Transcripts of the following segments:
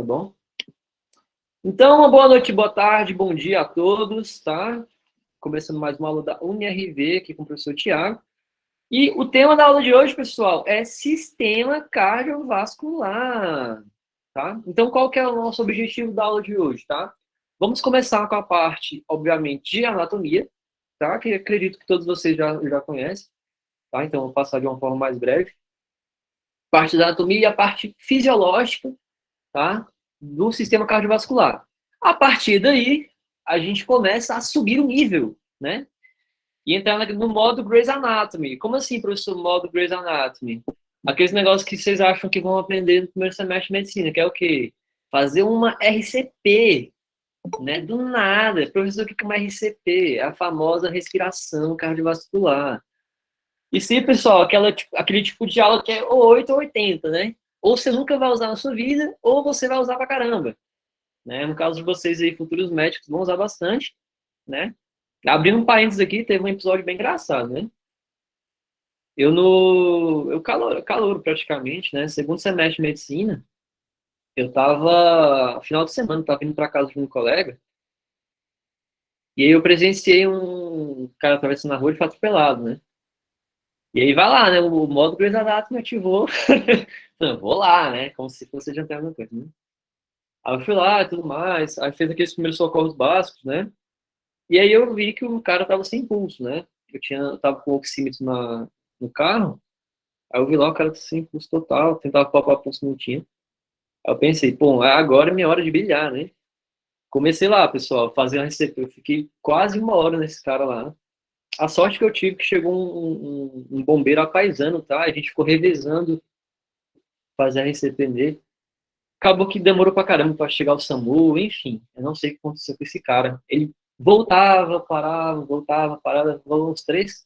bom? Então, uma boa noite, boa tarde, bom dia a todos, tá? Começando mais uma aula da UniRV aqui com o professor Tiago. E o tema da aula de hoje, pessoal, é sistema cardiovascular, tá? Então, qual que é o nosso objetivo da aula de hoje, tá? Vamos começar com a parte, obviamente, de anatomia, tá? Que acredito que todos vocês já conhecem, tá? Então, vou passar de uma forma mais breve. Parte da anatomia e a parte fisiológica, tá? Do sistema cardiovascular. A partir daí, a gente começa a subir o nível, né? E entrar no modo Grey's Anatomy. Como assim, professor, modo Grey's Anatomy? Aqueles negócios que vocês acham que vão aprender no primeiro semestre de medicina, que é o quê? Fazer uma RCP, né? Do nada. Professor, o que é uma RCP? A famosa respiração cardiovascular. E sim, pessoal, aquele tipo de aula que é ou 8 ou 80, né? Ou você nunca vai usar na sua vida, ou você vai usar pra caramba. Né? No caso de vocês aí, futuros médicos, vão usar bastante, né? Abrindo um parênteses aqui, teve um episódio bem engraçado, né? Calouro praticamente, né? Segundo semestre de medicina, eu tava, final de semana, tava indo pra casa de um colega, e aí eu presenciei um cara atravessando a rua e foi atropelado, né? E aí vai lá, né? O modo Grey's Anatomy me ativou. Então, vou lá, né? Como se fosse adiantar alguma coisa, né? Aí eu fui lá e tudo mais. Aí fez aqueles primeiros socorros básicos, né? E aí eu vi que o cara tava sem pulso, né? Eu tava com o oxímetro no carro. Aí eu vi lá o cara sem pulso total. Tentava palpar pulso, não tinha. Aí eu pensei, pô, agora é minha hora de brilhar, né? Comecei lá, pessoal, fazer a receita. Eu fiquei quase uma hora nesse cara lá. A sorte que eu tive que chegou um bombeiro apaisando, tá? A gente ficou revezando fazer a RCP nele. Acabou que demorou pra caramba pra chegar o SAMU, enfim. Eu não sei o que aconteceu com esse cara. Ele voltava, parava, rolou umas três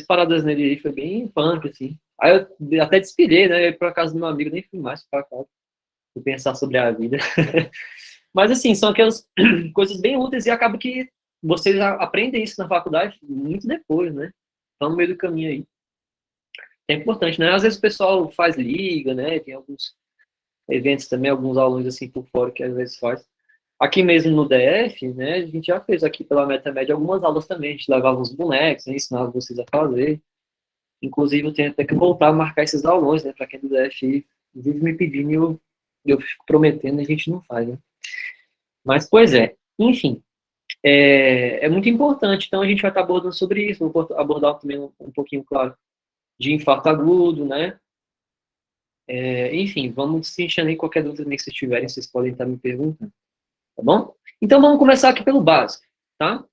paradas nele aí, foi bem punk, assim. Aí eu até despedei, né? Eu ia pra casa do meu amigo, nem fui mais pra casa. Fui pensar sobre a vida. Mas assim, são aquelas coisas bem úteis e acaba que vocês aprendem isso na faculdade muito depois, né? Estão no meio do caminho aí. É importante, né? Às vezes o pessoal faz liga, né? Tem alguns eventos também, alguns alunos assim por fora que às vezes faz. Aqui mesmo no DF, né? A gente já fez aqui pela MetaMed algumas aulas também. A gente levava uns bonecos, né, ensinava vocês a fazer. Inclusive, eu tenho até que voltar a marcar esses aulões, né? Para quem é do DF vive me pedindo e eu fico prometendo e a gente não faz, né? Mas, pois é. Enfim, é muito importante. Então, a gente vai estar abordando sobre isso. Vou abordar também um pouquinho, claro, de infarto agudo, né? Enfim, vamos se enchendo aí qualquer dúvida que vocês tiverem, vocês podem estar me perguntando, tá bom? Então, vamos começar aqui pelo básico, tá?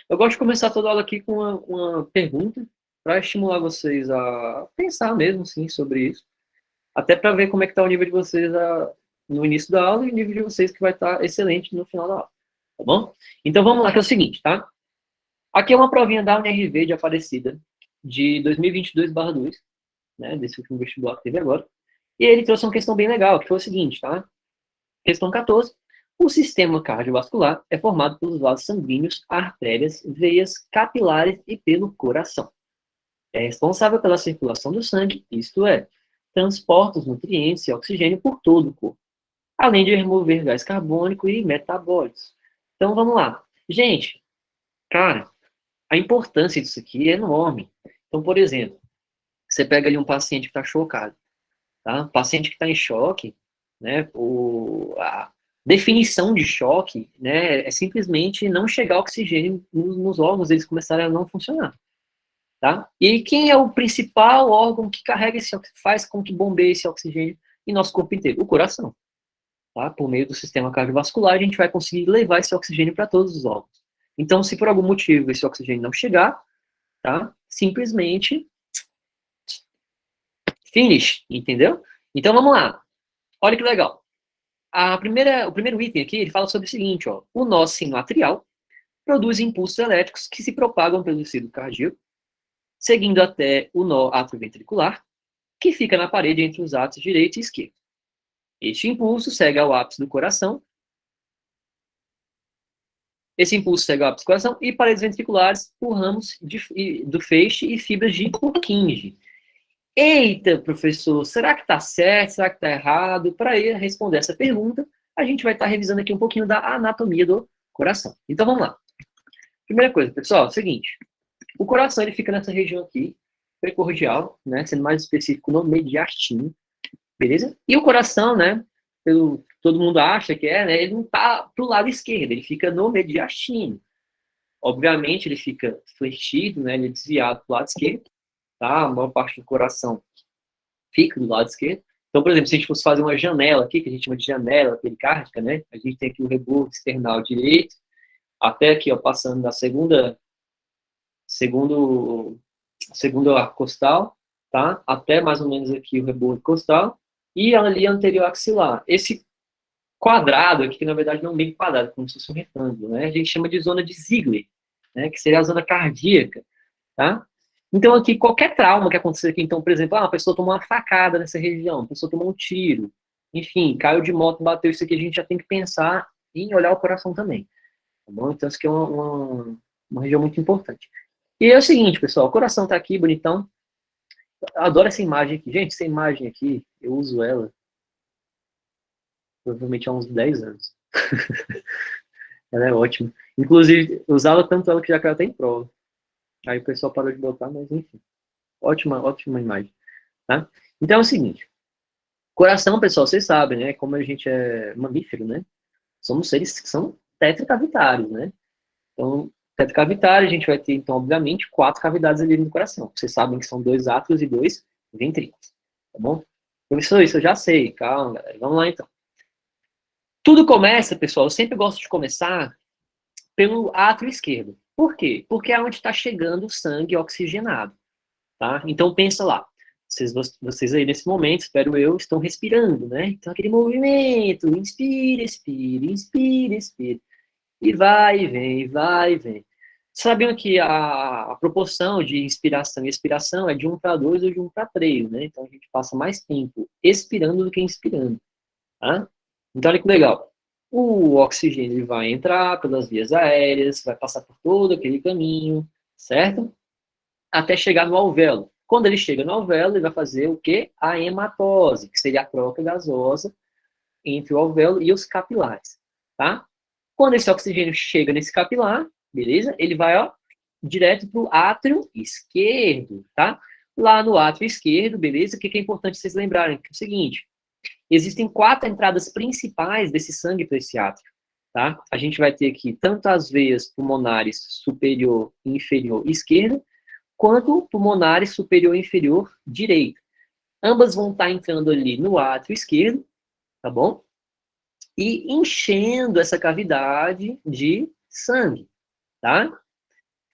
Eu gosto de começar toda aula aqui com uma pergunta para estimular vocês a pensar mesmo, sim, sobre isso. Até para ver como é que está o nível de vocês no início da aula e o nível de vocês que vai estar excelente no final da aula, tá bom? Então, vamos lá, que é o seguinte, tá? Aqui é uma provinha da UniRV de Aparecida, de 2022/2, né, desse último vestibular que teve agora. E aí ele trouxe uma questão bem legal, que foi o seguinte, tá? Questão 14. O sistema cardiovascular é formado pelos vasos sanguíneos, artérias, veias, capilares e pelo coração. É responsável pela circulação do sangue, isto é, transporta os nutrientes e oxigênio por todo o corpo, além de remover gás carbônico e metabólitos. Então vamos lá. Gente, cara, a importância disso aqui é enorme. Então, por exemplo, você pega ali um paciente que está chocado, tá? Paciente que está em choque, né? A definição de choque, né, é simplesmente não chegar oxigênio nos órgãos, eles começarem a não funcionar, tá? E quem é o principal órgão que carrega faz com que bombeie esse oxigênio em nosso corpo inteiro? O coração, tá? Por meio do sistema cardiovascular, a gente vai conseguir levar esse oxigênio para todos os órgãos. Então, se por algum motivo esse oxigênio não chegar, tá? Simplesmente finish, entendeu? Então, vamos lá. Olha que legal. O primeiro item aqui, ele fala sobre o seguinte, ó, o nó sino atrial produz impulsos elétricos que se propagam pelo tecido cardíaco, seguindo até o nó atrioventricular, que fica na parede entre os ápices direito e esquerdo. Este impulso segue ao ápice do coração. Esse impulso segue ao ápice do coração e paredes ventriculares por ramos do feixe e fibras de Purkinje. Eita, professor, será que está certo? Será que está errado? Para responder essa pergunta, a gente vai estar revisando aqui um pouquinho da anatomia do coração. Então, vamos lá. Primeira coisa, pessoal, é o seguinte. O coração, ele fica nessa região aqui, precordial, né? Sendo mais específico no mediastino, beleza? E o coração, né? Todo mundo acha que né? Ele não está pro lado esquerdo, ele fica no mediastino. Obviamente, ele fica flexido, né? Ele é desviado pro lado esquerdo, tá? A maior parte do coração fica do lado esquerdo. Então, por exemplo, se a gente fosse fazer uma janela aqui, que a gente chama de janela pericárdica, né? A gente tem aqui o reboco external direito, até aqui, ó, passando da segundo arco costal, tá? Até mais ou menos aqui o reboco costal, e ali anterior axilar. Esse quadrado aqui, que na verdade não é bem quadrado, como se fosse um retângulo, né? A gente chama de zona de Ziegler, né? Que seria a zona cardíaca, tá? Então, aqui, qualquer trauma que acontecer aqui, então, por exemplo, uma pessoa tomou uma facada nessa região, uma pessoa tomou um tiro, enfim, caiu de moto, bateu isso aqui, a gente já tem que pensar em olhar o coração também, tá bom? Então, isso aqui é uma região muito importante. E é o seguinte, pessoal, o coração tá aqui, bonitão. Eu adoro essa imagem aqui. Gente, essa imagem aqui, eu uso ela provavelmente há uns 10 anos. Ela é ótima. Inclusive, eu usava tanto ela que já caiu até em prova. Aí o pessoal parou de botar, mas enfim. Ótima, ótima imagem. Tá? Então é o seguinte. Coração, pessoal, vocês sabem, né? Como a gente é mamífero, né? Somos seres que são tetracavitários, né? Então, tetracavitário, a gente vai ter, então, obviamente, 4 cavidades ali no coração. Vocês sabem que são 2 átrios e 2 ventrículos. Tá bom? Professor, isso eu já sei. Calma, galera. Vamos lá, então. Tudo começa, pessoal, eu sempre gosto de começar pelo átrio esquerdo. Por quê? Porque é onde está chegando o sangue oxigenado, tá? Então, pensa lá. Vocês aí, nesse momento, espero eu, estão respirando, né? Então, aquele movimento, inspira, expira, inspira, expira. E vai e vem. Sabiam que a proporção de inspiração e expiração é de 1 para 2 ou de 1 para 3, né? Então, a gente passa mais tempo expirando do que inspirando, tá? Então, olha que legal. O oxigênio ele vai entrar pelas vias aéreas, vai passar por todo aquele caminho, certo? Até chegar no alvéolo. Quando ele chega no alvéolo, ele vai fazer o quê? A hematose, que seria a troca gasosa entre o alvéolo e os capilares, tá? Quando esse oxigênio chega nesse capilar, beleza? Ele vai, ó, direto para o átrio esquerdo, tá? Lá no átrio esquerdo, beleza? O que é importante vocês lembrarem? Que é o seguinte, existem 4 entradas principais desse sangue para esse átrio, tá? A gente vai ter aqui tanto as veias pulmonares superior e inferior esquerda, quanto pulmonares superior e inferior direita. Ambas vão estar entrando ali no átrio esquerdo, tá bom? E enchendo essa cavidade de sangue, tá?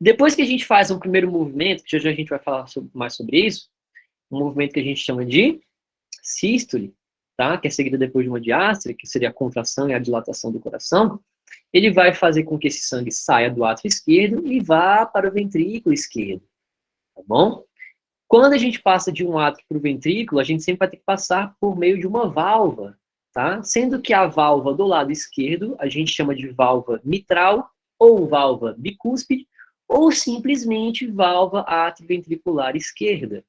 Depois que a gente faz um primeiro movimento, que já a gente vai falar mais sobre isso, um movimento que a gente chama de sístole, tá? Que é seguida depois de uma diástole, que seria a contração e a dilatação do coração, ele vai fazer com que esse sangue saia do átrio esquerdo e vá para o ventrículo esquerdo, tá bom? Quando a gente passa de um átrio para o ventrículo, a gente sempre vai ter que passar por meio de uma válvula, tá? Sendo que a válvula do lado esquerdo, a gente chama de válvula mitral, ou válvula bicúspide, ou simplesmente válvula atrioventricular esquerda,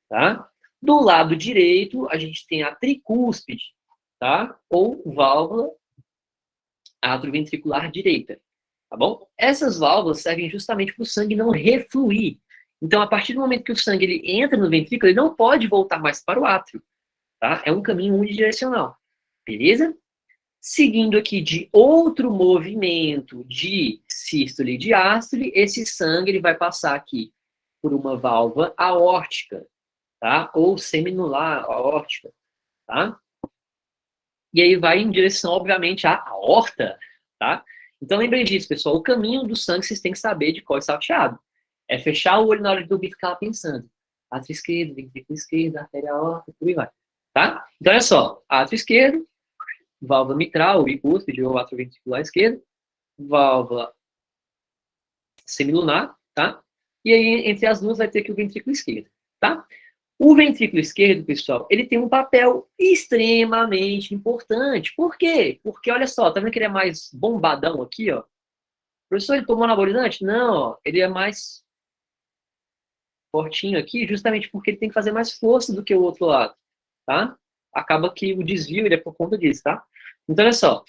tá? Do lado direito, a gente tem a tricúspide, tá? Ou válvula atrioventricular direita, tá bom? Essas válvulas servem justamente para o sangue não refluir. Então, a partir do momento que o sangue ele entra no ventrículo, ele não pode voltar mais para o átrio, tá? É um caminho unidirecional, beleza? Seguindo aqui de outro movimento de sístole e diástole, esse sangue ele vai passar aqui por uma válvula aórtica, tá? Ou seminular aórtica, tá? E aí vai em direção, obviamente, à aorta, tá? Então lembrem disso, pessoal. O caminho do sangue vocês têm que saber de cor e salteado. É fechar o olho na hora de dormir e ficar lá pensando. Átrio esquerdo, ventrículo esquerdo, artéria aorta, por aí vai. Tá? Então olha só. Átrio esquerdo, válvula mitral, bicúspide ou átrio ventricular esquerdo, válvula semilunar, tá? E aí entre as duas vai ter aqui o ventrículo esquerdo, tá? O ventrículo esquerdo, pessoal, ele tem um papel extremamente importante. Por quê? Porque, olha só, tá vendo que ele é mais bombadão aqui, ó? Professor, ele tomou anabolizante? Não, ó, ele é mais fortinho aqui, justamente porque ele tem que fazer mais força do que o outro lado, tá? Acaba que o desvio ele é por conta disso, tá? Então, olha só.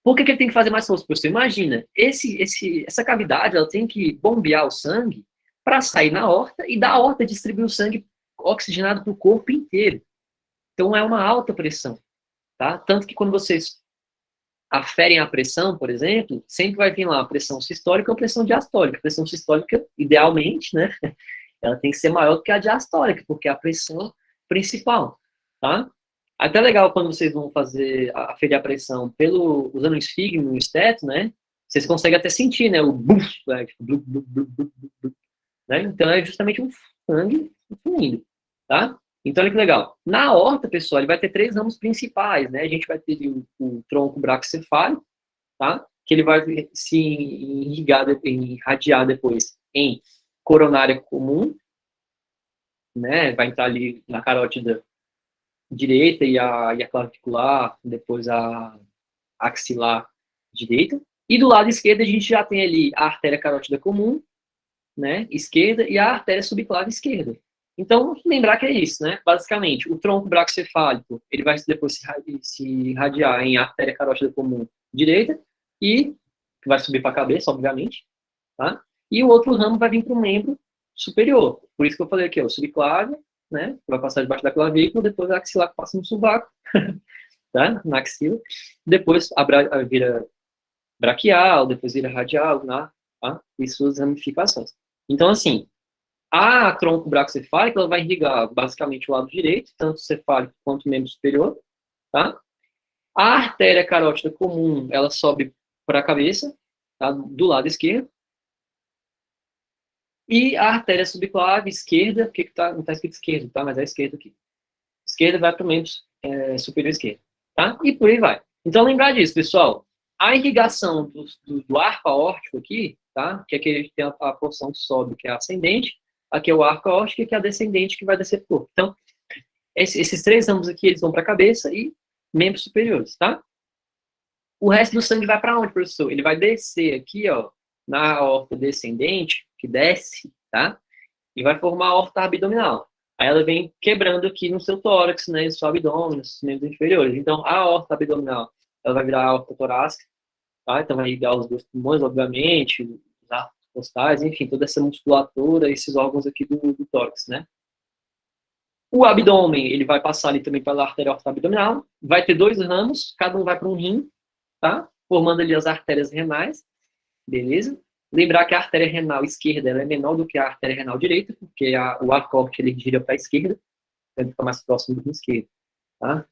Por que ele tem que fazer mais força? Professor, imagina, essa cavidade, ela tem que bombear o sangue para sair na aorta e da aorta distribuir o sangue oxigenado para o corpo inteiro. Então, é uma alta pressão, tá? Tanto que quando vocês aferem a pressão, por exemplo, sempre vai vir lá a pressão sistólica ou a pressão diastólica. A pressão sistólica, idealmente, né, ela tem que ser maior do que a diastólica, porque é a pressão principal, tá? Até legal quando vocês vão fazer aferir a pressão usando o esfígmo, o esteto, né? Vocês conseguem até sentir, né? O buf, né? Tipo, blu, blu, blu, blu, blu, né? Então é justamente um sangue fluindo, tá? Então olha que legal. Na aorta, pessoal, ele vai ter 3 ramos principais, né? A gente vai ter o tronco braquicefálico, tá? Que ele vai se irradiar depois em coronária comum, né? Vai entrar ali na carótida direita e a clavicular, depois a axilar direita. E do lado esquerdo a gente já tem ali a artéria carótida comum, né, esquerda, e a artéria subclave esquerda. Então, lembrar que é isso, né? Basicamente, o tronco braquicefálico, ele vai depois se irradiar em artéria carótida comum direita, e vai subir para a cabeça, obviamente, tá? E o outro ramo vai vir para o membro superior. Por isso que eu falei aqui, ó, o subclave, né? Vai passar debaixo da clavícula, depois a axilar que passa no sovaco, tá? Na axila. Depois vira braquial, depois vira radial, tá? E suas ramificações. Então, assim, a tronco braquicefálico, ela vai irrigar basicamente o lado direito, tanto cefálico quanto o membro superior, tá? A artéria carótida comum, ela sobe para a cabeça, tá? Do lado esquerdo. E a artéria subclave esquerda, porque não está escrito esquerdo, tá? Mas é esquerda aqui. Esquerda vai para o membro superior esquerdo, tá? E por aí vai. Então, lembrar disso, pessoal. A irrigação do arco aórtico aqui, tá? Que aqui a gente tem a porção que sobe, que é a ascendente. Aqui é o arco aórtico, que é a descendente, que vai descer para o corpo. Então, esses 3 ramos aqui, eles vão para a cabeça e membros superiores, tá? O resto do sangue vai para onde, professor? Ele vai descer aqui, ó, na aorta descendente, que desce, tá? E vai formar a aorta abdominal. Aí ela vem quebrando aqui no seu tórax, né, no seu abdômen, nos membros inferiores. Então, a aorta abdominal, ela vai virar a aorta torácica, tá? Então, vai ligar os 2 pulmões, obviamente, os arcos costais, enfim, toda essa musculatura, esses órgãos aqui do tórax, né? O abdômen, ele vai passar ali também pela artéria aorta abdominal, vai ter 2 ramos, cada um vai para um rim, tá? Formando ali as artérias renais, beleza? Lembrar que a artéria renal esquerda ela é menor do que a artéria renal direita, porque o acópite ele gira para a esquerda, então fica mais próximo do rim esquerdo, tá?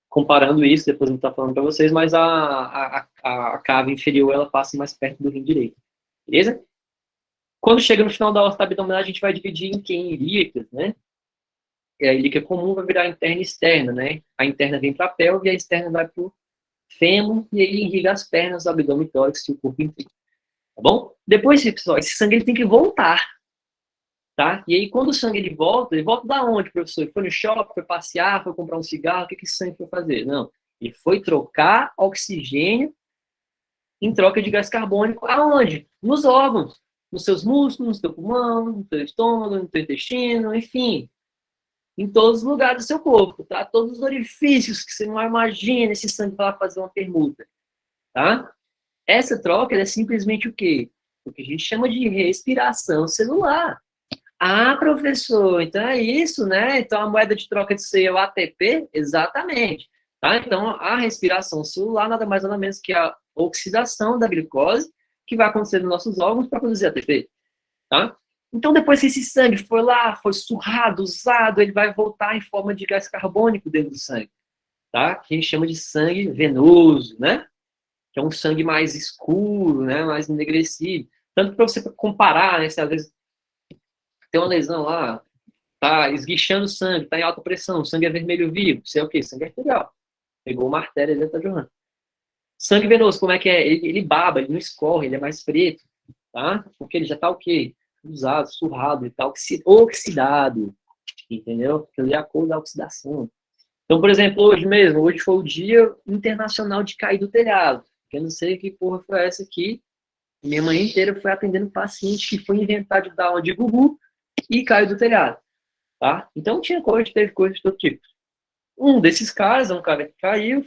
Comparando isso, depois eu vou estar falando para vocês, mas a cava inferior ela passa mais perto do rim direito, beleza? Quando chega no final da aorta abdominal, a gente vai dividir em ilíacas, né? E a ilíaca comum vai virar interna e externa, né? A interna vem para a pelve e a externa vai para o fêmur, e aí irriga as pernas, o abdômen, tórax e o corpo inteiro. Tá bom? Depois, pessoal, esse sangue ele tem que voltar, tá? E aí, quando o sangue ele volta da onde, professor? Ele foi no shopping, foi passear, foi comprar um cigarro, o que esse sangue foi fazer? Não, ele foi trocar oxigênio em troca de gás carbônico aonde? Nos órgãos, nos seus músculos, no seu pulmão, no seu estômago, no seu intestino, enfim, em todos os lugares do seu corpo, tá? Todos os orifícios que você não imagina esse sangue para fazer uma permuta, tá? Essa troca é simplesmente o quê? O que a gente chama de respiração celular. Ah, professor, então é isso, né? Então a moeda de troca de ser o ATP? Exatamente. Tá? Então a respiração celular nada mais nada menos que a oxidação da glicose que vai acontecer nos nossos órgãos para produzir ATP. Tá? Então depois que esse sangue foi lá, foi surrado, usado, ele vai voltar em forma de gás carbônico dentro do sangue. Tá? Que a gente chama de sangue venoso, né? Que é um sangue mais escuro, né, mais enegrecido. Tanto para você comparar, né, se às vezes tem uma lesão lá, tá esguichando sangue, tá em alta pressão, o sangue é vermelho vivo, isso é o quê? Sangue arterial. Pegou uma artéria e ele tá jorrando. Sangue venoso, como é que é? Ele baba, ele não escorre, ele é mais preto, tá? Porque ele já tá o quê? Usado, surrado, ele tá oxidado, entendeu? Porque ele é a cor da oxidação. Então, por exemplo, hoje foi o Dia Internacional de Cair do Telhado. Eu não sei que porra foi essa aqui. Minha manhã inteira foi atendendo paciente que foi inventar de dar uma de Gugu e caiu do telhado, tá? Então teve coisa de todo tipo. Um desses caras é um cara que caiu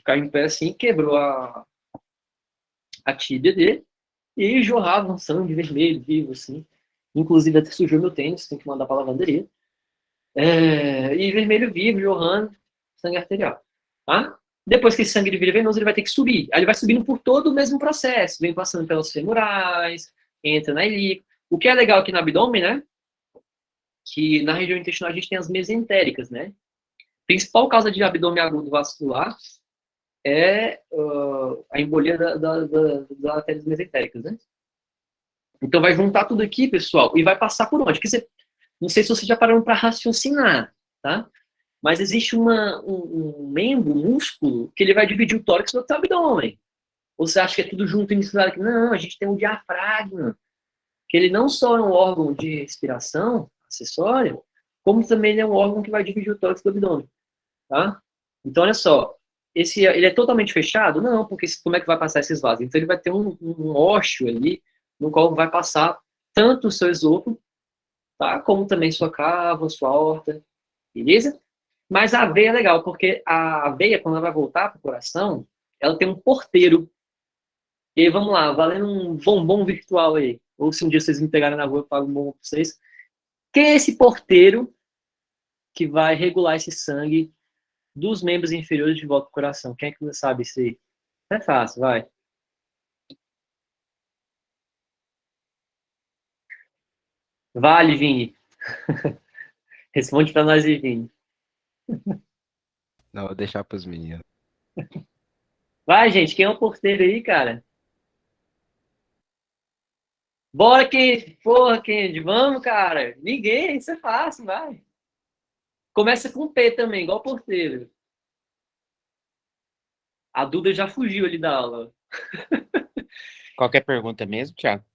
em pé assim, quebrou a tíbia dele e jorrava um sangue vermelho, vivo, assim. Inclusive até sujou meu tênis, tem que mandar pra lavanderia. E vermelho vivo, jorrando, sangue arterial, tá? Depois que esse sangue vira venoso, ele vai ter que subir. Aí ele vai subindo por todo o mesmo processo. Vem passando pelas femorais, entra na ilíaca. O que é legal aqui no abdômen, né? Que na região intestinal a gente tem as mesentéricas, né? Principal causa de abdômen agudo vascular é a embolia das artérias mesentéricas, né? Então vai juntar tudo aqui, pessoal, e vai passar por onde? Porque não sei se vocês já pararam para raciocinar, tá? Mas existe um membro, um músculo, que ele vai dividir o tórax do abdômen. Ou você acha que é tudo junto e misturado aqui? Não, a gente tem um diafragma, que ele não só é um órgão de respiração acessório, como também ele é um órgão que vai dividir o tórax do abdômen, tá? Então, olha só, ele é totalmente fechado? Não, porque como é que vai passar esses vasos? Então, ele vai ter um ósseo ali, no qual vai passar tanto o seu esôfago, tá? Como também sua cava, sua aorta, beleza? Mas a veia é legal, porque a veia, quando ela vai voltar para o coração, ela tem um porteiro. E aí, vamos lá, valendo um bombom virtual aí. Ou se um dia vocês me pegarem na rua, eu pago um bombom para vocês. Quem é esse porteiro que vai regular esse sangue dos membros inferiores de volta para o coração? Quem é que sabe isso aí? É fácil, vai. Vale, Vini. Responde para nós aí, Vini. Não, vou deixar pros meninos. Vai, gente, quem é o porteiro aí, cara? Bora, Kendi. Porra, Kendi, vamos, cara. Ninguém, isso é fácil, vai. Começa com P também, igual porteiro. A Duda já fugiu ali da aula. Qualquer pergunta mesmo, Thiago?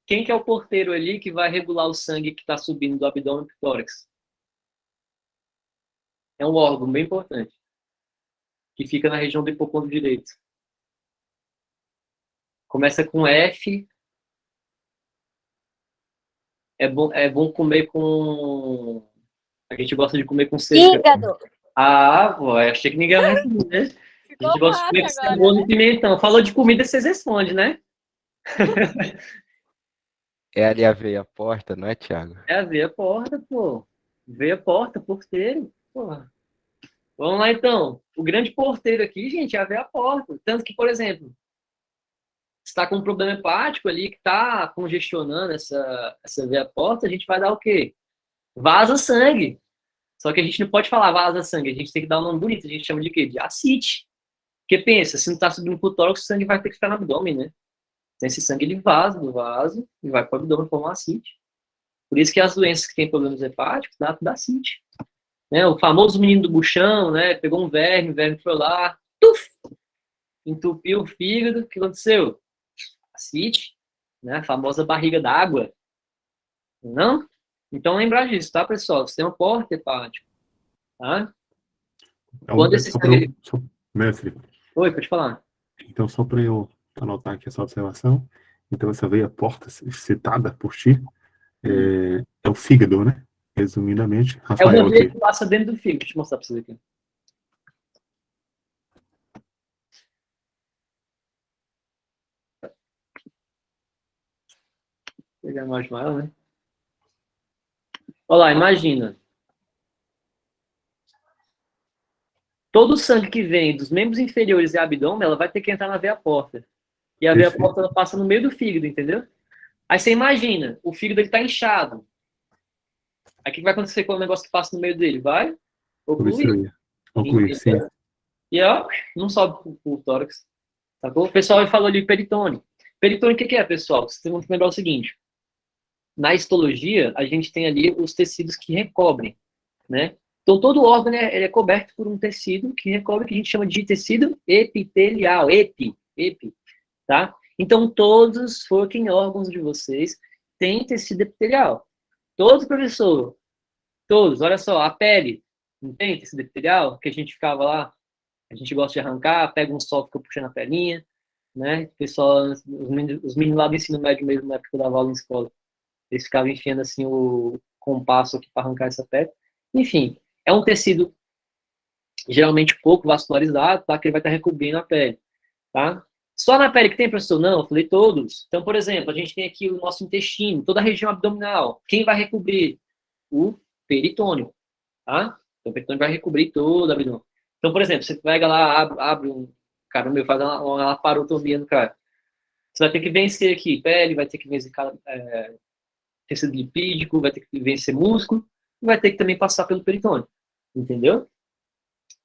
Quem que é o porteiro ali que vai regular o sangue que está subindo do abdômen para o tórax? É um órgão bem importante, que fica na região do hipocôndrio direito. Começa com F. É bom comer com... A gente gosta de comer com cebola. Fígado. Ah, pô, achei que ninguém ia responder. A gente gosta de comer com cebola e pimentão. Falou de comida, vocês respondem, né? É ali a veia porta, não é, Thiago? É a veia porta, pô. Veia porta, porteiro. Porra. Vamos lá, então. O grande porteiro aqui, gente, é a veia porta. Tanto que, por exemplo, se está com um problema hepático ali que está congestionando essa veia porta, a gente vai dar o quê? Vaza sangue. Só que a gente não pode falar vaza sangue, a gente tem que dar um nome bonito. A gente chama de quê? De ascite. Porque pensa, se não está subindo pro tórax, o sangue vai ter que ficar no abdômen, né? Então esse sangue ele vaza do vaso e vai para o abdômen formar ascite. Por isso que as doenças que têm problemas hepáticos dá ascite. Né? O famoso menino do buchão, né? Pegou um verme, o verme foi lá, tuf, entupiu o fígado, o que aconteceu? Ascite, né? A famosa barriga d'água. Não? Então lembrar disso, tá, pessoal? Sistema porta hepático. Tá? Quando esse sangue... Mestre, Oi, pode falar. então só para eu anotar aqui essa observação, então essa veia porta citada por ti é o fígado, né? Resumidamente, É uma Rafael veia aqui. que passa dentro do fígado. Deixa eu mostrar para vocês aqui. Vou pegar mais maior, né? Olha lá, imagina. Todo o sangue que vem dos membros inferiores e abdômen, ela vai ter que entrar na veia porta. E a veia porta ela passa no meio do fígado, entendeu? Aí você imagina, o fígado ele tá inchado. Aí o que vai acontecer com o negócio que passa no meio dele? Vai ocluir. Concluir, sim. E ó, não sobe pro tórax. Tá bom? O pessoal falou ali peritônio. Peritônio o que é, pessoal? Vocês têm que lembrar o seguinte. Na histologia, a gente tem ali os tecidos que recobrem, né? Então, todo órgão ele é coberto por um tecido que recobre, que a gente chama de tecido epitelial, epi, tá? Então, todos os fucking órgãos de vocês têm tecido epitelial. Todos, professor. Todos. Olha só, a pele não tem tecido epitelial? Que a gente ficava lá, a gente gosta de arrancar, pega um sol, fica puxando a pelinha, né? O pessoal, os meninos lá do ensino médio mesmo, na época que eu dava aula em escola, Eles ficavam enfiando assim o compasso aqui para arrancar essa pedra. Enfim, é um tecido geralmente pouco vascularizado, tá? Que ele vai estar recobrindo a pele, tá? Só na pele que tem, professor? Não, eu falei todos. Então, por exemplo, a gente tem aqui o nosso intestino, toda a região abdominal. Quem vai recobrir? O peritônio, tá? Então, o peritônio vai recobrir todo o abdômen. Então, por exemplo, você pega lá, abre um... Cara, meu, faz uma laparotomia no cara. Você vai ter que vencer aqui pele, vai ter que vencer tecido lipídico, vai ter que vencer músculo, e vai ter que também passar pelo peritônio. Entendeu?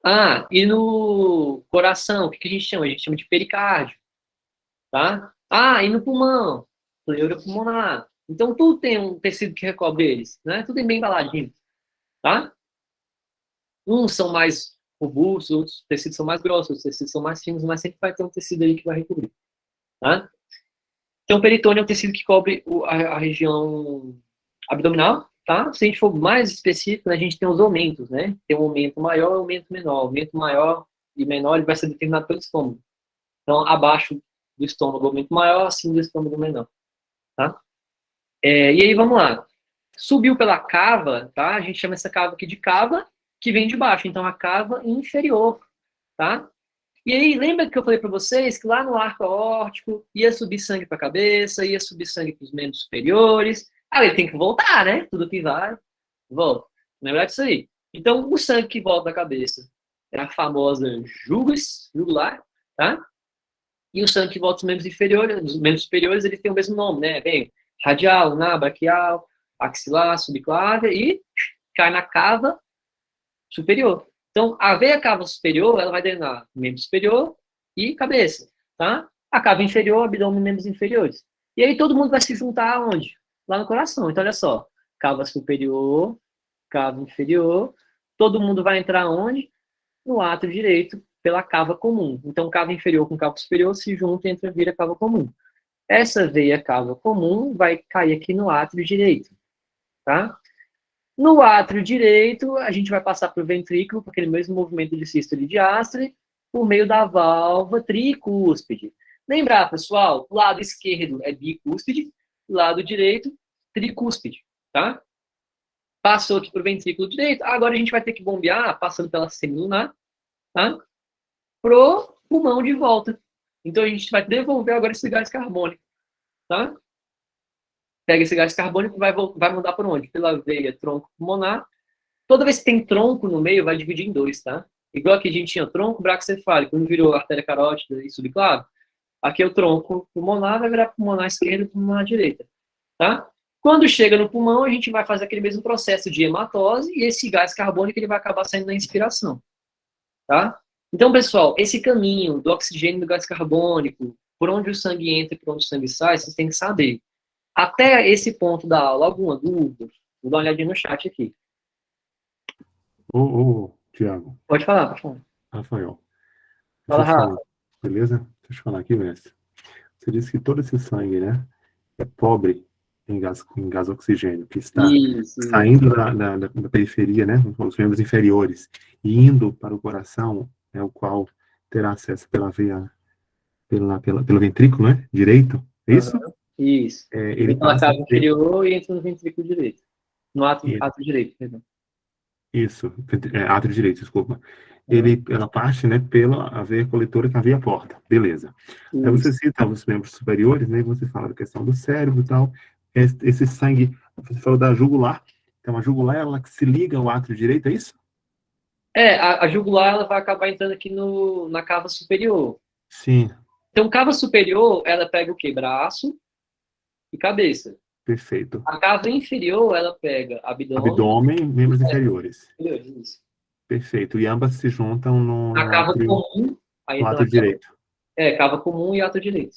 Ah, e no coração, o que a gente chama? A gente chama de pericárdio, tá? Ah, e no pulmão, pleura pulmonar. Então, tudo tem um tecido que recobre eles, né? Tudo é bem embaladinho, tá? Uns são mais robustos, outros tecidos são mais grossos, outros tecidos são mais finos, mas sempre vai ter um tecido aí que vai recobrir, tá? Então, o peritônio é um tecido que cobre a região abdominal, tá? Se a gente for mais específico, né, a gente tem os aumentos, né? Tem um aumento maior e um aumento menor. O aumento maior e menor ele vai ser determinado pelo estômago. Então, abaixo do estômago, o aumento maior, acima do estômago, o menor, tá? E aí, vamos lá. Subiu pela cava, tá? A gente chama essa cava aqui de cava, que vem de baixo. Então, a cava inferior, tá? E aí, lembra que eu falei para vocês que lá no arco aórtico ia subir sangue para a cabeça, ia subir sangue para os membros superiores. Aí ele tem que voltar, né? Tudo que vai, volta. Lembra disso aí? Então, o sangue que volta da cabeça é a famosa jugular, tá? E o sangue que volta dos membros inferiores, dos membros superiores, eles têm o mesmo nome, né? Bem, radial, lunar, braquial, axilar, subclávia e cai na cava superior. Então, a veia cava superior, ela vai drenar membro superior e cabeça, tá? A cava inferior, abdômen e membros inferiores. E aí todo mundo vai se juntar aonde? Lá no coração. Então, olha só. Cava superior, cava inferior. Todo mundo vai entrar onde? No átrio direito, pela cava comum. Então, cava inferior com cava superior se junta e entra vira cava comum. Essa veia cava comum vai cair aqui no átrio direito, tá? No átrio direito, a gente vai passar para o ventrículo, com aquele mesmo movimento de sístole e diástole, por meio da válvula tricúspide. Lembrar, pessoal, o lado esquerdo é bicúspide, o lado direito, tricúspide, tá? Passou aqui para o ventrículo direito, agora a gente vai ter que bombear, passando pela semilunar, tá? Pro pulmão de volta. Então a gente vai devolver agora esse gás carbônico, tá? Pega esse gás carbônico e vai mandar por onde? Pela veia tronco pulmonar. Toda vez que tem tronco no meio, vai dividir em dois, tá? Igual aqui a gente tinha tronco braquicefálico, quando virou artéria carótida e subclave, aqui é o tronco pulmonar, vai virar pulmonar esquerda e pulmonar direita, tá? Quando chega no pulmão, a gente vai fazer aquele mesmo processo de hematose e esse gás carbônico ele vai acabar saindo na inspiração, tá? Então, pessoal, esse caminho do oxigênio e do gás carbônico, por onde o sangue entra e por onde o sangue sai, vocês têm que saber. Até esse ponto da aula, alguma dúvida? Vou dar uma olhadinha no chat aqui. Tiago. Pode falar, pode falar. Rafael. Fala, Rafa. Beleza? Deixa eu falar aqui, mestre. Você disse que todo esse sangue, né, é pobre em gás oxigênio, que está saindo da periferia, né, os membros inferiores, e indo para o coração, né, o qual terá acesso pela veia, pelo ventrículo, né, direito, é isso? Isso. Ele pela cava inferior e entra no ventrículo direito. No átrio direito, perdão. Isso, átrio direito, desculpa. Ela parte, né, pela veia coletora, que é a veia porta. Beleza. Isso. Aí você cita os membros superiores, né, e você fala da questão do cérebro e tal. Esse sangue, você falou da jugular. Então, a jugular, ela se liga ao átrio direito, é isso? A jugular, ela vai acabar entrando aqui na cava superior. Sim. Então, cava superior, ela pega o quê? Braço e cabeça. Perfeito. A cava inferior, ela pega abdômen, membros inferiores. Isso. Perfeito. E ambas se juntam no cava átrio, comum. Aí, no átrio direito. Cava comum e átrio direito.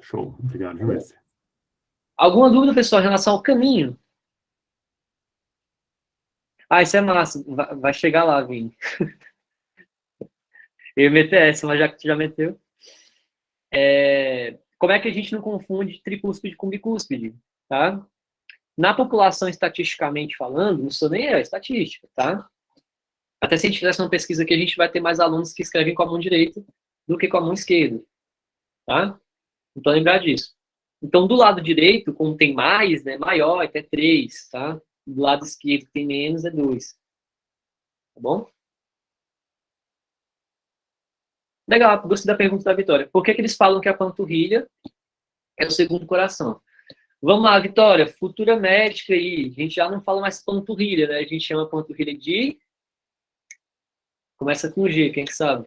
Show. Obrigado, mestre. Alguma dúvida, pessoal, em relação ao caminho? Isso é massa. Vai chegar lá, Vini. Eu ia meter essa, mas já que tu já meteu. Como é que a gente não confunde tricúspide com bicúspide, tá? Na população, estatisticamente falando, isso nem é estatística, tá? Até se a gente fizesse uma pesquisa aqui, a gente vai ter mais alunos que escrevem com a mão direita do que com a mão esquerda, tá? Então, lembrar disso. Então, do lado direito, como tem mais, né, maior, até 3, tá? Do lado esquerdo, que tem menos, é 2. Tá bom? Legal, gostei da pergunta da Vitória. Por que eles falam que a panturrilha é o segundo coração? Vamos lá, Vitória, futura médica aí. A gente já não fala mais panturrilha, né? A gente chama panturrilha de... Começa com G, quem que sabe?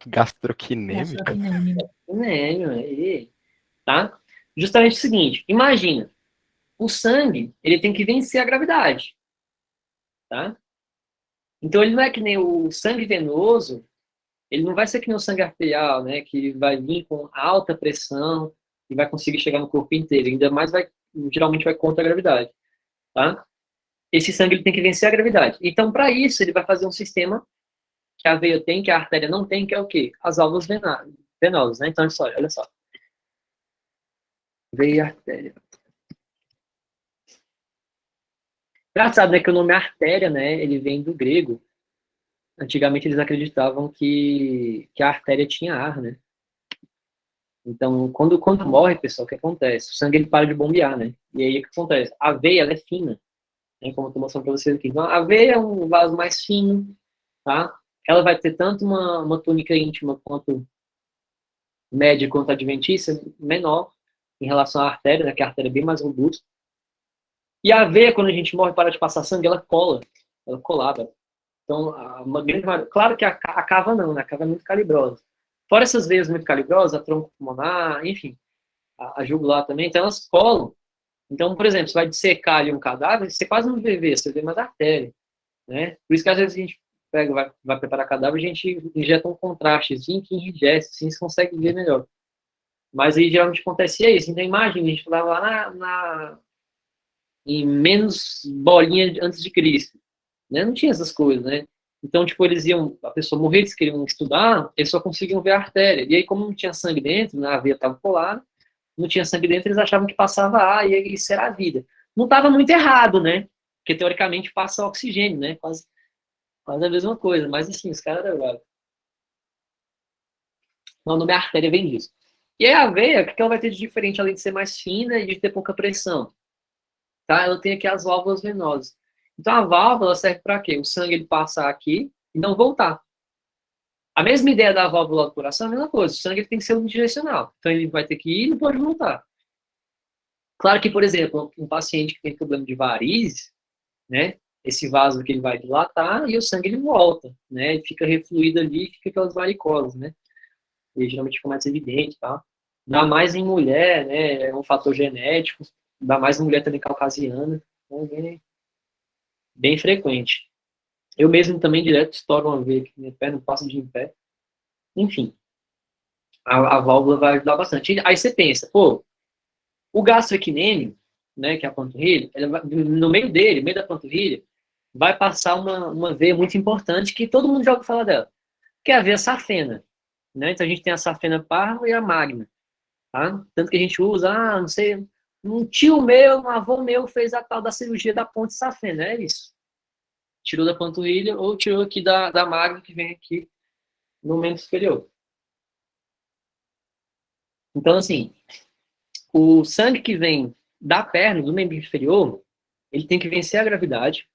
Gastrocnêmica? Gastrocnêmio, tá? Justamente o seguinte, imagina, o sangue, ele tem que vencer a gravidade, tá? Então, ele não é que nem o sangue venoso, ele não vai ser que nem o sangue arterial, né? Que vai vir com alta pressão e vai conseguir chegar no corpo inteiro. Ainda mais geralmente vai contra a gravidade, tá? Esse sangue ele tem que vencer a gravidade. Então, para isso, ele vai fazer um sistema que a veia tem, que a artéria não tem, que é o quê? As válvulas venosas, né? Então, olha só. Veia e artéria. Engraçado, né, que o nome artéria, né, ele vem do grego. Antigamente eles acreditavam que a artéria tinha ar, né? Então, quando morre, pessoal, o que acontece? O sangue ele para de bombear, né? E aí o que acontece? A veia ela é fina, né, como eu estou mostrando para vocês aqui. Então, a veia é um vaso mais fino, tá? Ela vai ter tanto uma túnica íntima quanto média quanto adventícia menor em relação à artéria, né, que a artéria é bem mais robusta. E a veia, quando a gente morre e para de passar sangue, ela cola, ela colada. Então, uma grande maioria... Claro que a cava não, né? A cava é muito calibrosa. Fora essas veias muito calibrosas, a tronco pulmonar, enfim, a jugular também, então elas colam. Então, por exemplo, você vai dissecar ali um cadáver, você quase não vê veia, você vê mais artéria, né? Por isso que às vezes a gente pega, vai preparar cadáver, a gente injeta um contrastezinho que enrijece, assim você consegue ver melhor. Mas aí geralmente acontecia isso. Então, imagina, a gente falava lá em menos bolinha antes de Cristo, né? Não tinha essas coisas, né? Então, tipo, a pessoa morrer, eles queriam estudar, eles só conseguiam ver a artéria. E aí, como não tinha sangue dentro, né, a veia estava colada, não tinha sangue dentro, eles achavam que passava ar e isso era a vida. Não estava muito errado, né? Porque, teoricamente, passa oxigênio, né? Quase a mesma coisa. Mas, assim, os caras eram bravos. O nome artéria vem disso. E aí, a veia, o que ela vai ter de diferente, além de ser mais fina e de ter pouca pressão? Tá? Ela tem aqui as válvulas venosas. Então, a válvula serve para quê? O sangue ele passa aqui e não voltar. A mesma ideia da válvula do coração é a mesma coisa. O sangue ele tem que ser unidirecional. Então, ele vai ter que ir e não pode voltar. Claro que, por exemplo, um paciente que tem problema de varizes, né? Esse vaso que ele vai dilatar e o sangue ele volta, né? Ele fica refluído ali e fica aquelas varicoses, né? E geralmente fica mais evidente, tá? Dá mais em mulher, né? É um fator genético. Dá mais em mulher também caucasiana. Então, bem frequente. Eu mesmo também direto estouro uma veia aqui na minha perna, não passo de em pé. Enfim, a válvula vai ajudar bastante. Aí você pensa, pô, o gastrocnêmio, né, que é a panturrilha, no meio dele, no meio da panturrilha, vai passar uma veia muito importante que todo mundo já ouviu falar dela, que é a veia safena. Né? Então a gente tem a safena parva e a magna. Tá? Tanto que a gente usa, não sei, um tio meu, um avô meu fez a tal da cirurgia da ponte safena, é isso. Tirou da panturrilha ou tirou aqui da magna que vem aqui no membro superior. Então, assim, o sangue que vem da perna, do membro inferior, ele tem que vencer a gravidade.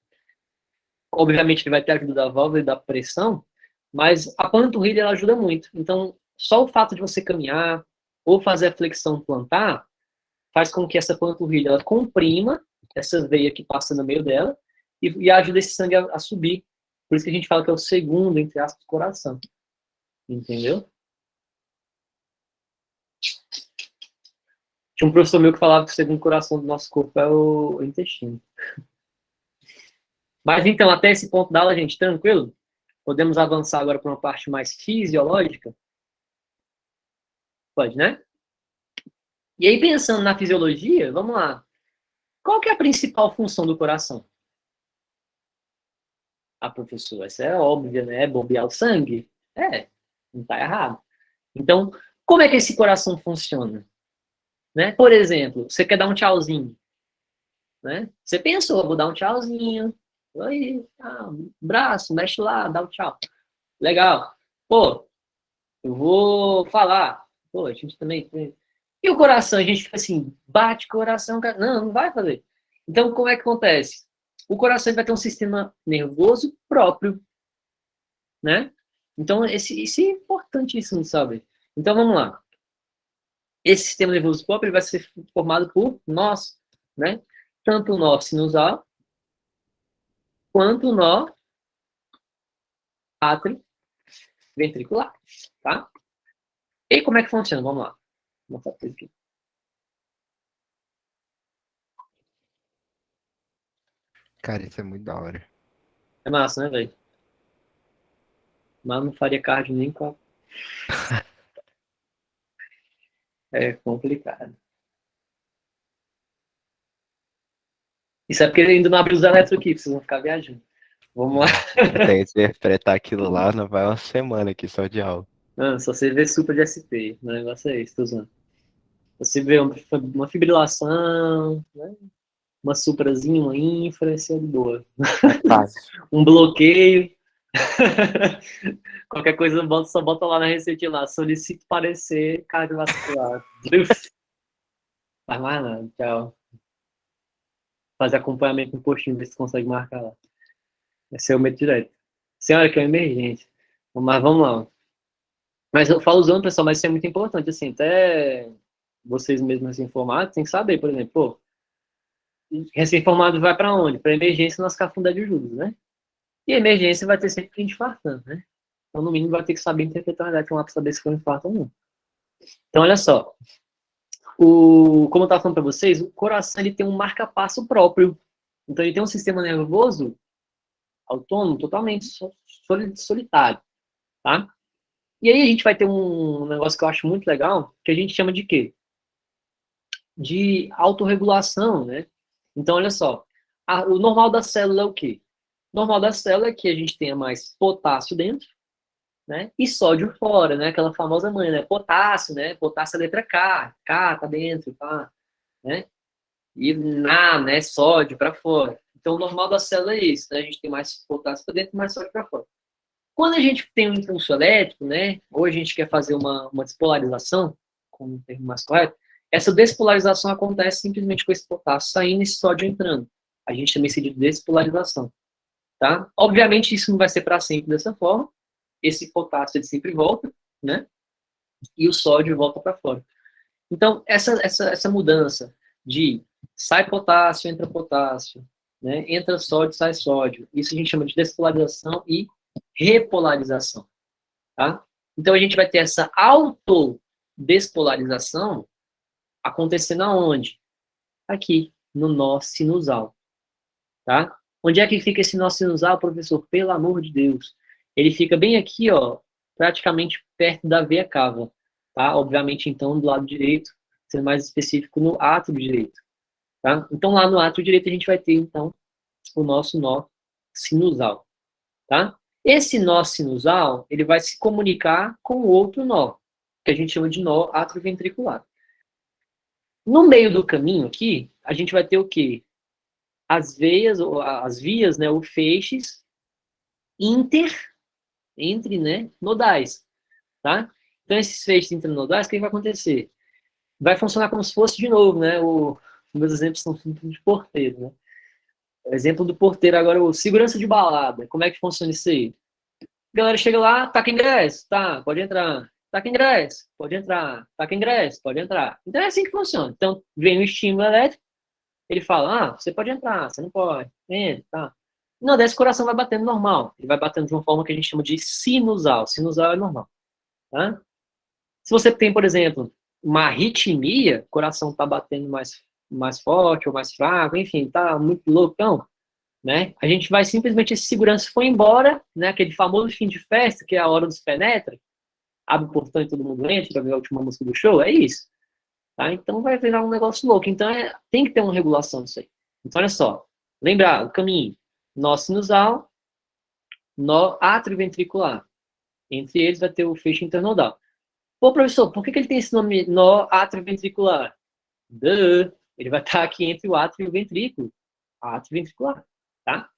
Obviamente, ele vai ter a ajuda da válvula e da pressão, mas a panturrilha ela ajuda muito. Então, só o fato de você caminhar ou fazer a flexão plantar faz com que essa panturrilha ela comprima essa veia que passa no meio dela e ajuda esse sangue a subir. Por isso que a gente fala que é o segundo, entre aspas, coração. Entendeu? Tinha um professor meu que falava que o segundo coração do nosso corpo é o intestino. Mas então, até esse ponto da aula, gente, tranquilo? Podemos avançar agora para uma parte mais fisiológica? Pode, né? E aí, pensando na fisiologia, vamos lá. Qual que é a principal função do coração? Ah, professor, essa é óbvia, né? Bombear o sangue? Não está errado. Então, como é que esse coração funciona? Né? Por exemplo, você quer dar um tchauzinho. Né? Você pensou, vou dar um tchauzinho. Oi, braço, mexe lá, dá um tchau. Legal. Pô, eu vou falar. Pô, a gente também tem... E o coração, a gente fica assim, bate coração, cara. Não, não vai fazer. Então, como é que acontece? O coração vai ter um sistema nervoso próprio, né? Então, isso é importantíssimo, sabe? Então, vamos lá. Esse sistema nervoso próprio vai ser formado por nós, né? Tanto o nó sinusal, quanto o nó átrio ventricular, tá? E como é que funciona? Vamos lá. Vou mostrar pra vocês aqui. Cara, isso é muito da hora. É massa, né, velho? Mas não faria cardio nem com É complicado. Isso é porque ele ainda não abriu os eletros aqui, vocês vão ficar viajando. Vamos lá. Tem que interpretar aquilo lá, não vai uma semana aqui só de aula. Não, só você vê super de SP. O negócio é esse, tô usando. Você vê uma fibrilação, né? Uma suprazinha, uma infra, isso é de boa. Fácil. Um bloqueio. Qualquer coisa, só bota lá na receita lá. Solicito parecer cardiovascular. Faz mais nada, tchau. Faz acompanhamento no postinho, ver se consegue marcar lá. Esse é o medo direto. Senhora, que é uma emergência. Mas vamos lá. Mas eu falo usando, pessoal, mas isso é muito importante, assim, até vocês mesmos recém-formados tem que saber, por exemplo, pô, recém-formado vai para onde? Para emergência nas cafundé de juros, né? E a emergência vai ter sempre gente infartando, né? Então, no mínimo, vai ter que saber interpretar a realidade lá para saber se foi um infarto ou não. Então, olha só. Como eu estava falando para vocês, o coração ele tem um marca-passo próprio. Então, ele tem um sistema nervoso autônomo, totalmente solitário, tá? E aí a gente vai ter um negócio que eu acho muito legal, que a gente chama de quê? De autorregulação, né? Então, olha só, o normal da célula é o quê? O normal da célula é que a gente tenha mais potássio dentro, né? E sódio fora, né? Aquela famosa manha, né? Potássio, né? Potássio é a letra K tá dentro, tá? Né? E né? Sódio para fora. Então, o normal da célula é isso, né? A gente tem mais potássio para dentro e mais sódio para fora. Quando a gente tem um impulso elétrico, né? Ou a gente quer fazer uma despolarização, como um termo mais correto, essa despolarização acontece simplesmente com esse potássio saindo e esse sódio entrando. A gente chama isso de despolarização, tá? Obviamente, isso não vai ser para sempre dessa forma. Esse potássio ele sempre volta, né? E o sódio volta para fora. Então, essa mudança de sai potássio, né? Entra sódio, sai sódio. Isso a gente chama de despolarização e repolarização, tá? Então, a gente vai ter essa autodespolarização acontecendo aonde? Aqui, no nó sinusal, tá? Onde é que fica esse nó sinusal, professor? Pelo amor de Deus. Ele fica bem aqui, ó, praticamente perto da veia cava, tá? Obviamente, então, do lado direito, sendo mais específico, no átrio direito, tá? Então, lá no átrio direito, a gente vai ter, então, o nosso nó sinusal, tá? Esse nó sinusal, ele vai se comunicar com o outro nó, que a gente chama de nó atrioventricular. No meio do caminho aqui, a gente vai ter o quê? As vias, né, ou feixes entre, né, nodais, tá? Então, esses feixes internodais, o que vai acontecer? Vai funcionar como se fosse, de novo, né, meus exemplos são de porteiro, né? O exemplo do porteiro agora, o segurança de balada. Como é que funciona isso aí? A galera chega lá, taca ingresso, tá, pode entrar. Taca ingresso, pode entrar. Taca ingresso, pode entrar. Então é assim que funciona. Então vem o estímulo elétrico, ele fala, você pode entrar, você não pode. Entra, tá. Não, desse o coração vai batendo normal. Ele vai batendo de uma forma que a gente chama de sinusal. Sinusal é normal, tá? Se você tem, por exemplo, uma arritmia, o coração tá batendo mais forte ou mais fraco, enfim, tá muito loucão, né? A gente vai simplesmente, esse segurança foi embora, né? Aquele famoso fim de festa, que é a hora dos penetra, abre o portão e todo mundo entra para ver a última música do show, é isso, tá? Então vai virar um negócio louco. Então tem que ter uma regulação disso aí. Então olha só, lembrar o caminho, nó sinusal, nó atrioventricular. Entre eles vai ter o feixe internodal. Pô, professor, por que ele tem esse nome, nó atrioventricular? Ele vai estar aqui entre o átrio e o ventrículo. Atrioventricular, tá?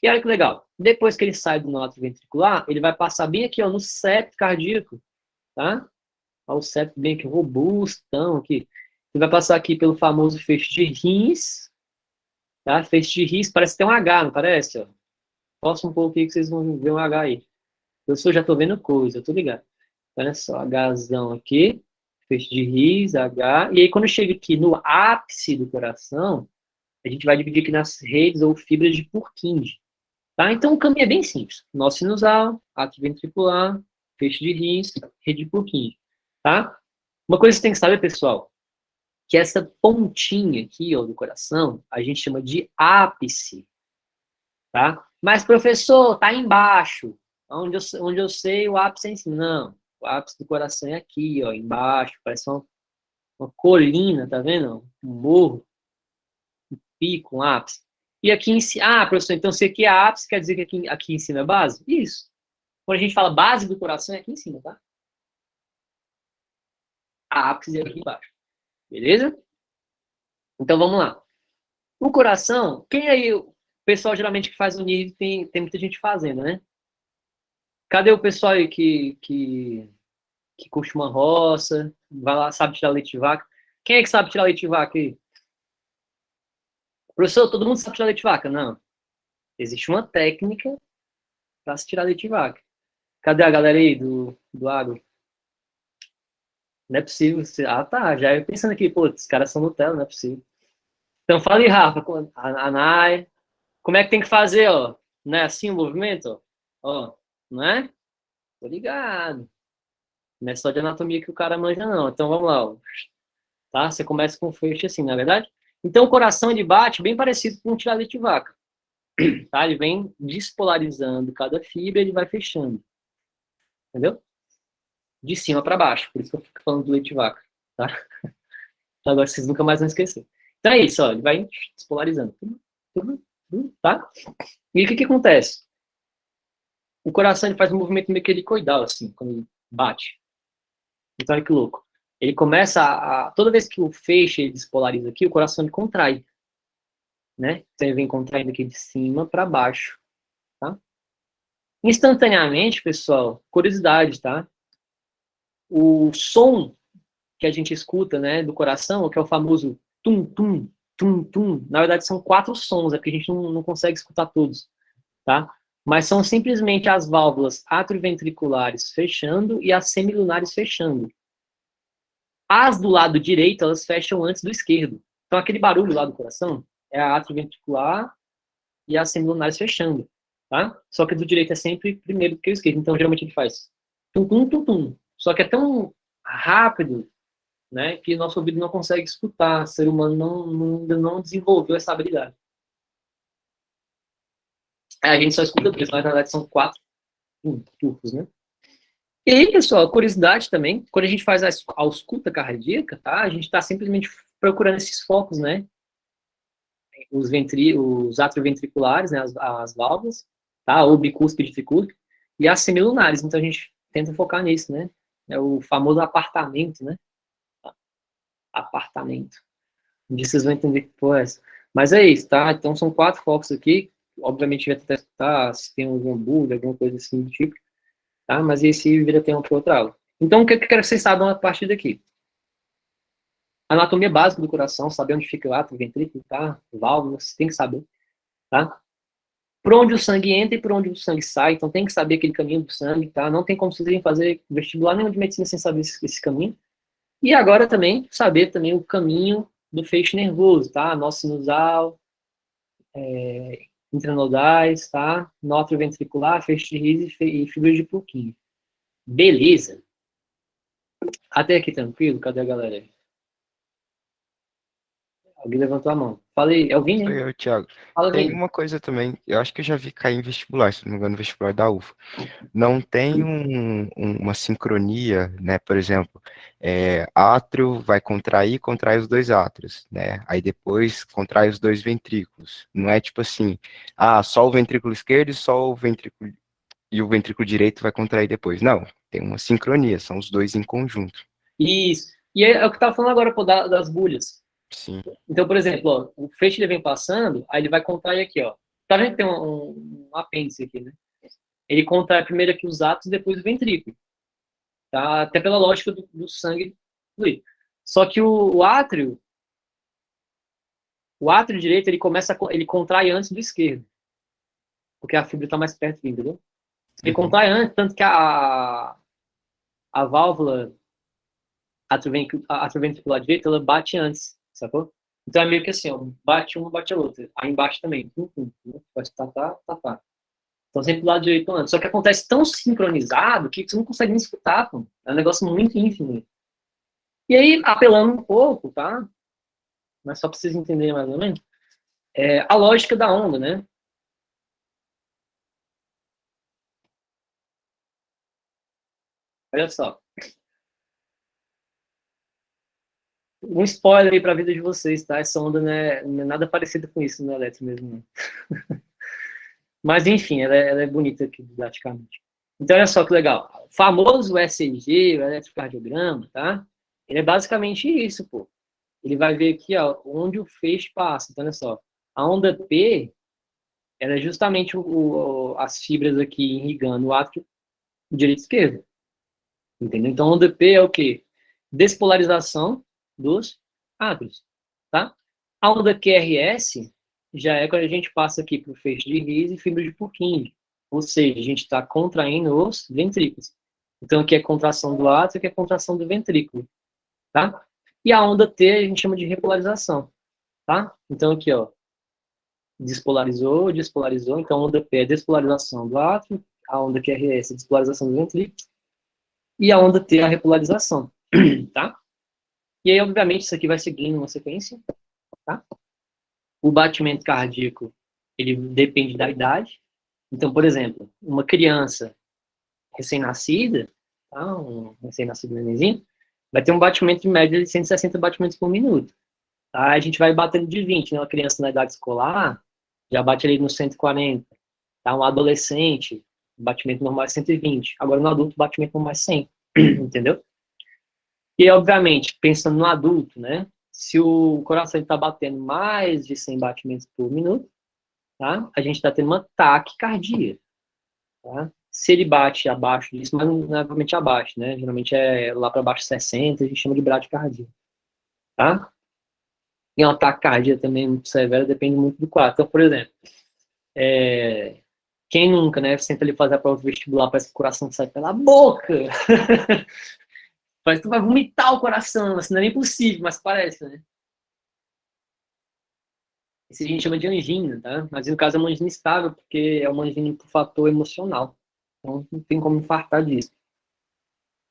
E olha que legal. Depois que ele sai do nó atrioventricular, ele vai passar bem aqui, ó, no septo cardíaco, tá? Olha o septo bem aqui, robustão aqui. Você vai passar aqui pelo famoso feixe de rins, tá? Feixe de rins, parece que tem um H, não parece? Ó. Posta um pouco aqui que vocês vão ver um H aí. Eu já tô vendo coisa, eu tô ligado. Olha só, Hzão aqui, feixe de rins, H. E aí, quando chega aqui no ápice do coração, a gente vai dividir aqui nas redes ou fibras de Purkinje. Tá? Então, o caminho é bem simples. Nó sinusal, átrio ventricular, feixe de rins, rede de Purkinje. Tá? Uma coisa que você tem que saber, pessoal, que essa pontinha aqui, ó, do coração, a gente chama de ápice. Tá? Mas, professor, tá embaixo. Onde eu sei, o ápice é em cima. Não, o ápice do coração é aqui, ó, embaixo. Parece uma colina, tá vendo? Um morro, um pico, um ápice. E aqui em cima... Ah, professor, então se aqui é ápice, quer dizer que aqui em cima é base? Isso. Quando a gente fala base do coração, é aqui em cima, tá? A ápice é aqui embaixo. Beleza? Então, vamos lá. O coração, quem aí... O pessoal, geralmente, que faz o nível, tem muita gente fazendo, né? Cadê o pessoal aí que curte uma roça, vai lá, sabe tirar leite de vaca? Quem é que sabe tirar leite de vaca aí? Professor, todo mundo sabe tirar leite de vaca? Não. Existe uma técnica para se tirar leite de vaca. Cadê a galera aí do agro? Não é possível. Ah, tá. Já ia pensando aqui, pô, os caras são Nutella, não é possível. Então, fala aí, Rafa, a Nai. Como é que tem que fazer, ó? Não é assim o movimento? Ó, não é? Tô ligado. Não é só de anatomia que o cara manja, não. Então, vamos lá, ó. Tá? Você começa com o feixe assim, na verdade? Então, o coração, ele bate bem parecido com um tirar leite de vaca. Tá? Ele vem despolarizando cada fibra, ele vai fechando. Entendeu? De cima para baixo. Por isso que eu fico falando do leite de vaca. Tá? Agora vocês nunca mais vão esquecer. Então é isso, ó. Ele vai despolarizando. Tá? E o que acontece? O coração ele faz um movimento meio que helicoidal, assim, quando ele bate. Então olha que louco. Ele começa toda vez que o feixe ele despolariza aqui, o coração ele contrai. Né? Então ele vem contraindo aqui de cima para baixo. Tá? Instantaneamente, pessoal, curiosidade, tá? O som que a gente escuta, né, do coração, que é o famoso tum, tum, tum, tum, na verdade são 4 sons, é porque a gente não consegue escutar todos, tá? Mas são simplesmente as válvulas atrioventriculares fechando e as semilunares fechando. As do lado direito, elas fecham antes do esquerdo. Então aquele barulho lá do coração é a atrioventricular e as semilunares fechando, tá? Só que do direito é sempre primeiro do que o esquerdo. Então geralmente ele faz tum, tum, tum, tum. Só que é tão rápido, né, que nosso ouvido não consegue escutar. O ser humano ainda não desenvolveu essa habilidade. A gente só escuta 2, mas na verdade são 4 turcos, né? E aí, pessoal, curiosidade também, quando a gente faz a ausculta cardíaca, tá? A gente está simplesmente procurando esses focos, né? Os atrioventriculares, né? As válvulas, tá? Ou bicúspide, tricúspide, e as semilunares. Então a gente tenta focar nisso, né? É o famoso apartamento, né? Apartamento. Um dia vocês vão entender que porra é essa. Mas é isso, tá? Então são 4 focos aqui. Obviamente vai tentar escutar se tem algum bug, alguma coisa assim do tipo. Tá? Mas esse vira tema para outra aula. Então o que eu quero que vocês saibam a partir daqui? Anatomia básica do coração, saber onde fica o átrio, ventrículo, tá? Válvulas, você tem que saber. Tá? Por onde o sangue entra e por onde o sangue sai. Então tem que saber aquele caminho do sangue, tá? Não tem como vocês irem fazer vestibular nenhum de medicina sem saber esse caminho. E agora também, saber também o caminho do feixe nervoso, tá? Nó sinusal, intranodais, tá? Nó atrioventricular, feixe de Rhys e fibras de Purkinje. Beleza? Até aqui tranquilo? Cadê a galera aí? Alguém levantou a mão. Falei, é o Vini? Sou eu, Thiago. Fala, Tem Vini. uma coisa também, eu acho que eu já vi cair em vestibular, se não me engano, no vestibular da UFA. Não tem uma sincronia, né? Por exemplo, átrio vai contrai os 2 átrios, né? Aí depois contrai os 2 ventrículos. Não é tipo assim, só o ventrículo esquerdo e só o ventrículo e o ventrículo direito vai contrair depois. Não, tem uma sincronia, são os 2 em conjunto. Isso. E é o que eu tava falando agora, pô, das bulhas. Sim. Então, por exemplo, ó, o feixe ele vem passando, aí ele vai contrair aqui, ó. Tá vendo que tem um apêndice aqui, né? Ele contrai primeiro aqui os átrios, depois o ventrículo. tá? Até pela lógica do sangue fluir. Só que o átrio direito, ele contrai antes do esquerdo, porque a fibra está mais perto, entendeu? Ele contrai antes, tanto que a válvula atrioventricular direita, ela bate antes, sacou? Então é meio que assim, ó, bate uma, bate a outra. Aí embaixo também. Pode tá. Então sempre do lado direito antes. Só que acontece tão sincronizado que você não consegue nem escutar, pô. É um negócio muito ínfimo. E aí, apelando um pouco, tá? Mas só pra vocês entenderem mais ou menos, a lógica da onda, né? Olha só. Um spoiler aí pra vida de vocês, tá? Essa onda não é nada parecida com isso no elétrico mesmo. Mas, enfim, ela é bonita aqui, didaticamente. Então, olha só que legal. O famoso ECG, o eletrocardiograma, tá? Ele é basicamente isso, pô. Ele vai ver aqui, ó, onde o feixe passa. Então, olha só. A onda P, ela é justamente as fibras aqui irrigando o átrio direito e esquerdo. Entendeu? Então, a onda P é o quê? Despolarização dos átrios, tá? A onda QRS já é quando a gente passa aqui para o feixe de His e fibra de Purkinje. Ou seja, a gente está contraindo os ventrículos. Então, aqui é contração do átrio, aqui é contração do ventrículo, tá? E a onda T a gente chama de repolarização, tá? Então, aqui, ó, despolarizou. Então, a onda P é despolarização do átrio, a onda QRS é despolarização do ventrículo, e a onda T é a repolarização, tá? E aí, obviamente, isso aqui vai seguindo uma sequência, tá? O batimento cardíaco, ele depende da idade. Então, por exemplo, uma criança recém-nascida, tá? Um recém-nascido nenenzinho, vai ter um batimento de média de 160 batimentos por minuto. Tá? A gente vai batendo de 20, né? Uma criança na idade escolar já bate ali nos 140. Tá? Um adolescente, batimento normal é 120. Agora, no adulto, batimento normal é 100. Entendeu? E, obviamente, pensando no adulto, né? Se o coração está batendo mais de 100 batimentos por minuto, tá? A gente está tendo uma taquicardia. Tá? Se ele bate abaixo disso, mas não é realmente abaixo, né? Geralmente é lá para baixo de 60, a gente chama de bradicardia. Tá? E uma taquicardia também muito severa, depende muito do quadro. Então, por exemplo, quem nunca, né? Senta ali fazer a prova vestibular, parece que o coração sai pela boca. Parece que tu vai vomitar o coração, assim, não é nem possível, mas parece, né? Isso a gente chama de angina, tá? Mas no caso é uma angina estável, porque é uma angina por fator emocional. Então não tem como infartar disso.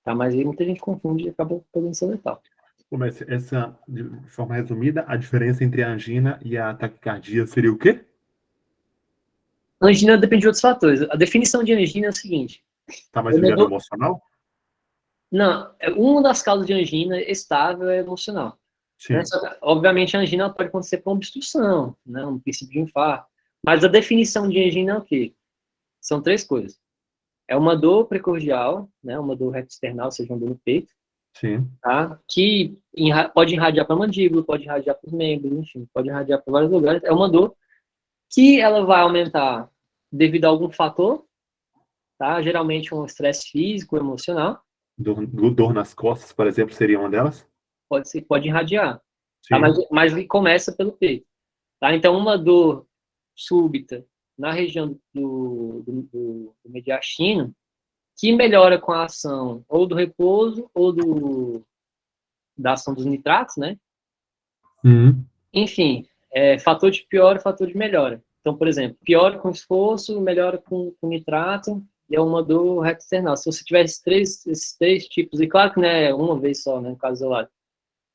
Tá? Mas aí muita gente confunde e acaba podendo ser letal. Mas de forma resumida, a diferença entre a angina e a taquicardia seria o quê? A angina depende de outros fatores. A definição de angina é o seguinte. Tá mais ligado ao emocional? Não, uma das causas de angina estável é emocional. Né? Obviamente, a angina pode acontecer por uma obstrução, né? Um princípio de infarto. Mas a definição de angina é o quê? São 3 coisas. É uma dor precordial, né? Uma dor reto-external, ou seja, uma dor no peito. Sim. Tá? Que pode irradiar para a mandíbula, pode irradiar para os membros, enfim, pode irradiar para vários lugares. É uma dor que ela vai aumentar devido a algum fator, tá? Geralmente um estresse físico, emocional. Dor nas costas, por exemplo, seria uma delas? Pode irradiar, tá? Mas começa pelo peito, tá? Então, uma dor súbita na região do mediastino, que melhora com a ação ou do repouso ou da ação dos nitratos, né? Enfim, fator de piora e fator de melhora. Então, por exemplo, piora com esforço, melhora com nitrato, e é uma dor reto-external. Se você tiver esses três tipos, e claro que não é uma vez só, né, no caso isolado,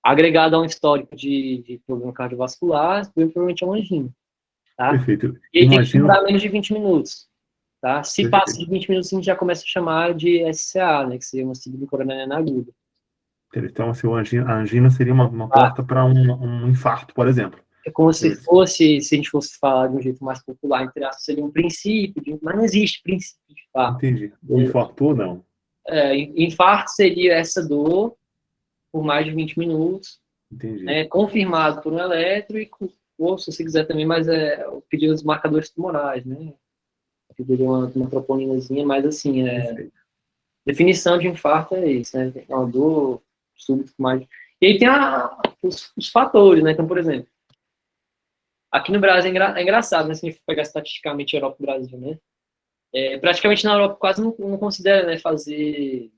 agregado a um histórico de problema cardiovascular, provavelmente é uma angina. Tá? Perfeito. E aí tem que durar menos de 20 minutos. Tá? Se Perfeito. passa de 20 minutos, a gente já começa a chamar de SCA, né, que seria uma síndrome coronariana aguda. Então, assim, a angina seria uma porta para um infarto, por exemplo. É como se fosse, se a gente fosse falar de um jeito mais popular, entre aspas, seria um princípio, mas não existe princípio de infarto. Entendi. O infarto, não. Infarto seria essa dor por mais de 20 minutos, confirmado por um elétrico, ou se você quiser também, mas pedir os marcadores tumorais, né? Pedir uma troponinazinha, mas assim, Definição de infarto é isso, né? É uma dor súbita mais. E aí tem os fatores, né? Então, por exemplo, aqui no Brasil é engraçado, né? Se a gente pegar estatisticamente a Europa e o Brasil, né? Praticamente na Europa quase não considera, né? Fazer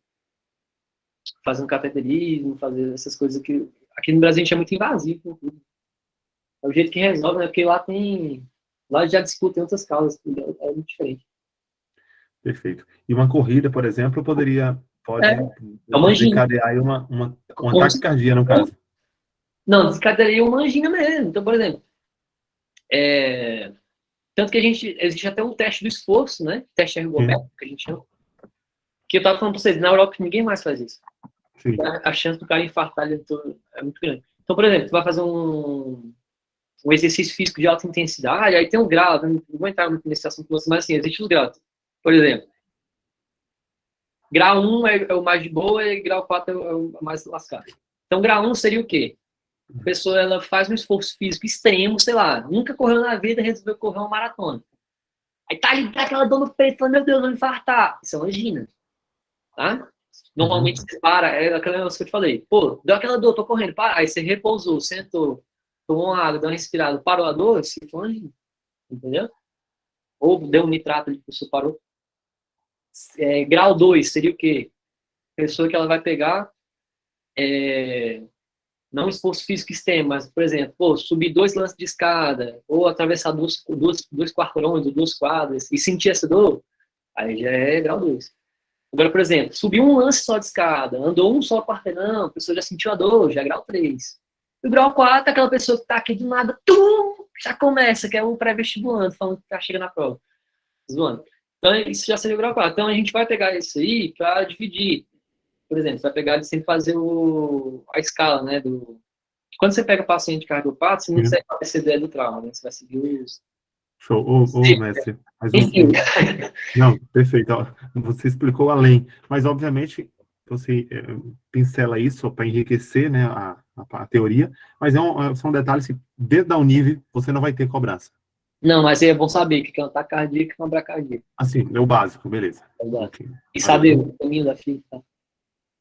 um cateterismo, fazer essas coisas que... Aqui no Brasil a gente é muito invasivo. É o jeito que resolve, né? Porque lá já discutem outras causas, é muito diferente. Perfeito. E uma corrida, por exemplo, pode uma desencadear aí uma taquicardia, no caso. Não, desencadearia uma angina mesmo. Então, por exemplo, tanto que existe até um teste do esforço, né? Teste ergométrico, que a gente chama. Que eu tava falando pra vocês, na Europa ninguém mais faz isso. Sim. A chance do cara infartar é muito grande. Então, por exemplo, tu vai fazer um exercício físico de alta intensidade, aí tem um grau, não vou entrar muito nesse assunto, mas assim, existe os graus. Por exemplo, grau 1 é o mais de boa e grau 4 é o mais lascado. Então, grau 1 seria o quê? A pessoa ela faz um esforço físico extremo, sei lá, nunca correu na vida e resolveu correr uma maratona. Aí tá ali, tá aquela dor no peito, falando, meu Deus, vou infartar. Isso é uma angina. Tá? Normalmente você para, é aquela coisa que eu te falei. Pô, deu aquela dor, tô correndo, para. Aí você repousou, sentou, tomou uma água, deu uma respirada, parou a dor, isso foi uma angina. Entendeu? Ou deu um nitrato ali, a pessoa parou. Grau 2 seria o quê? Pessoa que ela vai pegar, não esforço físico extremo, mas, por exemplo, pô, subir 2 lances de escada, ou atravessar dois quarteirões, ou 2 quadras, e sentir essa dor, aí já é grau 2. Agora, por exemplo, subiu um lance só de escada, andou um só quarteirão, a pessoa já sentiu a dor, já é grau 3. E o grau 4 é aquela pessoa que tá aqui do nada, já começa, que é o pré-vestibulando, falando que tá chegando na prova. Zoando. Então, isso já seria o grau 4. Então, a gente vai pegar isso aí para dividir. Por exemplo, você vai pegar e sempre fazer a escala, né? Quando você pega paciente cardiopata, você não segue a PCD do trauma, né? Você vai seguir os... Show. Mestre. Não, perfeito. Você explicou além, mas, obviamente, você pincela isso para enriquecer, né, a teoria, mas são detalhes que, dentro da Univ, você não vai ter cobrança. Não, mas é bom saber o que é um ataque cardíaco e uma bracardíaca. Assim, é o básico, beleza. Okay. E saber o caminho da fita. Tá?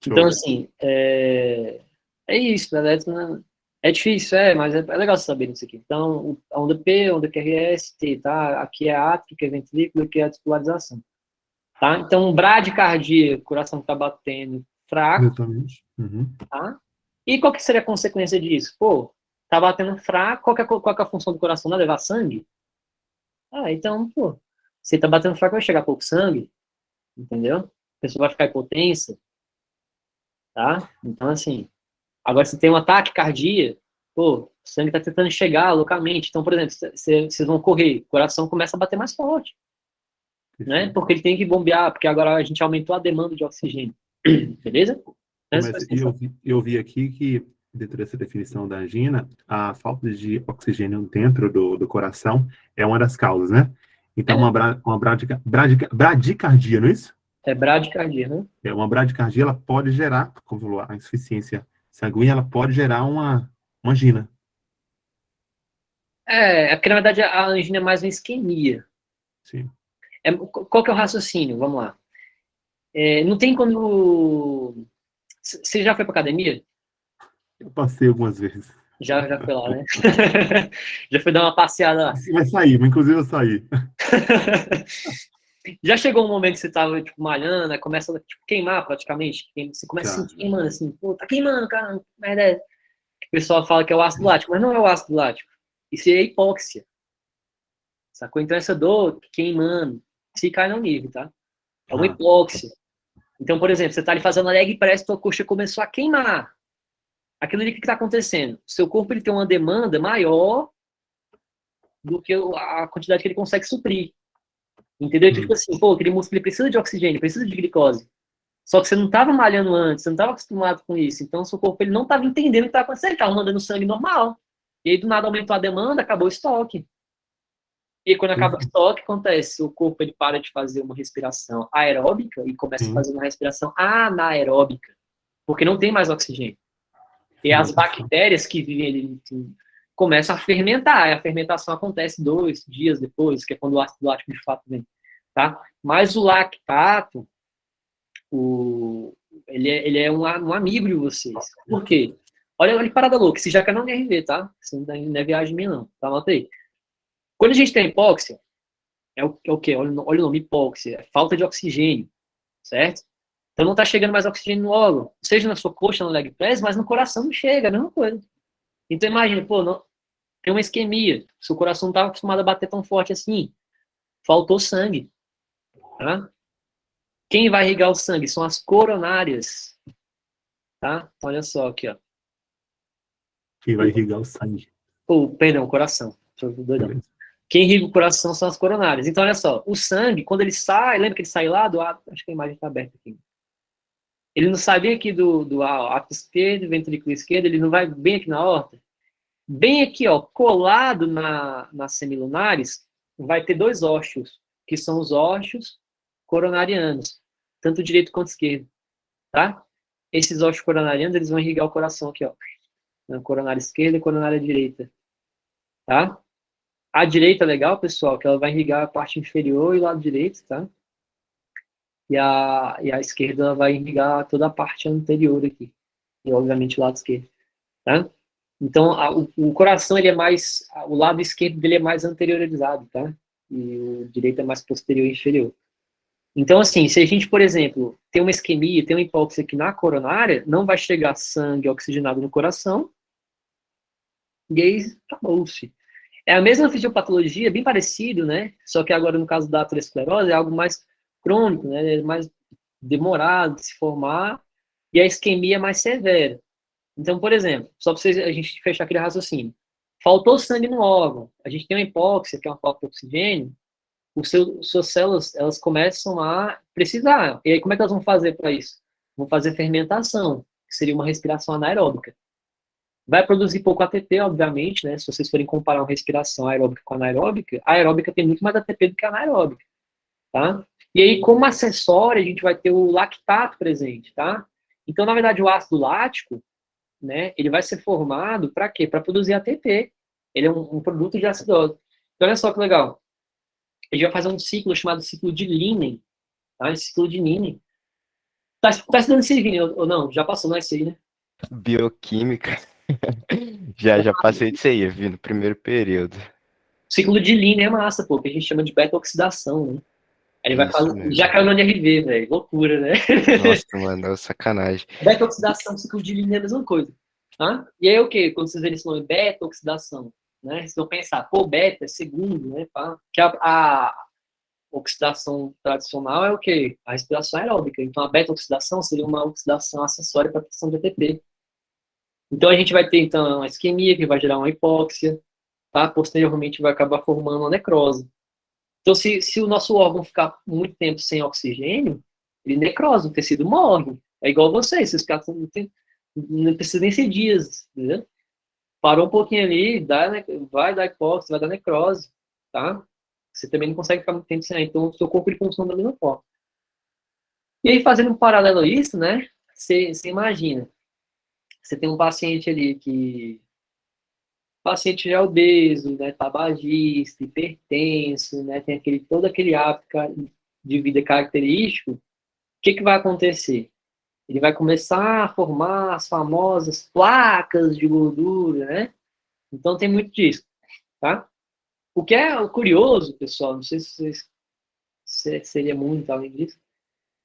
Então, assim, é isso, né? É difícil, mas é legal saber isso aqui. Então, a onda P, a onda QRS, T, tá? Aqui é átrio, aqui é ventrículo, aqui é a despolarização. Tá? Então, bradicardia, coração que tá batendo fraco. Exatamente. Tá? E qual que seria a consequência disso? Pô, tá batendo fraco, qual que é a função do coração? Não é levar sangue? Então, pô, se tá batendo fraco, vai chegar pouco sangue, entendeu? A pessoa vai ficar hipotensa, tá? Então, assim, agora se tem um ataque cardíaco, pô, o sangue tá tentando chegar loucamente. Então, por exemplo, vocês vão correr, o coração começa a bater mais forte, né? Porque ele tem que bombear, porque agora a gente aumentou a demanda de oxigênio, beleza? Eu vi aqui que, dentro dessa definição da angina, a falta de oxigênio dentro do coração é uma das causas, né? Então, uma bradicardia, não é isso? É bradicardia, né? Uma bradicardia, ela pode gerar, como a insuficiência sanguínea, ela pode gerar uma angina. Porque, na verdade, a angina é mais uma isquemia. Sim. Qual que é o raciocínio? Vamos lá. Não tem quando... Você já foi pra academia? Eu passei algumas vezes. Já foi lá, né? Já foi dar uma passeada lá. Vai sair, inclusive eu saí. Já chegou um momento que você tava, tipo, malhando, né? Começa a queimar praticamente. Você começa a sentir queimando, assim, pô, tá queimando, cara. O pessoal fala que é o ácido lático, mas não é o ácido lático. Isso é hipóxia. Sacou? Então essa dor queimando, se cai no nível, tá? É uma hipóxia. Então, por exemplo, você tá ali fazendo a leg press, tua coxa começou a queimar. Aquilo ali, o que tá acontecendo? O seu corpo ele tem uma demanda maior do que a quantidade que ele consegue suprir. Entendeu? Então, tipo assim, pô, aquele músculo ele precisa de oxigênio, precisa de glicose. Só que você não estava malhando antes, você não estava acostumado com isso. Então, o seu corpo ele não estava entendendo o que estava acontecendo, ele estava mandando sangue normal. E aí, do nada, aumentou a demanda, acabou o estoque. E aí, quando acaba o estoque, acontece? O corpo ele para de fazer uma respiração aeróbica e começa a fazer uma respiração anaeróbica, porque não tem mais oxigênio. E as bactérias que vivem ali começam a fermentar. E a fermentação acontece 2 dias depois, que é quando o ácido lático de fato vem. Tá? Mas o lactato, ele é um amigo de vocês. Por quê? Olha que parada louca, esse jaca não é RV, tá? Isso não é viagem minha, não. Tá, anota aí. Quando a gente tem hipóxia, é o quê? Olha o nome, hipóxia. É falta de oxigênio, certo? Então não tá chegando mais oxigênio no órgão. Seja na sua coxa, no leg press, mas no coração não chega, é a mesma coisa. Então imagina, pô, não, tem uma isquemia. Seu coração não tá acostumado a bater tão forte assim. Faltou sangue. Tá? Quem vai irrigar o sangue? São as coronárias. Tá? Olha só aqui, ó. Quem vai irrigar o sangue. Perdão, o coração. Doidão. Quem irriga o coração são as coronárias. Então, olha só, o sangue, quando ele sai, lembra que ele sai lá do ato, acho que a imagem está aberta aqui. Ele não sai bem aqui do ato esquerdo, ventrículo esquerdo, ele não vai bem aqui na aorta. Bem aqui, ó, colado nas semilunares, vai ter dois ósseos, que são os ósseos coronarianos, tanto direito quanto esquerdo, tá? Esses ósseos coronarianos, eles vão irrigar o coração aqui, ó, na coronária esquerda e coronária direita, tá? A direita é legal, pessoal, que ela vai irrigar a parte inferior e o lado direito, tá? E a esquerda ela vai irrigar toda a parte anterior aqui. E, obviamente, o lado esquerdo, tá? Então, o coração, ele é mais... O lado esquerdo dele é mais anteriorizado, tá? E o direito é mais posterior e inferior. Então, assim, se a gente, por exemplo, tem uma isquemia, tem uma hipóxia aqui na coronária, não vai chegar sangue oxigenado no coração, e aí acabou-se. É a mesma fisiopatologia, bem parecido, né? Só que agora, no caso da aterosclerose, é algo mais crônico, né? É mais demorado de se formar, e a isquemia é mais severa. Então, por exemplo, só para a gente fechar aquele raciocínio. Faltou sangue no órgão, a gente tem uma hipóxia, que é uma falta de oxigênio, suas células, elas começam a precisar. E aí, como é que elas vão fazer para isso? Vão fazer fermentação, que seria uma respiração anaeróbica. Vai produzir pouco ATP, obviamente, né? Se vocês forem comparar uma respiração aeróbica com anaeróbica, a aeróbica tem muito mais ATP do que a anaeróbica, tá? E aí, como acessório, a gente vai ter o lactato presente, tá? Então, na verdade, o ácido lático, né, ele vai ser formado para quê? Para produzir ATP. Ele é um produto de acidose. Então, olha só que legal. A gente vai fazer um ciclo chamado ciclo de Linen, tá? Esse ciclo de Linen. Tá estudando esse Vini, ou não? Já passou, não é isso aí, né? Bioquímica. Já passei disso aí, eu vi no primeiro período. O ciclo de Linen é massa, pô, que a gente chama de beta-oxidação, né? Aí ele vai Isso fazer. mesmo. Já caiu no NRV, velho. Loucura, né? Nossa, mano, é sacanagem. Beta-oxidação, ciclo de Linen é a mesma coisa. Tá? E aí o que? Quando vocês verem esse nome, beta-oxidação, né? Vocês vão pensar, pô, beta é segundo, né? Pá? Que a oxidação tradicional é o quê? A respiração aeróbica. Então, a beta-oxidação seria uma oxidação acessória para a produção de ATP. Então, a gente vai ter, então, uma isquemia, que vai gerar uma hipóxia, tá? Posteriormente, vai acabar formando uma necrose. Então, se o nosso órgão ficar muito tempo sem oxigênio, ele necrose, o tecido morre. É igual vocês não precisa nem ser dias, entendeu? Parou um pouquinho ali, vai dar hipóxia, vai dar necrose, tá? Você também não consegue ficar muito tempo sem ar, então o seu corpo ele funciona da mesma forma. E aí, fazendo um paralelo a isso, né? Você imagina, você tem um paciente ali que... paciente já obeso, né? Tabagista, hipertenso, né? Tem todo aquele hábito de vida característico. O que vai acontecer? Ele vai começar a formar as famosas placas de gordura, né? Então, tem muito disso, tá? O que é curioso, pessoal, não sei se seria muito além disso,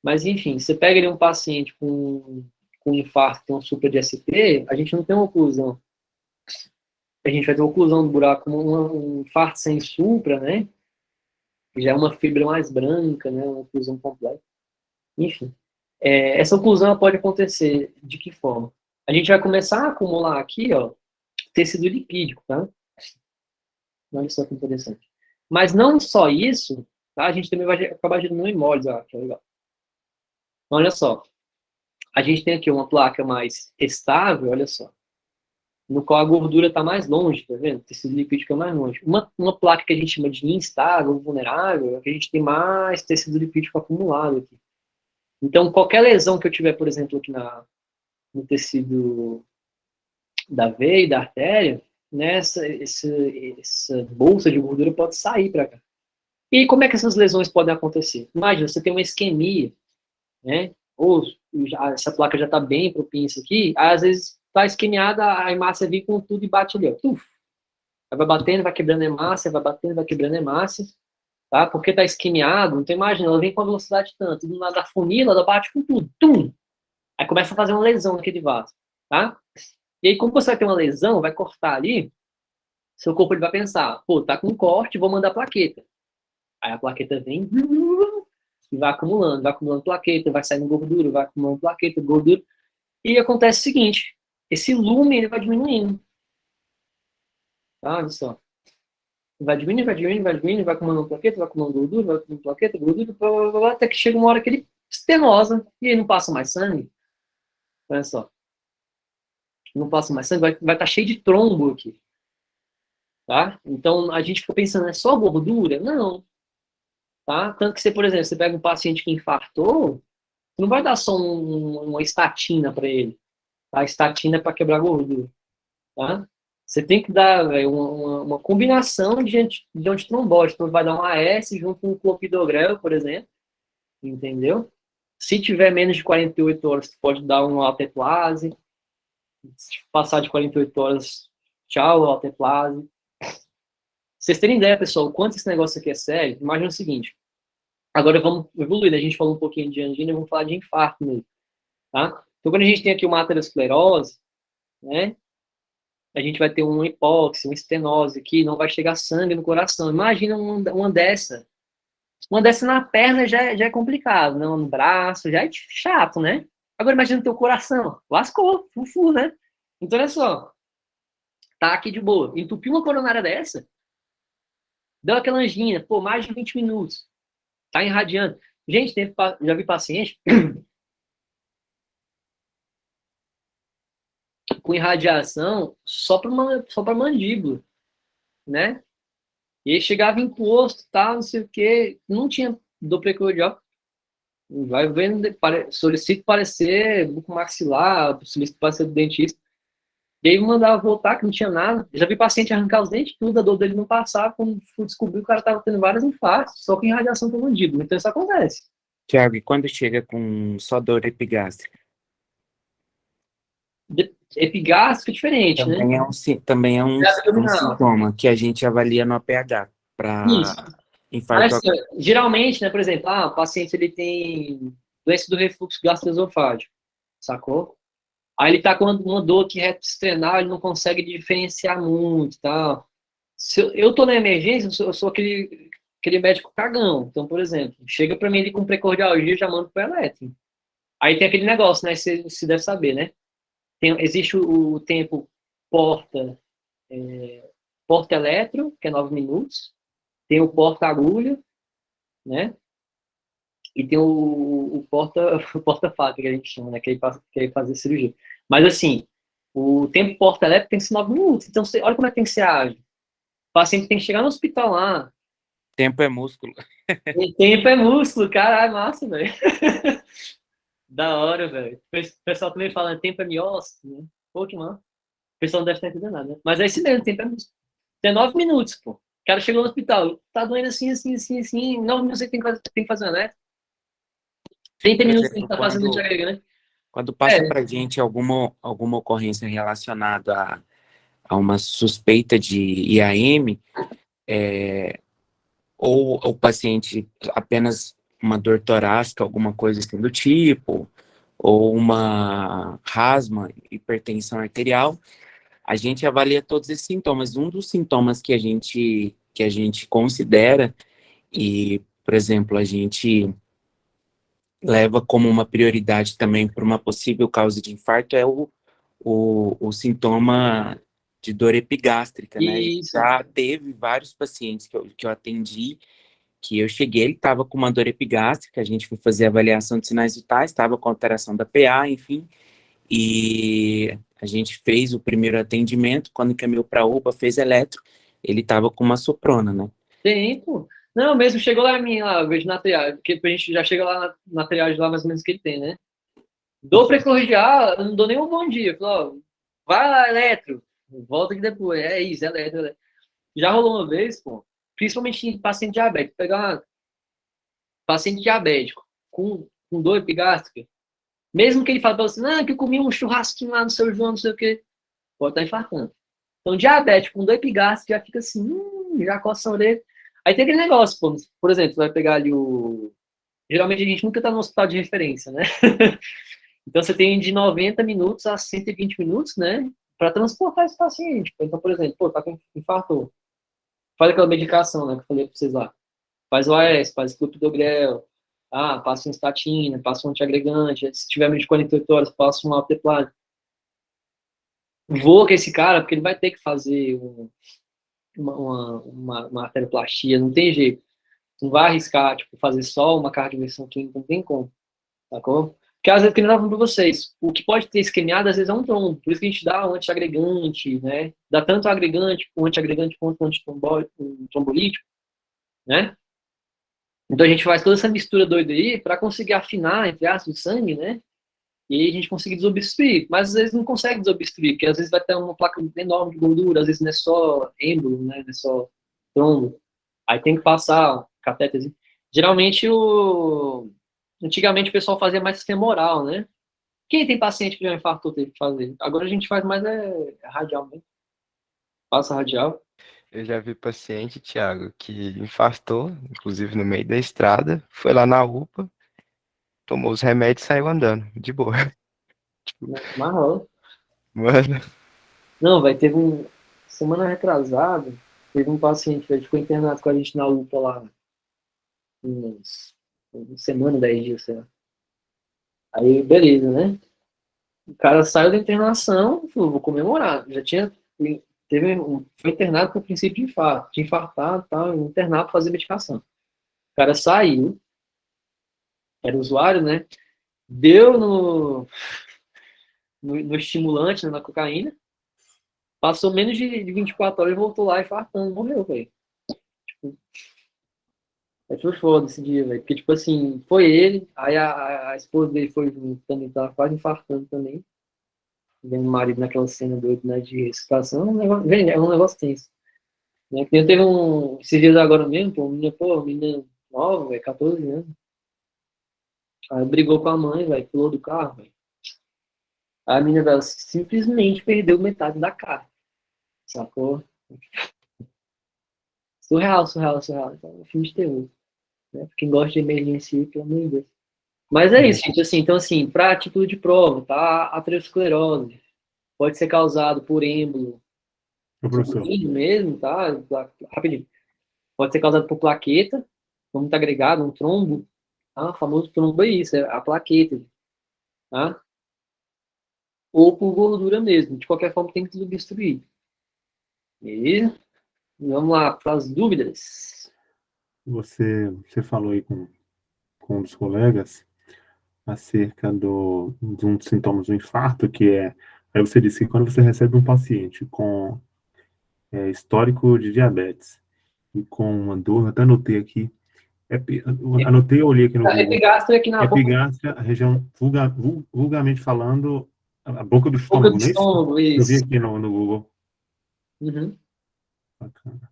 mas, enfim, você pega ali um paciente com infarto, tem um supra de ST, a gente não tem uma oclusão. A gente vai ter uma oclusão do buraco, um infarto sem supra, né? Já é uma fibra mais branca, né? Uma oclusão completa. Enfim, essa oclusão ela pode acontecer de que forma? A gente vai começar a acumular aqui, ó, tecido lipídico, tá? Olha só que interessante. Mas não só isso, tá? A gente também vai acabar gerando hemólise, que é legal. Então, olha só. A gente tem aqui uma placa mais estável, olha só, no qual a gordura está mais longe, tá vendo? O tecido lipídico é mais longe. Uma placa que a gente chama de instável, vulnerável, é que a gente tem mais tecido lipídico acumulado aqui. Então, qualquer lesão que eu tiver, por exemplo, aqui no tecido da veia e da artéria, né, essa bolsa de gordura pode sair para cá. E como é que essas lesões podem acontecer? Imagina, você tem uma isquemia, né? ou essa placa já está bem propícia aqui, aí, às vezes está esquemiada, a hemácia vem com tudo e bate ali, ó. Tuf. Aí vai batendo, vai quebrando a hemácia, vai batendo, vai quebrando a hemácia, tá? Porque está esquemiado, então imagina, ela vem com a velocidade tanto, do nada da funila, ela bate com tudo, tum! Aí começa a fazer uma lesão naquele vaso, tá? E aí, como você vai ter uma lesão, vai cortar ali, seu corpo ele vai pensar, pô, tá com corte, vou mandar plaqueta. Aí a plaqueta vem e vai acumulando plaqueta, vai saindo gordura, vai acumulando plaqueta, gordura. E acontece o seguinte, esse lume ele vai diminuindo. Tá? Olha só. Vai diminuindo, vai acumulando plaqueta, vai acumulando gordura, vai acumulando plaqueta, gordura, blá, blá, blá, até que chega uma hora que ele estenosa e aí não passa mais sangue. Olha só. Não passa mais sangue, vai estar cheio de trombo aqui. Tá? Então, a gente fica pensando, é só gordura? Não. Tá? Tanto que você, por exemplo, você pega um paciente que infartou, não vai dar só uma estatina para ele. Tá? A estatina é para quebrar gordura. Tá? Você tem que dar uma combinação de antitrombótico. Então, vai dar um AS junto com um clopidogrel, por exemplo. Entendeu? Se tiver menos de 48 horas, você pode dar um alteplase. Se passar de 48 horas, tchau, alteplase. Vocês terem ideia, pessoal, o quanto esse negócio aqui é sério, imagina o seguinte. Agora vamos evoluir, né? A gente falou um pouquinho de angina, vamos falar de infarto mesmo, tá? Então, quando a gente tem aqui uma aterosclerose, né? A gente vai ter uma hipóxia, uma estenose aqui, não vai chegar sangue no coração. Imagina uma dessa. Uma dessa na perna já é complicado, não no braço, já é chato, né? Agora imagina o teu coração. Lascou, fufu, né? Então, olha só. Tá aqui de boa. Entupiu uma coronária dessa, deu aquela angina, pô, mais de 20 minutos. Tá irradiando. Gente, já vi paciente com irradiação só para mandíbula, né? E aí chegava em posto, tal, não sei o quê, não tinha dor precordial. Vai vendo, solicito parecer bucomaxilar, solicito parecer do dentista. E aí mandava voltar, que não tinha nada. Já vi paciente arrancar os dentes, tudo, a dor dele não passava. Quando fui descobrir, o cara estava tendo vários infartos, só com irradiação para mandíbula. Então isso acontece. Tiago, e quando chega com só dor epigástrica? Epigástrico é diferente, Também né? também é um sintoma que a gente avalia no APH para infarto. Assim, geralmente, né, por exemplo, o paciente ele tem doença do refluxo gastroesofágico, sacou? Aí ele tá com uma dor que reto-estrenal, ele não consegue diferenciar muito, tá? Se eu tô na emergência, eu sou aquele médico cagão. Então, por exemplo, chega para mim ali com precordialgia, eu já mando pro elétrico. Aí tem aquele negócio, né, você deve saber, né? Existe o tempo porta-eletro, que é 9 minutos. Tem o porta-agulha, né? E tem o porta-faca, que a gente chama, né? Que é fazer cirurgia. Mas, assim, o tempo porta-eletro tem que ser 9 minutos. Então, olha como é que tem que ser ágil. O paciente tem que chegar no hospital lá. Tempo é músculo. Tempo é músculo, caralho, massa, velho. Da hora, velho. O pessoal também fala, tempo é miócito, né? Pô, que massa. O pessoal não deve estar entendendo nada, né? Mas é esse mesmo, tempo é músculo. Tem 9 minutos, pô. O cara chegou no hospital, tá doendo assim, 9 minutos você tem que fazer, né? 30 minutos tem que estar fazendo o diagrama, né? Quando passa pra gente alguma ocorrência relacionada a uma suspeita de IAM, ou o paciente apenas uma dor torácica, alguma coisa assim do tipo, ou uma asma, hipertensão arterial, a gente avalia todos esses sintomas. Um dos sintomas que a gente considera e, por exemplo, a gente leva como uma prioridade também para uma possível causa de infarto é o sintoma de dor epigástrica, né? Isso. Já teve vários pacientes que eu atendi, que eu cheguei, ele estava com uma dor epigástrica, a gente foi fazer a avaliação de sinais vitais, estava com alteração da PA, enfim, e a gente fez o primeiro atendimento, quando encaminhou para a UPA, fez eletro, ele estava com uma soprona, né? Tempo. Não, mesmo chegou lá a mim, lá, eu vejo na triagem, porque a gente já chega lá na triagem lá mais ou menos que ele tem, né? Dou precordial, eu não dou nem um bom dia. Falo, ó, vai lá, eletro, volta aqui depois. É isso, eletro. Já rolou uma vez, pô, principalmente em paciente diabético, pegar paciente diabético com dor epigástrica, Mesmo que ele fale para você, não, que eu comi um churrasquinho lá no São João, não sei o quê, pode estar infartando. Então, diabético com dor epigástrica já fica assim, já coça a orelha. Aí tem aquele negócio, pô, por exemplo, você vai pegar ali o... Geralmente a gente nunca está no hospital de referência, né? Então você tem de 90 minutos a 120 minutos, né? Para transportar esse paciente. Então, por exemplo, pô, tá com infarto. Faz aquela medicação, né? Que eu falei para vocês lá. Faz o AS, faz clopidogrel. Passa um estatina, passa um antiagregante. Se tiver menos de 48 horas, passa um alteplase. Voa com esse cara, porque ele vai ter que fazer uma arterioplastia, não tem jeito. Não vai arriscar, tipo, fazer só uma cardioversão clínica, não tem como, sacou? Porque às vezes, que eu estava falando para vocês, o que pode ter isquemiado, às vezes é um trombo, por isso que a gente dá um antiagregante, né? Dá tanto o antiagregante quanto o antitrombolítico, né? Então a gente faz toda essa mistura doida aí para conseguir afinar, entre aspas, o sangue, né? E aí a gente consegue desobstruir, mas às vezes não consegue desobstruir, porque às vezes vai ter uma placa enorme de gordura, às vezes não é só êmbolo, né? Não é só trombo. Aí tem que passar catéter. Geralmente, antigamente o pessoal fazia mais sistema oral, né? Quem tem paciente que já infartou teve que fazer. Agora a gente faz mais radial mesmo. Passa radial. Eu já vi paciente, Thiago, que infartou, inclusive no meio da estrada, foi lá na UPA, tomou os remédios e saiu andando, de boa. Marrom. Mano, Não, vai, semana retrasada, teve um paciente que ficou internado com a gente na UPA lá, uma semana, 10 dias, sei lá. Aí, beleza, né? O cara saiu da internação, falou, vou comemorar. Já tinha, foi internado por princípio de infarto, tinha infartado, tal, internado para fazer medicação. O cara saiu, era usuário, né? Deu no estimulante, né, na cocaína, passou menos de 24 horas e voltou lá infartando, morreu, velho. Tipo, aí foi foda esse dia, velho. Porque, tipo assim, foi ele, aí a esposa dele foi também, tava quase infartando também. Vendo o marido naquela cena doida, né, de ressuscitação, é um negócio tenso. Né? Que eu teve esses dias agora mesmo, pô, uma menina nova, velho, 14 anos. Aí brigou com a mãe, velho, pulou do carro, velho. Aí a menina, velho, simplesmente perdeu metade da cara. Sacou? Surreal. Então, é um filme de terror. Né? Pra quem gosta de emergência, pelo amor de Deus. Mas é isso, gente. Assim, então, assim, para título de prova, tá? Aterosclerose pode ser causado por êmbolo. Professor. Mesmo, tá? Rapidinho. Pode ser causado por plaqueta, como está agregado, um trombo. Tá? O famoso trombo é isso, é a plaqueta. Tá? Ou por gordura mesmo. De qualquer forma, tem que desobstruir. E vamos lá para as dúvidas. Você falou aí com um dos colegas acerca de um dos sintomas do infarto, que é... Aí você disse que quando você recebe um paciente com histórico de diabetes e com uma dor, até anotei aqui, anotei, eu olhei aqui no Google. Epigastro aqui na Epigastria, a região, vulgarmente falando, a boca do estômago, boca do estômago, isso? Eu vi isso. aqui no Google. Uhum. Bacana.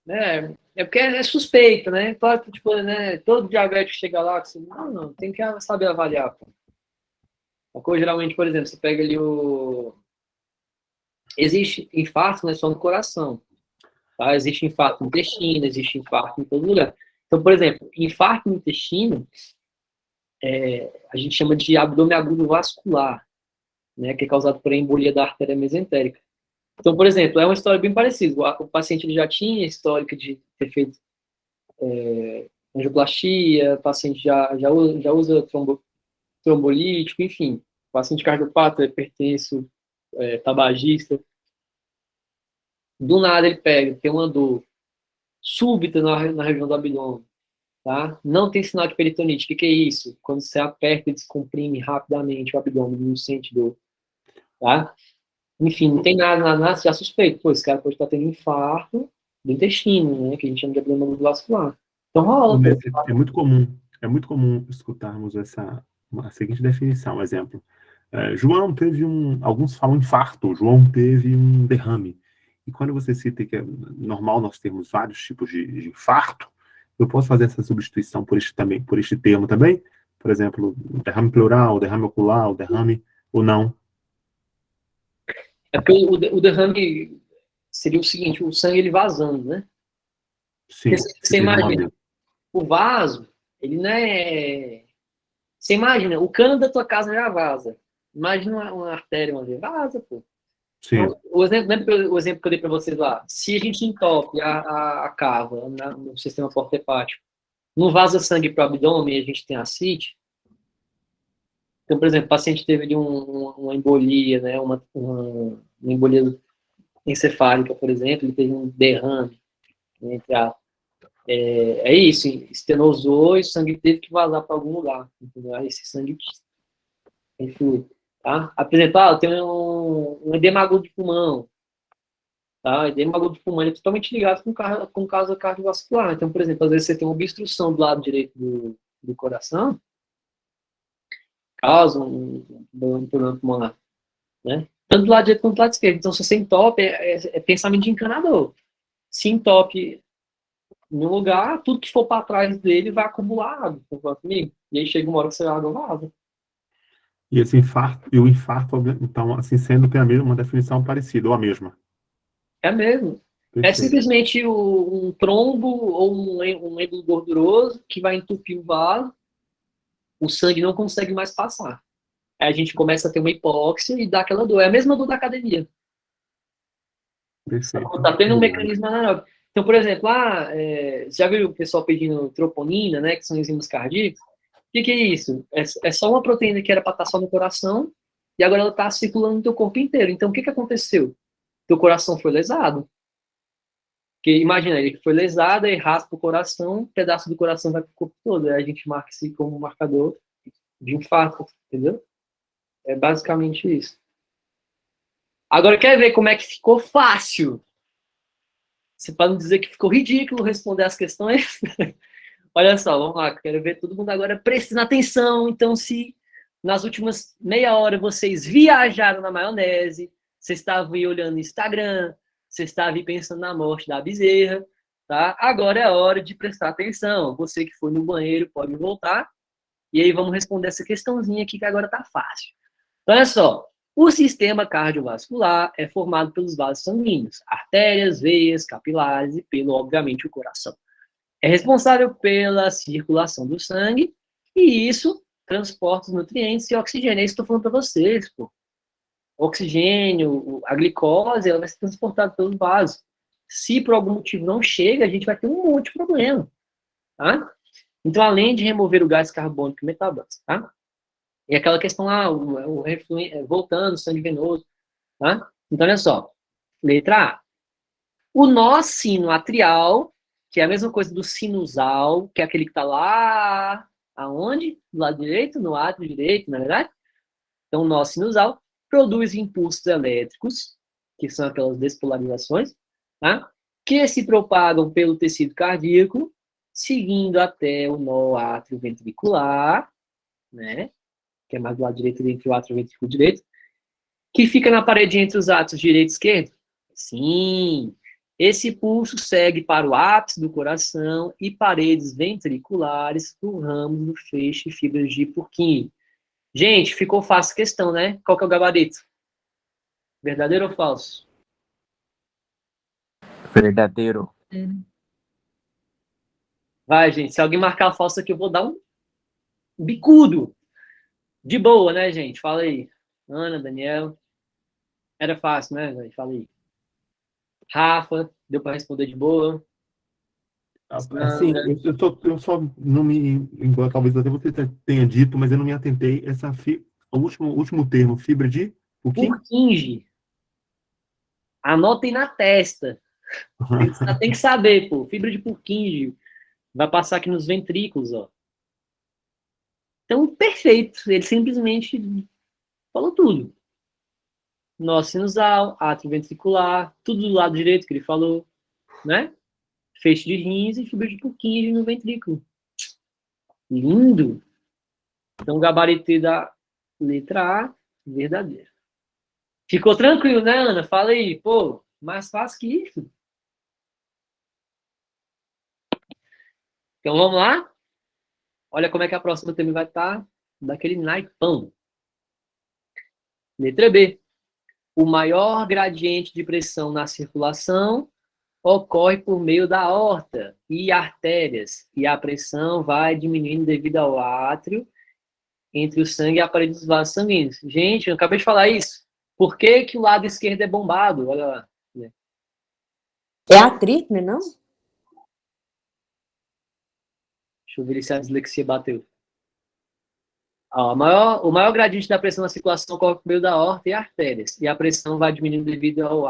É porque é suspeito, né? Claro, tipo, né? Todo diabético chega lá, assim, não, tem que saber avaliar. Pô. Uma coisa, geralmente, por exemplo, você pega ali existe infarto, não é só no coração. Tá? Existe infarto no intestino, existe infarto em todo lugar. Então, por exemplo, infarto no intestino, a gente chama de abdômen agudo vascular, né? Que é causado por embolia da artéria mesentérica. Então, por exemplo, é uma história bem parecida. O paciente ele já tinha histórico de ter feito angioplastia, o paciente já usa trombolítico, enfim. O paciente cardiopata, hipertenso, tabagista. Do nada ele tem uma dor súbita na região do abdômen. Tá? Não tem sinal de peritonite. O que é isso? Quando você aperta e descomprime rapidamente o abdômen, não sente dor. Tá? Enfim, não tem nada já suspeito. Pô, esse cara pode estar tendo infarto do intestino, né? Que a gente chama de abdômen vascular. Então rola. É muito comum escutarmos a seguinte definição, exemplo. João teve alguns falam infarto, João teve um derrame. E quando você cita que é normal nós termos vários tipos de infarto, eu posso fazer essa substituição por este termo também? Por exemplo, derrame pleural, derrame ocular, derrame ou não? É porque o derrame seria o seguinte, o sangue ele vazando, né? Sim, Você imagina, o vaso, ele não é... Você imagina, o cano da tua casa já vaza. Imagina uma artéria, uma vez, vaza, pô. sim. Então, lembra o exemplo que eu dei para vocês lá? Se a gente entope a cava no sistema porta-hepático, não vaza sangue para o abdômen e a gente tem ascite. Então, por exemplo, o paciente teve ali uma embolia, né? Uma embolia encefálica, por exemplo, ele teve um derrame, né, entre é isso, estenosou e o sangue teve que vazar para algum lugar, entendeu? Aí esse sangue flui, tá? Apresentar, eu tenho um edema agudo de pulmão, tá? Edema agudo de pulmão é totalmente ligado com causa cardiovascular. Então, por exemplo, às vezes você tem uma obstrução do lado direito do coração, causa um problema pulmonar, né? Tanto do lado direito quanto do lado esquerdo. Então, se você entope, é pensamento de encanador. Se entope em um lugar, tudo que for para trás dele vai acumular água, concorda comigo? E aí chega uma hora que você água vaza. E esse infarto, e o infarto, então, assim, sendo que é a mesma, uma definição parecida, ou a mesma. É mesmo. É Perfeito. simplesmente um trombo ou um êmbolo gorduroso que vai entupir o vaso, o sangue não consegue mais passar. Aí a gente começa a ter uma hipóxia e dá aquela dor. É a mesma dor da academia. Perfeito. Tá tendo um mecanismo anaeróbico. Então, por exemplo, você já viu o pessoal pedindo troponina, né, que são enzimas cardíacas? O que é isso? É só uma proteína que era para estar só no coração e agora ela está circulando no teu corpo inteiro. Então, o que aconteceu? Teu coração foi lesado. Porque imagina, ele foi lesado e raspa o coração, um pedaço do coração vai para o corpo todo. Aí a gente marca isso como marcador de infarto, entendeu? É basicamente isso. Agora, quer ver como é que ficou fácil? Você para não dizer que ficou ridículo responder as questões. Olha só, vamos lá, quero ver todo mundo agora prestando atenção. Então, se nas últimas meia hora vocês viajaram na maionese, vocês estavam aí olhando no Instagram, vocês estavam aí pensando na morte da bezerra, tá? Agora é a hora de prestar atenção. Você que foi no banheiro pode voltar. E aí vamos responder essa questãozinha aqui que agora tá fácil. Olha só, o sistema cardiovascular é formado pelos vasos sanguíneos, artérias, veias, capilares e pelo, obviamente, o coração. É responsável pela circulação do sangue e isso transporta os nutrientes e oxigênio. É isso que eu estou falando para vocês, pô. O oxigênio, a glicose, ela vai ser transportada pelos vasos. Se por algum motivo não chega, a gente vai ter um monte de problema, tá? Então, além de remover o gás carbônico e metabólico, tá? E aquela questão lá, voltando, sangue venoso, tá? Então, olha só. Letra A. O nó sinoatrial, que é a mesma coisa do sinusal, que é aquele que está lá, aonde? Do lado direito, no átrio direito, na verdade? Então, o nó sinusal produz impulsos elétricos, que são aquelas despolarizações, tá? Que se propagam pelo tecido cardíaco, seguindo até o nó atrioventricular, né? Que é mais do lado direito entre o átrio e o ventrículo direito, que fica na parede entre os átrios direito e esquerdo. Sim, esse pulso segue para o ápice do coração e paredes ventriculares por ramos do feixe e fibras de Purkinje. Gente, ficou fácil a questão, né? Qual que é o gabarito? Verdadeiro ou falso? Verdadeiro. Vai, gente. Se alguém marcar falso aqui, eu vou dar um bicudo. De boa, né, gente? Fala aí. Ana, Daniel. Era fácil, né, gente? Fala aí. Rafa, deu para responder de boa. Assim, eu só não me. Embora talvez até você tenha dito, mas eu não me atentei. O último termo, fibra de. O quê? Purkinje. Anotem na testa. Tem que saber, pô. Fibra de Purkinje. Vai passar aqui nos ventrículos, ó. Então, perfeito. Ele simplesmente falou tudo. Nó sinusal, átrio ventricular, tudo do lado direito que ele falou, né? Feixe de rins e fibra de Purkinje no ventrículo. Lindo! Então, gabarito da letra A, verdadeiro. Ficou tranquilo, né, Ana? Fala aí. Pô, mais fácil que isso. Então, vamos lá? Olha como é que a próxima também vai estar daquele naipão. Letra B. O maior gradiente de pressão na circulação ocorre por meio da aorta e artérias, e a pressão vai diminuindo devido ao átrio entre o sangue e a parede dos vasos sanguíneos. Gente, eu acabei de falar isso. Por que que o lado esquerdo é bombado? Olha lá. É atrito, né, não? Deixa eu ver se a dislexia bateu. Ó, o maior gradiente da pressão na circulação ocorre por meio da aorta e artérias, e a pressão vai diminuindo devido ao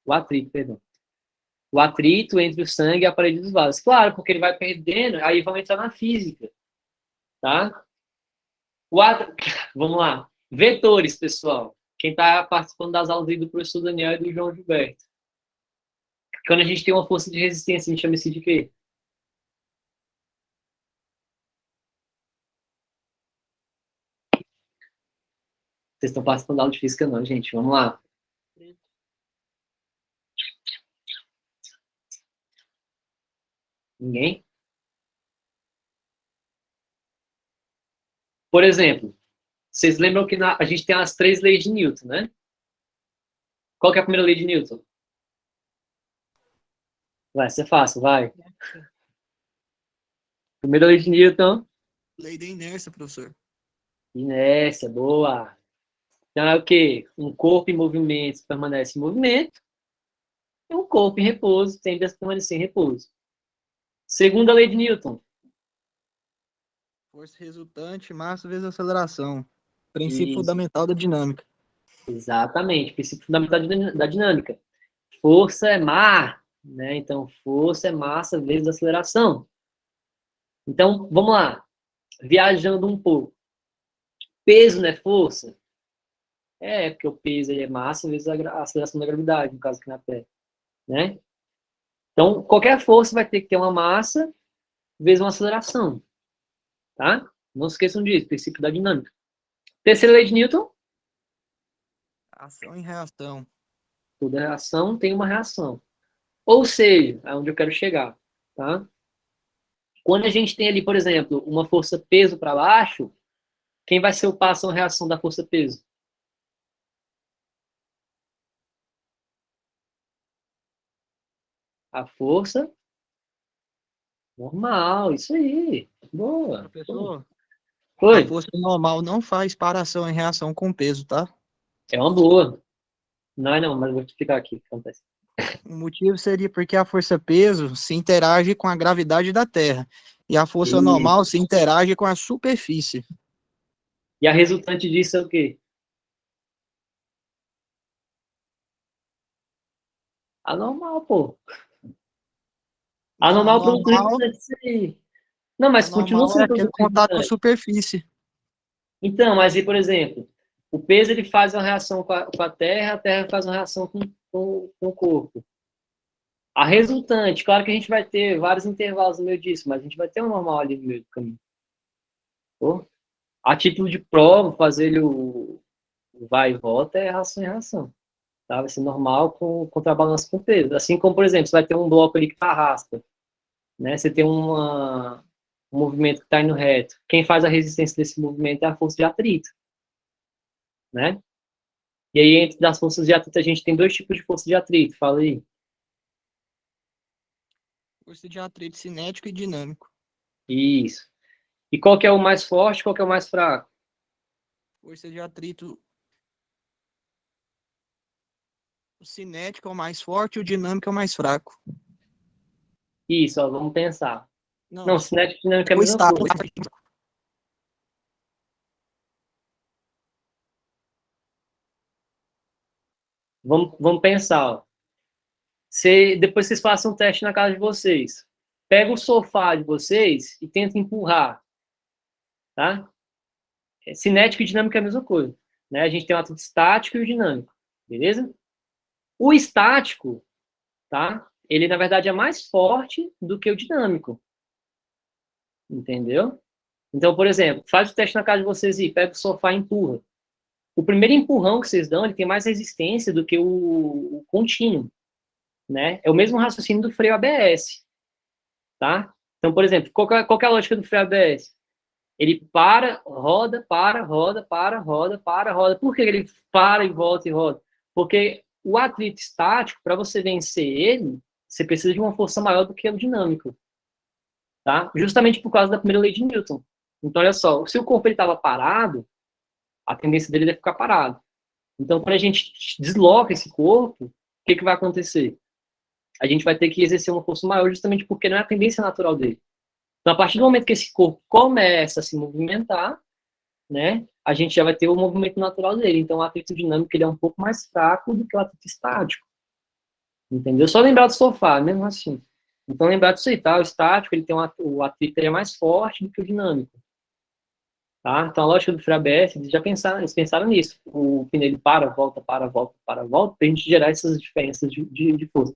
atrito, perdão. O atrito entre o sangue e a parede dos vasos. Claro, porque ele vai perdendo, aí vamos entrar na física, tá? Vamos lá. Vetores, pessoal. Quem está participando das aulas aí do professor Daniel e do João Gilberto. Quando a gente tem uma força de resistência, a gente chama isso de quê? Vocês estão participando da aula de física não, gente. Vamos lá. Ninguém? Por exemplo, vocês lembram que a gente tem as 3 leis de Newton, né? Qual que é a primeira lei de Newton? Vai ser fácil, vai. Primeira lei de Newton. Lei da inércia, professor. Inércia, boa. Então é o quê? Um corpo em movimento permanece em movimento. E um corpo em repouso tende a permanecer em repouso. Segunda lei de Newton. Força resultante, massa vezes aceleração. Princípio Isso. fundamental da dinâmica. Exatamente, princípio fundamental da dinâmica. Força é mar, né? Então, força é massa vezes aceleração. Então, vamos lá. Viajando um pouco. Peso não é força? Porque o peso é massa vezes a aceleração da gravidade, no caso aqui na Terra, né? Então, qualquer força vai ter que ter uma massa vezes uma aceleração, tá? Não se esqueçam disso, princípio da dinâmica. Terceira lei de Newton. Ação e reação. Toda reação tem uma reação. Ou seja, é onde eu quero chegar, tá? Quando a gente tem ali, por exemplo, uma força peso para baixo, quem vai ser o passo ou reação da força peso? A força normal, isso aí. Boa. Professor, Foi. a força normal não faz para ação e reação com peso, tá? É uma boa. Não, mas eu vou te explicar aqui o que acontece. O motivo seria porque a força peso se interage com a gravidade da Terra. E a força Isso. normal se interage com a superfície. E a resultante disso é o quê? A normal, pô. A normal produz resultante disso aí. Não, mas continua normal é sendo aquele contato com a superfície. Então, mas aí, por exemplo, o peso ele faz uma reação com a Terra faz uma reação com o corpo. A resultante, claro que a gente vai ter vários intervalos no meio disso, mas a gente vai ter um normal ali no meio do caminho. Pô? A título de prova, fazer ele o vai e volta é reação em reação. Tá? Vai ser normal com contrabalanço com peso. Assim como, por exemplo, você vai ter um bloco ali que tá arrasta. Né? Você tem um movimento que está indo reto. Quem faz a resistência desse movimento é a força de atrito. Né? E aí, entre das forças de atrito, a gente tem 2 tipos de força de atrito. Fala aí. Força de atrito cinético e dinâmico. Isso. E qual que é o mais forte, qual que é o mais fraco? Força de atrito... O cinético é o mais forte e o dinâmico é o mais fraco. Isso, ó, vamos pensar. Não, Não, cinética e dinâmica é a o mesma estado. coisa. Vamos pensar, ó. Depois vocês façam um teste na casa de vocês. Pega o sofá de vocês e tenta empurrar. Tá? Cinético e dinâmica é a mesma coisa. Né? A gente tem o atrito estático e o dinâmico. Beleza? O estático, tá? Ele, na verdade, é mais forte do que o dinâmico. Entendeu? Então, por exemplo, faz o teste na casa de vocês e pega o sofá e empurra. O primeiro empurrão que vocês dão, ele tem mais resistência do que o contínuo. Né? É o mesmo raciocínio do freio ABS. Tá? Então, por exemplo, qual é a lógica do freio ABS? Ele para, roda, para, roda, para, roda, para, roda. Por que ele para e volta e roda? Porque o atrito estático, para você vencer ele, você precisa de uma força maior do que o dinâmico. Tá? Justamente por causa da primeira lei de Newton. Então, olha só, se o corpo estava parado, a tendência dele é ficar parado. Então, quando a gente desloca esse corpo, o que vai acontecer? A gente vai ter que exercer uma força maior justamente porque não é a tendência natural dele. Então, a partir do momento que esse corpo começa a se movimentar, né, a gente já vai ter o movimento natural dele. Então, o atrito dinâmico ele é um pouco mais fraco do que o atrito estático. Entendeu? Só lembrar do sofá, mesmo assim. Então, lembrar disso aí, tá? O estático, ele tem o atrito ele é mais forte do que o dinâmico. Tá? Então, a lógica do FreeABS, eles pensaram nisso. O pneu ele para, volta, para, volta, para, volta, para a gente gerar essas diferenças de força.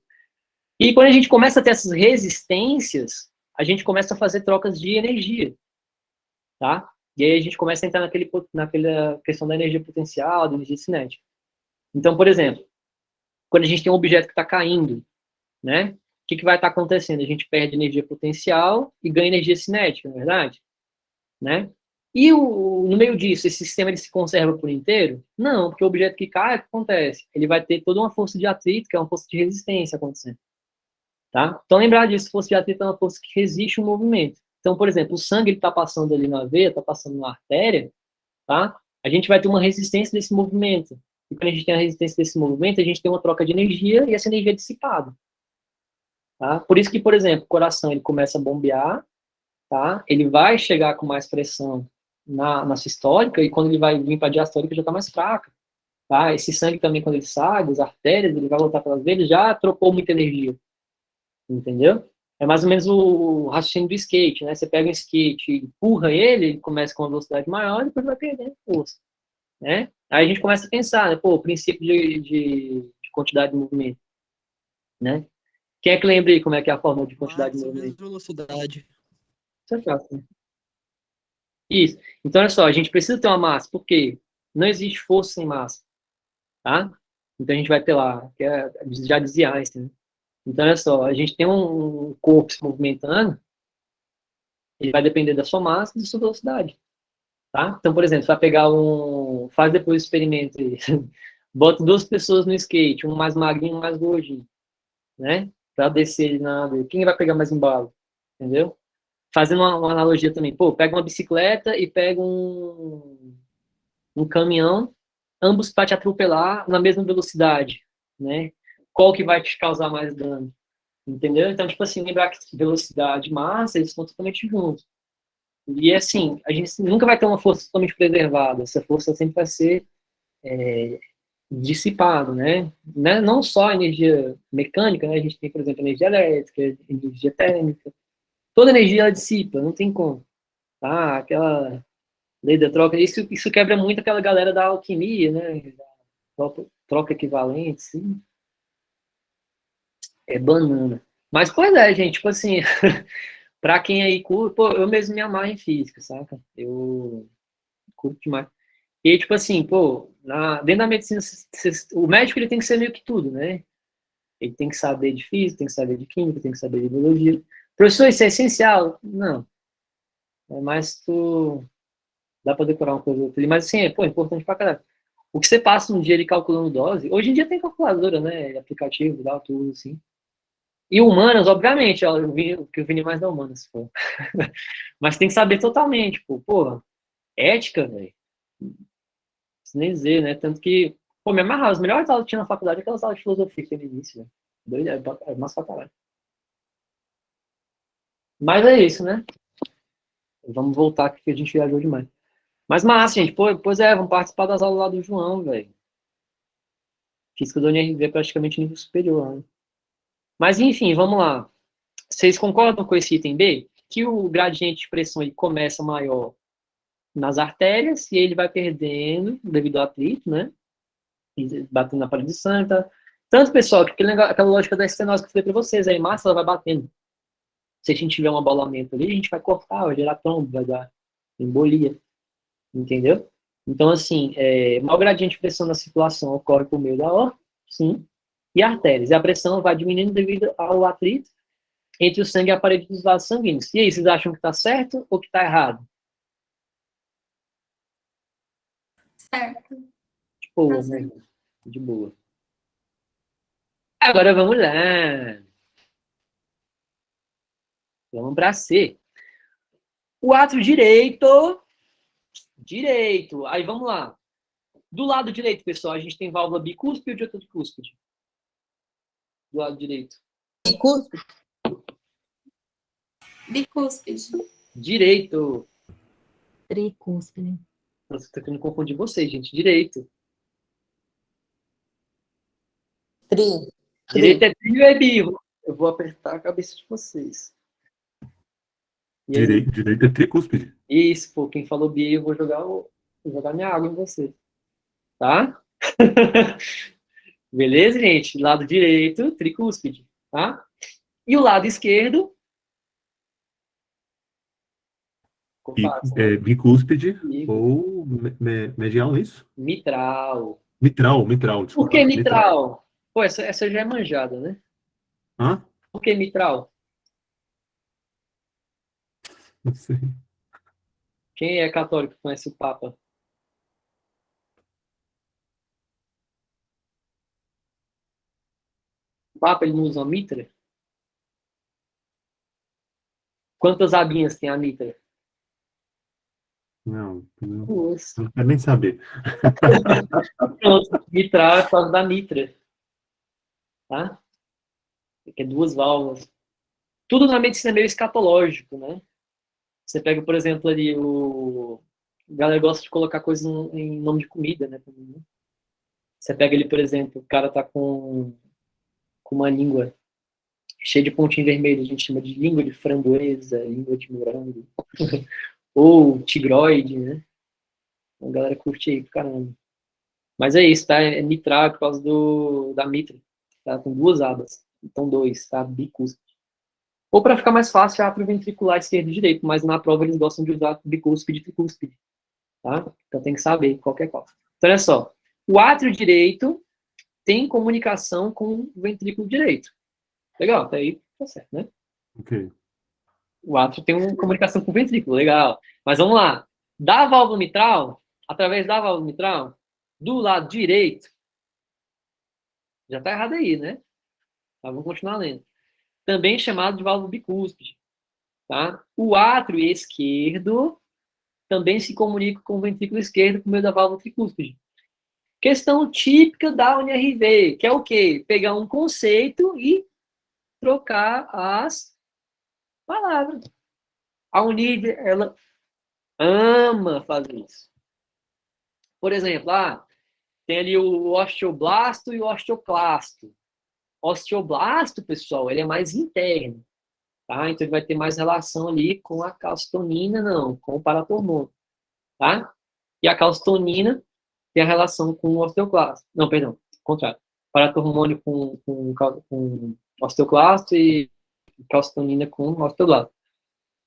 E quando a gente começa a ter essas resistências, a gente começa a fazer trocas de energia. Tá? E aí a gente começa a entrar naquela questão da energia potencial, da energia cinética. Então, por exemplo, quando a gente tem um objeto que está caindo, né? O que vai estar acontecendo? A gente perde energia potencial e ganha energia cinética, não é verdade? Né? E no meio disso, esse sistema ele se conserva por inteiro? Não, porque o objeto que cai, o que acontece? Ele vai ter toda uma força de atrito, que é uma força de resistência acontecendo. Tá? Então, lembrar disso, força de atrito é uma força que resiste ao movimento. Então, por exemplo, o sangue está passando ali na veia, está passando na artéria, tá? A gente vai ter uma resistência desse movimento. E quando a gente tem a resistência desse movimento, a gente tem uma troca de energia e essa energia é dissipada. Tá? Por isso que, por exemplo, o coração ele começa a bombear, tá? Ele vai chegar com mais pressão na sistólica e quando ele vai vir para a diastólica já está mais fraca. Tá? Esse sangue também, quando ele sai das artérias, ele vai voltar para as veias, já trocou muita energia. Entendeu? É mais ou menos o raciocínio do skate, né? Você pega um skate, empurra ele começa com uma velocidade maior e depois vai perdendo força, né? Aí a gente começa a pensar, né? Pô, o princípio de quantidade de movimento, né? Quem é que lembra aí como é que é a fórmula de quantidade de movimento? Velocidade. Isso é fácil, né? Isso. Então, olha só, a gente precisa ter uma massa, porque não existe força sem massa, tá? Então a gente vai ter lá, que já dizia Einstein, né? Então, olha só, a gente tem um corpo se movimentando, ele vai depender da sua massa e da sua velocidade, tá? Então, por exemplo, você vai pegar faz depois o experimento aí, bota 2 pessoas no skate, um mais magrinho, um mais gordinho, né? Pra descer ele na água. Quem vai pegar mais embalo? Entendeu? Fazendo uma analogia também, pô, pega uma bicicleta e pega um caminhão, ambos para te atropelar na mesma velocidade, né? Qual que vai te causar mais dano? Entendeu? Então, tipo assim, lembrar que velocidade e massa, eles estão totalmente juntos. E, assim, a gente nunca vai ter uma força totalmente preservada. Essa força sempre vai ser dissipada, né? Não só a energia mecânica, né? A gente tem, por exemplo, energia elétrica, energia térmica. Toda energia, ela dissipa, não tem como. Tá? Aquela lei da troca, isso quebra muito aquela galera da alquimia, né? Da troca equivalente, sim. É banana. Mas, pois é, gente, tipo assim, pra quem aí curte, pô, eu mesmo me amarro em física, saca? Eu curto demais. E aí, tipo assim, pô, dentro da medicina, o médico ele tem que ser meio que tudo, né? Ele tem que saber de física, tem que saber de química, tem que saber de biologia. Professor, isso é essencial? Não. É mais tu... Dá pra decorar uma coisa ou outra. Mas, assim, é importante pra caralho. O que você passa um dia ali calculando dose, hoje em dia tem calculadora, né? Aplicativo, dá tudo, assim. E humanas, obviamente, ó, o que eu vi mais da humanas, pô. Mas tem que saber totalmente, pô. Porra, ética, velho. Preciso nem dizer, né? Tanto que, pô, me amarrava. As melhores aulas que tinha na faculdade é aquelas aulas de filosofia que tem no início, velho. Doido, é massa pra caralho. Mas é isso, né? Vamos voltar aqui que a gente viajou demais. Mas massa, gente. Pô, pois é, vamos participar das aulas lá do João, velho. Física do NRV é praticamente nível superior, né? Mas, enfim, vamos lá. Vocês concordam com esse item B? Que o gradiente de pressão ele começa maior nas artérias e ele vai perdendo devido ao atrito, né? Batendo na parede de sangue. Tá? Tanto, pessoal, que aquela lógica da estenose que eu falei para vocês, aí massa ela vai batendo. Se a gente tiver um abalamento ali, a gente vai cortar, vai gerar trombo, vai dar embolia. Entendeu? Então, assim, maior gradiente de pressão na circulação ocorre por meio da aorta, sim, e artérias. E a pressão vai diminuindo devido ao atrito entre o sangue e a parede dos vasos sanguíneos. E aí, vocês acham que está certo ou que está errado? Certo. De boa, Tá né? De boa. Agora vamos lá. Vamos para C. O átrio direito. Direito. Aí vamos lá. Do lado direito, pessoal, a gente tem válvula bicúspide ou tricúspide? Do lado direito. Bicúspide. Bicúspide. Direito. Tricúspide. Nossa, tô tentando confundir vocês, gente. Direito. Tri. Direito é trio é bi. Eu vou apertar a cabeça de vocês. E aí? Direito é tricúspide. Isso, pô. Quem falou bi, eu vou jogar minha água em você. Tá? Beleza, gente? Lado direito, tricúspide. Tá? E o lado esquerdo. Ficou fácil, né? Bicúspide ou medial, é isso? Mitral. Mitral, Por desculpa. que mitral? Pô, essa já é manjada, né? Hã? Por que mitral? Não sei. Quem é católico que conhece o Papa? O Papa, ele não usa uma mitra? Quantas abinhas tem a mitra? Não Duas. quero nem saber. Pronto, mitral é por causa da mitra. Tá? Que é duas válvulas. Tudo na medicina é meio escatológico, né? Você pega, por exemplo, ali A galera gosta de colocar coisas em nome de comida, né? Você pega ali, por exemplo, o cara tá com uma língua cheia de pontinho vermelho, a gente chama de língua de framboesa, língua de morango. Ou tigroide, né? A galera curte aí pro caramba. Mas é isso, tá? É mitral por causa da mitra. Tá? Com duas abas. Então, dois, tá? Bicúspide. Ou para ficar mais fácil, átrio ventricular esquerdo e direito. Mas na prova eles gostam de usar bicúspide e tricúspide. Tá? Então tem que saber qualquer qual. Então, olha só. O átrio direito tem comunicação com o ventrículo direito. Legal, até aí tá certo, né? Ok. O átrio tem uma comunicação com o ventrículo, legal. Mas vamos lá. Da válvula mitral, através da válvula mitral, do lado direito, já tá errado aí, né? Tá, vamos continuar lendo. Também chamado de válvula bicúspide. Tá? O átrio esquerdo também se comunica com o ventrículo esquerdo por meio da válvula tricúspide. Questão típica da UNRV, que é o quê? Pegar um conceito e trocar as palavras. A UNIV, ela ama fazer isso. Por exemplo, tem ali o osteoblasto e o osteoclasto. O osteoblasto, pessoal, ele é mais interno. Tá? Então, ele vai ter mais relação ali com a calcitonina, não, com o paratormônio. Tá? E a calcitonina tem a relação com o osteoclasto. Não, perdão, contrário. Paratormônio com osteoclasto e calcitonina com osteoblasto.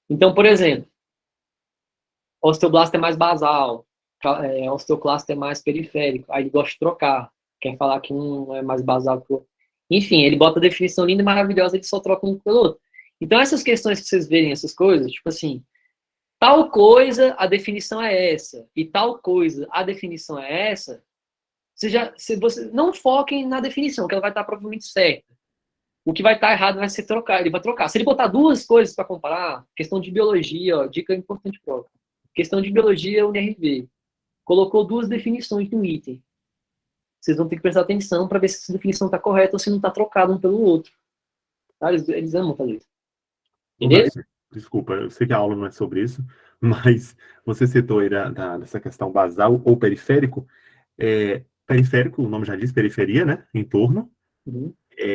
Então, por exemplo, osteoblasto é mais basal, osteoclasto é mais periférico. Aí ele gosta de trocar, quer falar que um é mais basal que o outro. Enfim, ele bota a definição linda e maravilhosa, ele só troca um pelo outro. Então, essas questões que vocês verem, essas coisas, tipo assim, tal coisa, a definição é essa, e tal coisa, a definição é essa, você não foquem na definição, que ela vai estar provavelmente certa. O que vai estar errado vai ser trocar, ele vai trocar. Se ele botar duas coisas para comparar, questão de biologia, ó, dica importante própria. Questão de biologia, UNRV. Colocou duas definições no item. Vocês vão ter que prestar atenção para ver se essa definição está correta ou se não está trocado um pelo outro. Tá? Eles amam fazer isso. Entendeu? Desculpa, eu sei que a aula não é sobre isso, mas você citou aí dessa questão basal ou periférico. Periférico, o nome já diz, periferia, né? Entorno. Uhum.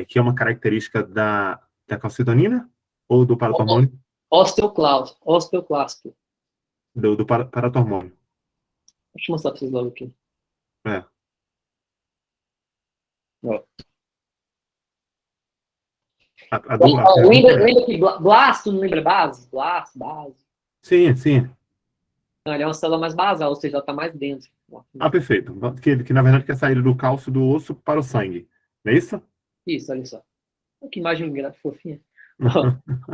Que é uma característica da calcitonina ou do paratormônio? Osteoclasto. Do paratormônio. Deixa eu mostrar para vocês logo aqui. Ó. Lembra que blasto não lembra base? Blasto, base. Sim. Não, ele é uma célula mais basal, ou seja, ela está mais dentro. Perfeito. Que na verdade é a saída do cálcio do osso para o sangue. Não é isso? Isso, olha só. Que imagem fofinha.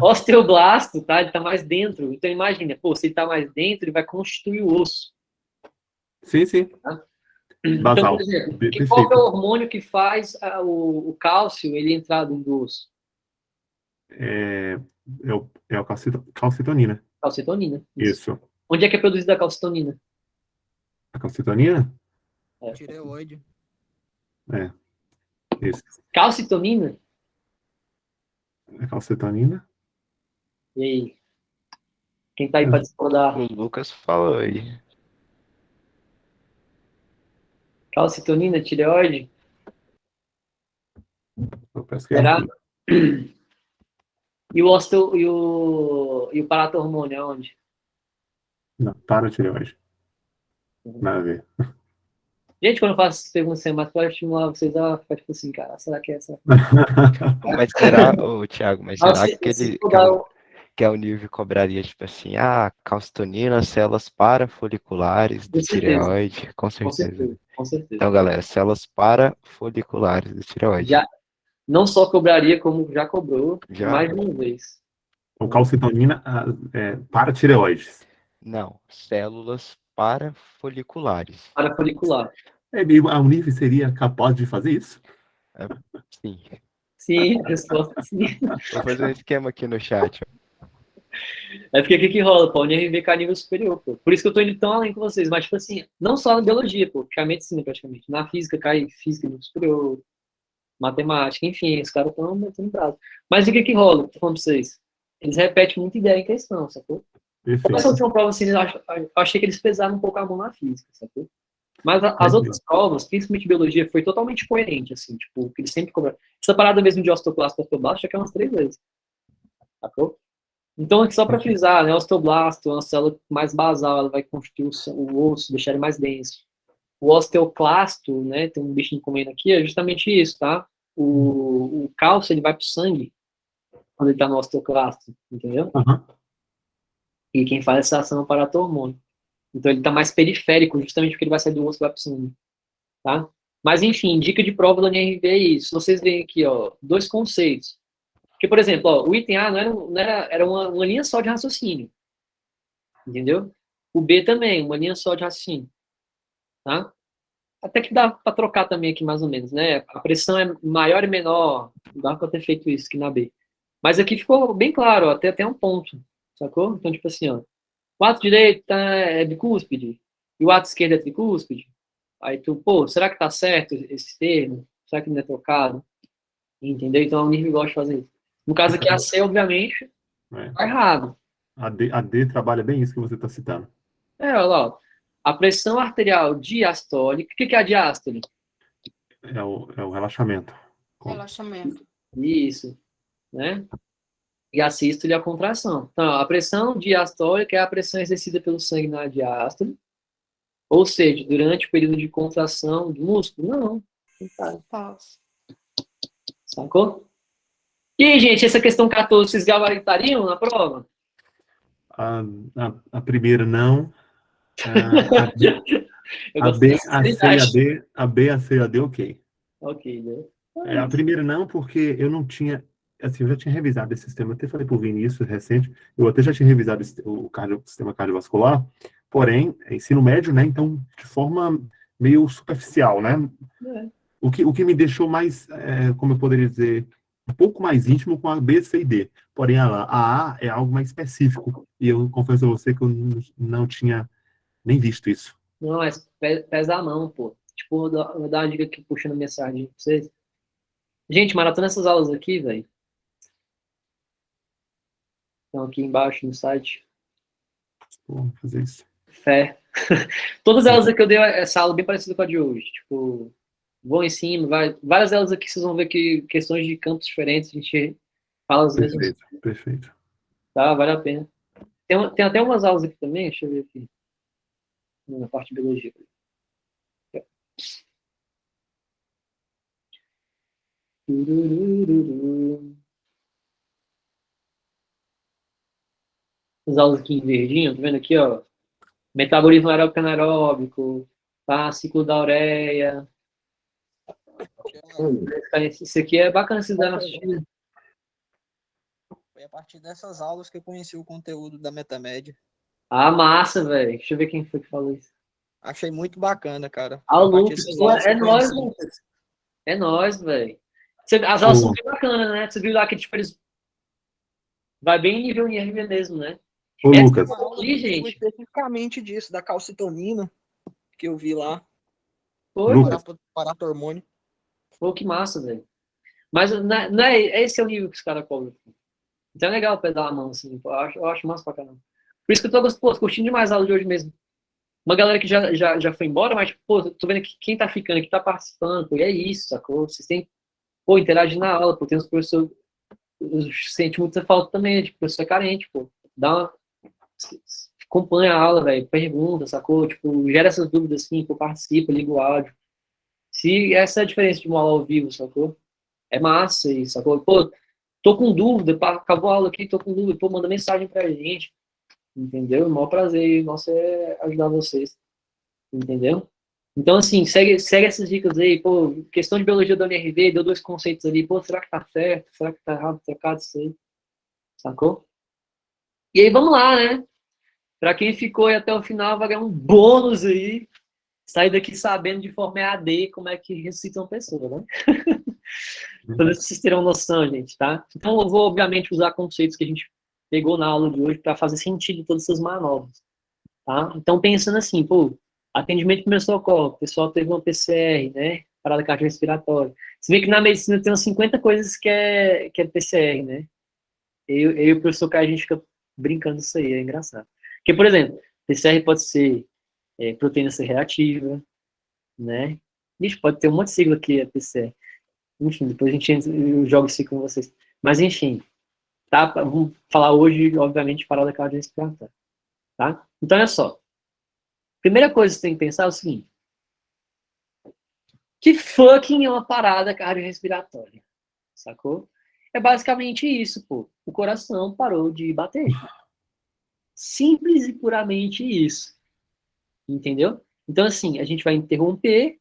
Osteoblasto, tá? Ele tá mais dentro. Então imagina, se ele tá mais dentro, ele vai constituir o osso. Sim, sim. Tá? Então, Basal. por exemplo, qual que é Perfeito. o hormônio que faz o cálcio ele entrar dentro do osso? É o calcitonina. Calcitonina. Isso. Isso. Onde é que é produzida a calcitonina? A calcitonina? É. Tireoide. É. Isso. Calcitonina? A calcitonina? E aí? Quem tá aí para discordar? O Lucas falou aí. Calcitonina, tireoide? Eu peço que é Será? aqui. E o paratormônio aonde? Não, paratireoide. Nada a ver. Gente, quando eu faço essas perguntas assim, mas pode estimular vocês a ficar tipo assim, cara, será que é essa? Mas será, ô, Thiago, mas será Se que ele for dar o- que é o nível cobraria, tipo assim, calcitonina, células parafoliculares do Com certeza, tireoide, com com certeza. certeza, com certeza. Então, galera, células parafoliculares do tireoide. Já, não só cobraria, como já cobrou Já? mais de uma vez. O calcitonina paratireoides. Não, células parafoliculares. Parafolicular. A Univ seria capaz de fazer isso? Sim. Sim, a resposta é sim. Vou fazer um esquema aqui no chat. É porque o que rola, pô? A UNRV nível superior, pô. Por isso que eu tô indo tão além com vocês. Mas, tipo assim, não só na biologia, pô, que é a medicina praticamente. Na física cai física nível superior, matemática, enfim, os caras estão metendo braço. Mas o que rola? Tô falando pra vocês. Eles repetem muita ideia em questão, sacou? Como essa Perfeito. última prova, assim, eu achei que eles pesaram um pouco a mão na física, sacou? Mas as Perfeito. outras provas, principalmente biologia, foi totalmente coerente, assim, tipo, que eles sempre cobraram. Essa parada mesmo de osteoclasto e osteoblasto já que é umas 3 vezes, sacou? Então, aqui só para frisar, né, osteoblasto é uma célula mais basal, ela vai constituir o osso, deixar ele mais denso. O osteoclasto, né, tem um bichinho comendo aqui, é justamente isso, tá? O cálcio, ele vai pro sangue quando ele tá no osteoclasto, entendeu? Aham. E quem faz essa ação é o paratormônio. Então, ele tá mais periférico, justamente porque ele vai sair do osso e vai pro sangue, tá? Mas, enfim, dica de prova da NRV é isso. Vocês veem aqui, ó, 2 conceitos. Porque, por exemplo, ó, o item A era uma linha só de raciocínio. Entendeu? O B também, uma linha só de raciocínio. Tá? Até que dá para trocar também aqui, mais ou menos, né? A pressão é maior e menor. Dá para ter feito isso aqui na B. Mas aqui ficou bem claro, ó, até um ponto. Sacou? Então, tipo assim, ó. O ato direito é bicúspide. E o ato esquerdo é tricúspide. Aí tu, pô, será que tá certo esse termo? Será que não é trocado? Entendeu? Então, o nível gosta de fazer isso. No caso aqui, a C, obviamente, tá errado. A D trabalha bem isso que você está citando. Olha lá, ó. A pressão arterial diastólica. O que é a diástole? É o relaxamento. Relaxamento. Isso, né? E a sístole é a contração. Então, a pressão diastólica é a pressão exercida pelo sangue na diástole. Ou seja, durante o período de contração do músculo? Não. Falso. Sacou? E, gente, essa questão 14, vocês gabaritariam na prova? A primeira não. Eu A gosto B, dessa a C e a sinceridade. D, a B, a C e a D, ok. Ok, né? A primeira não, porque eu não tinha, assim, eu já tinha revisado esse sistema, até falei pro Vini isso recente, eu até já tinha revisado o sistema cardiovascular, porém, é ensino médio, né, então, de forma meio superficial, né, É. o que me deixou mais, como eu poderia dizer, um pouco mais íntimo com a B, C e D, porém, a A é algo mais específico, e eu confesso a você que eu não tinha nem visto isso. Não, mas pesa a mão, pô. Tipo, vou dar uma dica aqui, puxando mensagem pra vocês. Gente, maratona essas aulas aqui, velho. Estão aqui embaixo no site. Vou fazer isso. Fé. Todas elas aqui eu dei essa aula bem parecida com a de hoje. Tipo, vou em cima, várias delas aqui vocês vão ver que questões de campos diferentes, a gente fala às vezes. Perfeito, perfeito. Tá, vale a pena. Tem até umas aulas aqui também, deixa eu ver aqui. Na parte de biologia. As aulas aqui em verdinho, tá vendo aqui, ó? Metabolismo aeróbico anaeróbico, tá? Ciclo da ureia. Isso aqui é bacana vocês darem uma assistida. Foi a partir dessas aulas que eu conheci o conteúdo da Metamed. Ah, massa, velho. Deixa eu ver quem foi que falou isso. Achei muito bacana, cara. Ah, o Compartilha Lucas, esses pô, dados que é eu nóis, conheci. Lucas. É nóis, velho. As aulas são bem bacanas, né? Você viu lá que, tipo, eles vai bem nível IRV mesmo, né? Ô, Essa Lucas, Uma aula ali, muito gente, especificamente disso, da calcitonina, que eu vi lá, foi, Lucas, paratormônio. pô, que massa, velho. Mas não é, esse é o nível que os caras cobram. Então é legal pedalar a mão, assim. Pô, eu acho massa pra caramba. Por isso que eu tô curtindo demais a aula de hoje mesmo. Uma galera que já foi embora, mas, pô, tô vendo que quem tá ficando, que tá participando, pô, e é isso, sacou? Vocês têm, pô, interagir na aula, pô, tem uns professores, sente muita falta também, tipo, professor é carente, pô. Dá uma, acompanha a aula, velho, pergunta, sacou? Tipo, gera essas dúvidas, assim, pô, participa, liga o áudio. Se essa é a diferença de uma aula ao vivo, sacou? É massa isso, sacou? Pô, tô com dúvida, acabou a aula aqui, tô com dúvida, pô, manda mensagem pra gente, entendeu? O maior prazer nosso é ajudar vocês, entendeu? Então, assim, segue essas dicas aí, pô, questão de biologia da UNRV, deu 2 conceitos ali, pô, será que tá certo? Será que tá errado, trocado isso aí, sacou? E aí, vamos lá, né? Pra quem ficou aí até o final, vai ganhar um bônus aí, sair daqui sabendo de forma EAD como é que ressuscita uma pessoa, né? Para vocês terem noção, gente, tá? Então, eu vou, obviamente, usar conceitos que a gente pegou na aula de hoje para fazer sentido de todas essas manobras, tá? Então, pensando assim, pô, atendimento de primeiro socorro, o pessoal teve uma PCR, né? Parada cardiorrespiratória. Você vê que na medicina tem umas 50 coisas que é PCR, né? Eu e o professor Caio, a gente fica brincando isso aí, é engraçado. Porque, por exemplo, PCR pode ser proteína C reativa, né? Ixi, pode ter um monte de sigla aqui, é PCR. Enfim, depois a gente eu jogo isso com vocês. Mas, enfim, tá? Vamos falar hoje, obviamente, de parada cardiorrespiratória, tá? Então, olha só. Primeira coisa que você tem que pensar é o seguinte. Que fucking é uma parada cardiorrespiratória? Sacou? É basicamente isso, pô. O coração parou de bater. Simples e puramente isso. Entendeu? Então, assim, a gente vai interromper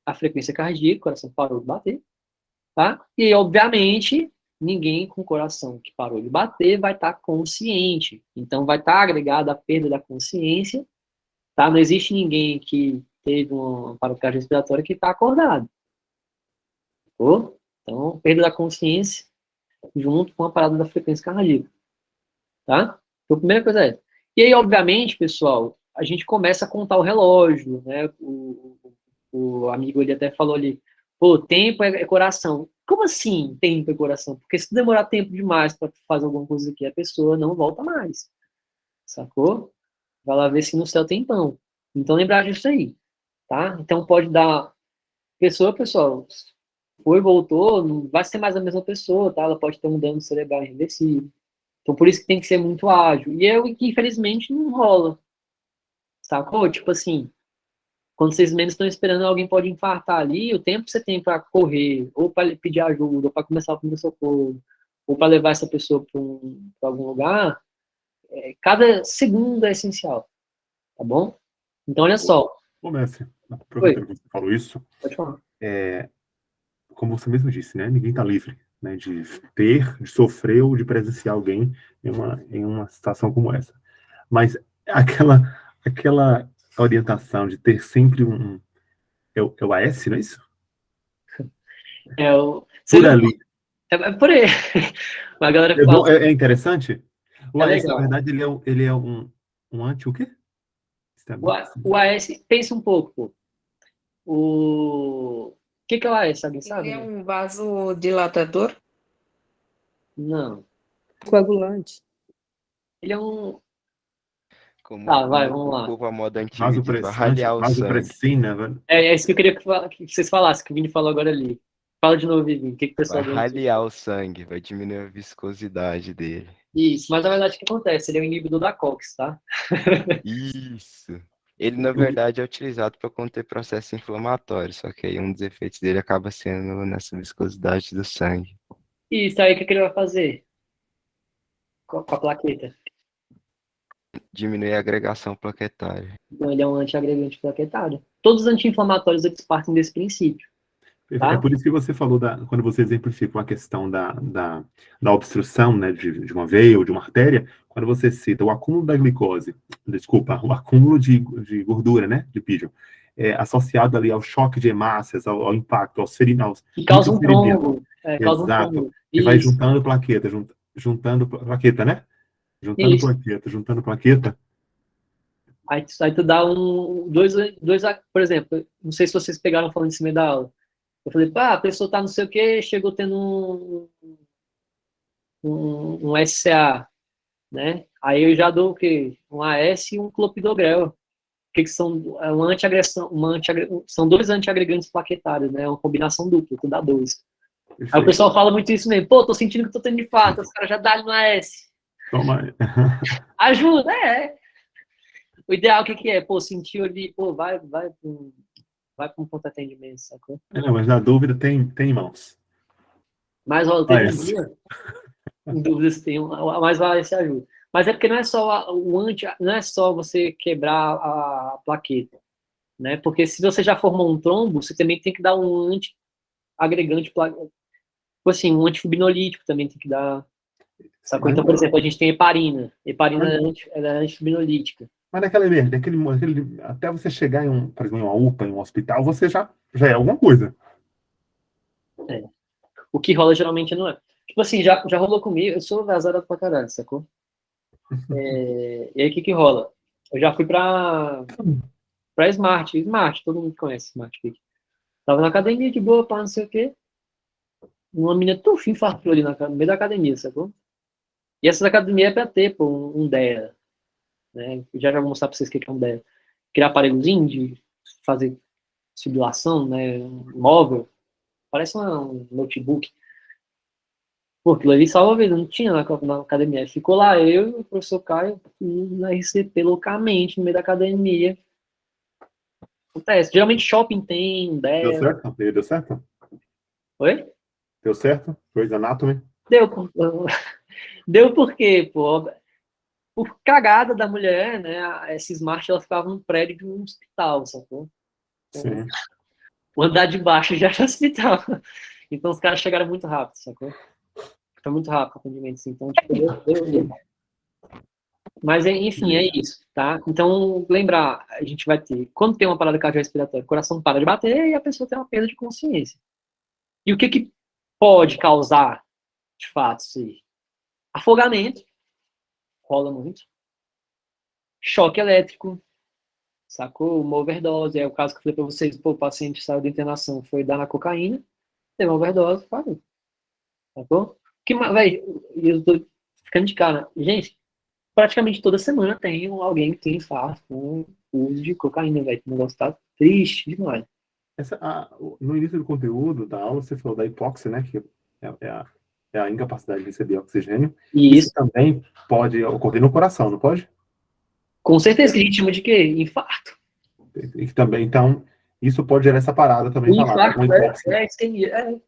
a frequência cardíaca, o coração parou de bater, tá? E aí, obviamente, ninguém com o coração que parou de bater vai estar consciente. Então, vai estar agregado a perda da consciência, tá? Não existe ninguém que teve uma parada cardiorrespiratória que está acordado. Sacou? Então, perda da consciência junto com a parada da frequência cardíaca, tá? Então, a primeira coisa é essa. E aí, obviamente, pessoal, a gente começa a contar o relógio, né? O amigo ele até falou ali, pô, tempo é coração. Como assim tempo é coração? Porque se demorar tempo demais para fazer alguma coisa aqui, a pessoa não volta mais, sacou? Vai lá ver se no céu tem pão. Então, lembrar disso aí, tá? Então, pode dar pessoal, foi, voltou, não vai ser mais a mesma pessoa, tá? Ela pode ter um dano cerebral irreversível. Então, por isso que tem que ser muito ágil. E eu, infelizmente, não rola, sacou? Tipo assim, quando vocês menos estão esperando, alguém pode infartar ali, o tempo que você tem para correr, ou para pedir ajuda, ou para começar o primeiro socorro, ou para levar essa pessoa para algum lugar, cada segundo é essencial, tá bom? Então, olha só. Ô, mestre, aproveitando que você falou isso, Pode falar. como você mesmo disse, né? Ninguém está livre, né, de ter, de sofrer ou de presenciar alguém em uma situação como essa. Mas aquela orientação de ter sempre é o AS, não é isso? Por ali. É por aí. A galera É, fala. é interessante? O É AS, na legal. verdade, ele é um anti o quê? O AS, pensa um pouco, pô. O que é o AS? Alguém sabe? Ele é um vasodilatador? Não. Coagulante. Ele é um. Como Tá, vai, vamos lá. o povo à moda antiga diz, vai Vasopressante, ralear o sangue. vasopressina, velho. É isso que eu queria que vocês falassem, que o Vini falou agora ali. Fala de novo, Vini. O que o pessoal Vai ralear o sangue, vai diminuir a viscosidade dele. Isso, mas na verdade o que acontece? Ele é o inibidor da COX, tá? Isso. Ele, na verdade, é utilizado para conter processo inflamatório, só que aí um dos efeitos dele acaba sendo nessa viscosidade do sangue. Isso aí, o que ele vai fazer? Com a plaqueta. Diminuir a agregação plaquetária. Então ele é um antiagregante plaquetário. Todos os anti-inflamatórios eles partem desse princípio. Tá? É por isso que você falou, quando você exemplificou a questão da obstrução, né, de uma veia ou de uma artéria, quando você cita o acúmulo da glicose, desculpa, o acúmulo de gordura, né, lipídio, associado ali ao choque de hemácias, ao impacto, aos Que causa um microferimentos. trombo. Causa um Exato. trombo. E vai Isso. juntando plaqueta, juntando plaqueta, né? Isso. Juntando plaqueta. Aí tu dá dois, por exemplo, não sei se vocês pegaram falando em cima da aula. Eu falei, pá, a pessoa tá não sei o que, chegou tendo um SCA, né? Aí eu já dou o quê? Um AS e um clopidogrel. Que são uma antiagressão, são dois antiagregantes plaquetários, né? Uma combinação dupla, tu dá dois. Aí o pessoal fala muito isso mesmo. Pô, tô sentindo que tô tendo infarto, os caras já dão no AS. Toma aí. Ajuda, O ideal, o que é? Pô, sentiu ali, pô, vai para um ponto de atendimento, sacou? Não, mas na dúvida tem em mãos. Mas ó, teve um dia, em dúvidas tem, mais vale se ajuda. Mas é porque não é só não é só você quebrar a plaqueta, né? Porque se você já formou um trombo, você também tem que dar um antiagregante, tipo assim, um antifibrinolítico também tem que dar, sacou? Então, por exemplo, a gente tem heparina. Heparina é antifibrinolítica. Mas naquela emergência, até você chegar por exemplo, em uma UPA, em um hospital, você já é alguma coisa. O que rola geralmente não é. Tipo assim, já rolou comigo, eu sou vazada pra caralho, sacou? E aí, o que rola? Eu já fui pra Smart, todo mundo conhece Smart Peak. Tava na academia de boa, pá, não sei o quê. Uma menina tuf, infartou ali no meio da academia, sacou? E essa academia é pra ter, pô, um DEA, né? Já vou mostrar pra vocês o que é um DEA. Criar aparelhozinho de fazer simulação, né? Móvel. Parece um notebook. Pô, aquilo ali salva a vida, não tinha na academia. Ficou lá eu e o professor Caio na RCP loucamente, no meio da academia. Acontece. Geralmente shopping tem, Deu certo? Deu certo? Oi? Deu certo? Grey's Anatomy? Deu. Deu porque, pô, por cagada da mulher, né? Essa Smart, ela ficava num prédio de um hospital, sacou? Então, Sim. o andar de baixo já era hospital. Então os caras chegaram muito rápido, sacou? Foi muito rápido o atendimento, assim. Então, tipo, deu. Mas, enfim, é isso, tá? Então, lembrar, a gente vai ter, quando tem uma parada cardiorrespiratória, o coração para de bater e a pessoa tem uma perda de consciência. E o que pode causar, de fato, isso aí? Afogamento, rola muito. Choque elétrico, sacou? Uma overdose, é o caso que eu falei para vocês, pô, o paciente saiu da internação, foi dar na cocaína, teve uma overdose, parou. Sacou? Velho, eu tô ficando de cara. Gente, praticamente toda semana tem alguém que tem infarto com uso de cocaína, velho. O negócio tá triste demais. No início do conteúdo da aula, você falou da hipóxia, né? Que é a incapacidade de receber oxigênio. Isso também pode ocorrer no coração, não pode? Com certeza, que a gente chama de quê? Infarto. E também, então, isso pode gerar essa parada também. Infarto,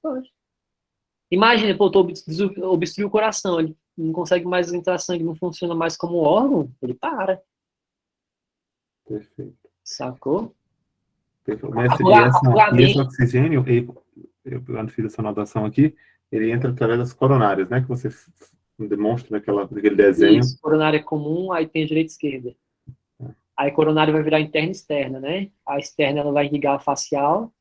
pode. Imagina, pô, obstrui o coração, ele não consegue mais entrar sangue, não funciona mais como órgão, ele para. Perfeito. Sacou? Perfeito. E esse oxigênio, eu fiz essa anotação aqui, ele entra através das coronárias, né? Que você demonstra naquele desenho. Isso, coronária comum, aí tem a direita e esquerda. Aí coronária vai virar interna e externa, né? A externa ela vai irrigar a facial,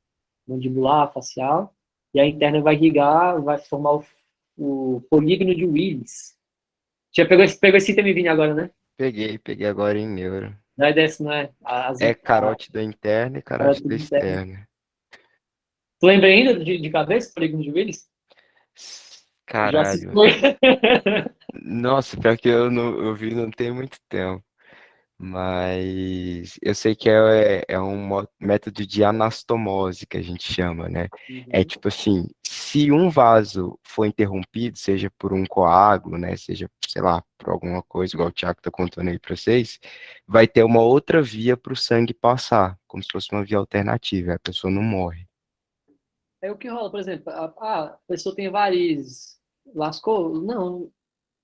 mandibular, facial, e a interna vai irrigar, vai formar o polígono de Willis. Já pegou esse item, Vini, agora, né? Peguei agora em neuro. Daí desce, não é? Carótida interna e carótida externa. Tu lembra ainda de cabeça, polígono de Willis? Caralho. Nossa, pior que eu vi não tem muito tempo. Mas eu sei que é um método de anastomose que a gente chama, né? É tipo assim, se um vaso for interrompido, seja por um coágulo, né? Seja, sei lá, por alguma coisa, igual o Thiago tá contando aí pra vocês, vai ter uma outra via para o sangue passar, como se fosse uma via alternativa, a pessoa não morre. É o que rola, por exemplo, a pessoa tem varizes, lascou? Não,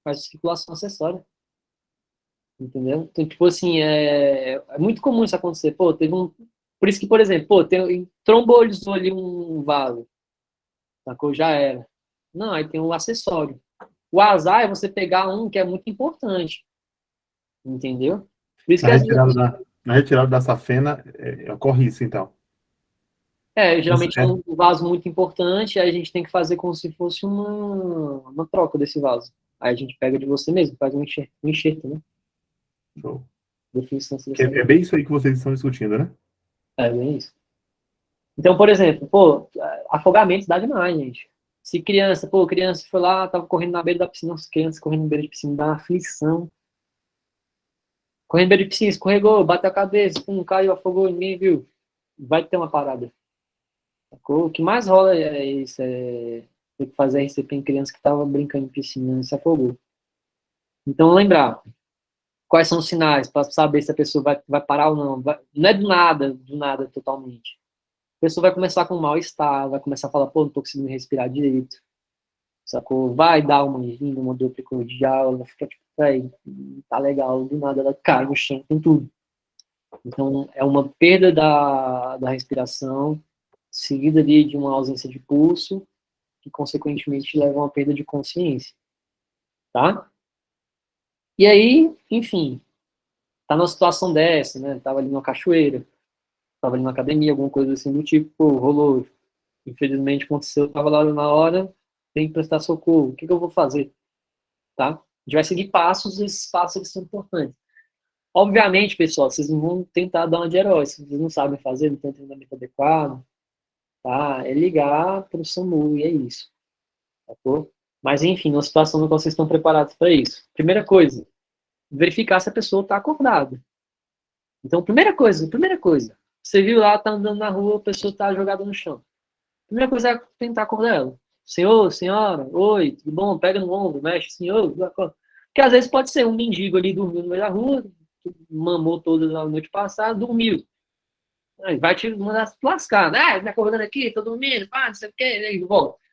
faz circulação acessória. Entendeu? Então, tipo assim, é muito comum isso acontecer. Pô, teve um Por isso que, por exemplo, pô, trombolizou ali um vaso, sacou? Já era. Não, aí tem um acessório. O azar é você pegar um que é muito importante, entendeu? Por isso que Na retirada da safena, ocorre isso, então. geralmente é um vaso muito importante, aí a gente tem que fazer como se fosse uma troca desse vaso. Aí a gente pega de você mesmo, faz um enxerto, né? Show. Definição É bem isso aí que vocês estão discutindo, né? É bem isso. Então, por exemplo, pô, afogamento dá demais, gente. Se criança foi lá, tava correndo na beira da piscina, as crianças correndo na beira de piscina, dá uma aflição. Correndo na beira de piscina, escorregou, bateu a cabeça, caiu, afogou, ninguém viu. Vai ter uma parada. Sacou? O que mais rola é isso, ter que fazer RCP em criança que tava brincando em piscina e se afogou. Então, lembrar quais são os sinais para saber se a pessoa vai parar ou não. Não é do nada totalmente. A pessoa vai começar com mal-estar, vai começar a falar, pô, não tô conseguindo respirar direito, sacou? Vai dar uma angina, uma dor precordial, ela vai ficar tipo, tá legal, do nada ela cai no chão com tudo. Então, é uma perda da respiração, seguida ali de uma ausência de pulso, que consequentemente leva a uma perda de consciência, tá? E aí, enfim, tá numa situação dessa, né? Tava ali numa cachoeira, tava ali na academia, alguma coisa assim do tipo, pô, rolou. Infelizmente aconteceu, tava lá na hora, tem que prestar socorro. O que eu vou fazer? Tá? A gente vai seguir passos, e esses passos eles são importantes. Obviamente, pessoal, vocês não vão tentar dar uma de herói, se vocês não sabem fazer, não tem treinamento adequado, tá? É ligar pro SAMU e é isso. Sacou? Mas enfim, numa situação no qual vocês estão preparados para isso. Primeira coisa, verificar se a pessoa está acordada. Então, primeira coisa, você viu lá, tá andando na rua, a pessoa está jogada no chão. Primeira coisa é tentar acordar ela. Senhor, senhora, oi, tudo bom? Pega no ombro, mexe, senhor, acorda. Porque às vezes pode ser um mendigo ali dormindo no meio da rua, mamou toda a noite passada, dormiu. Aí vai te mandar se lascar, né? Me acordando aqui, tô dormindo, pá, não sei o quê, aí volta.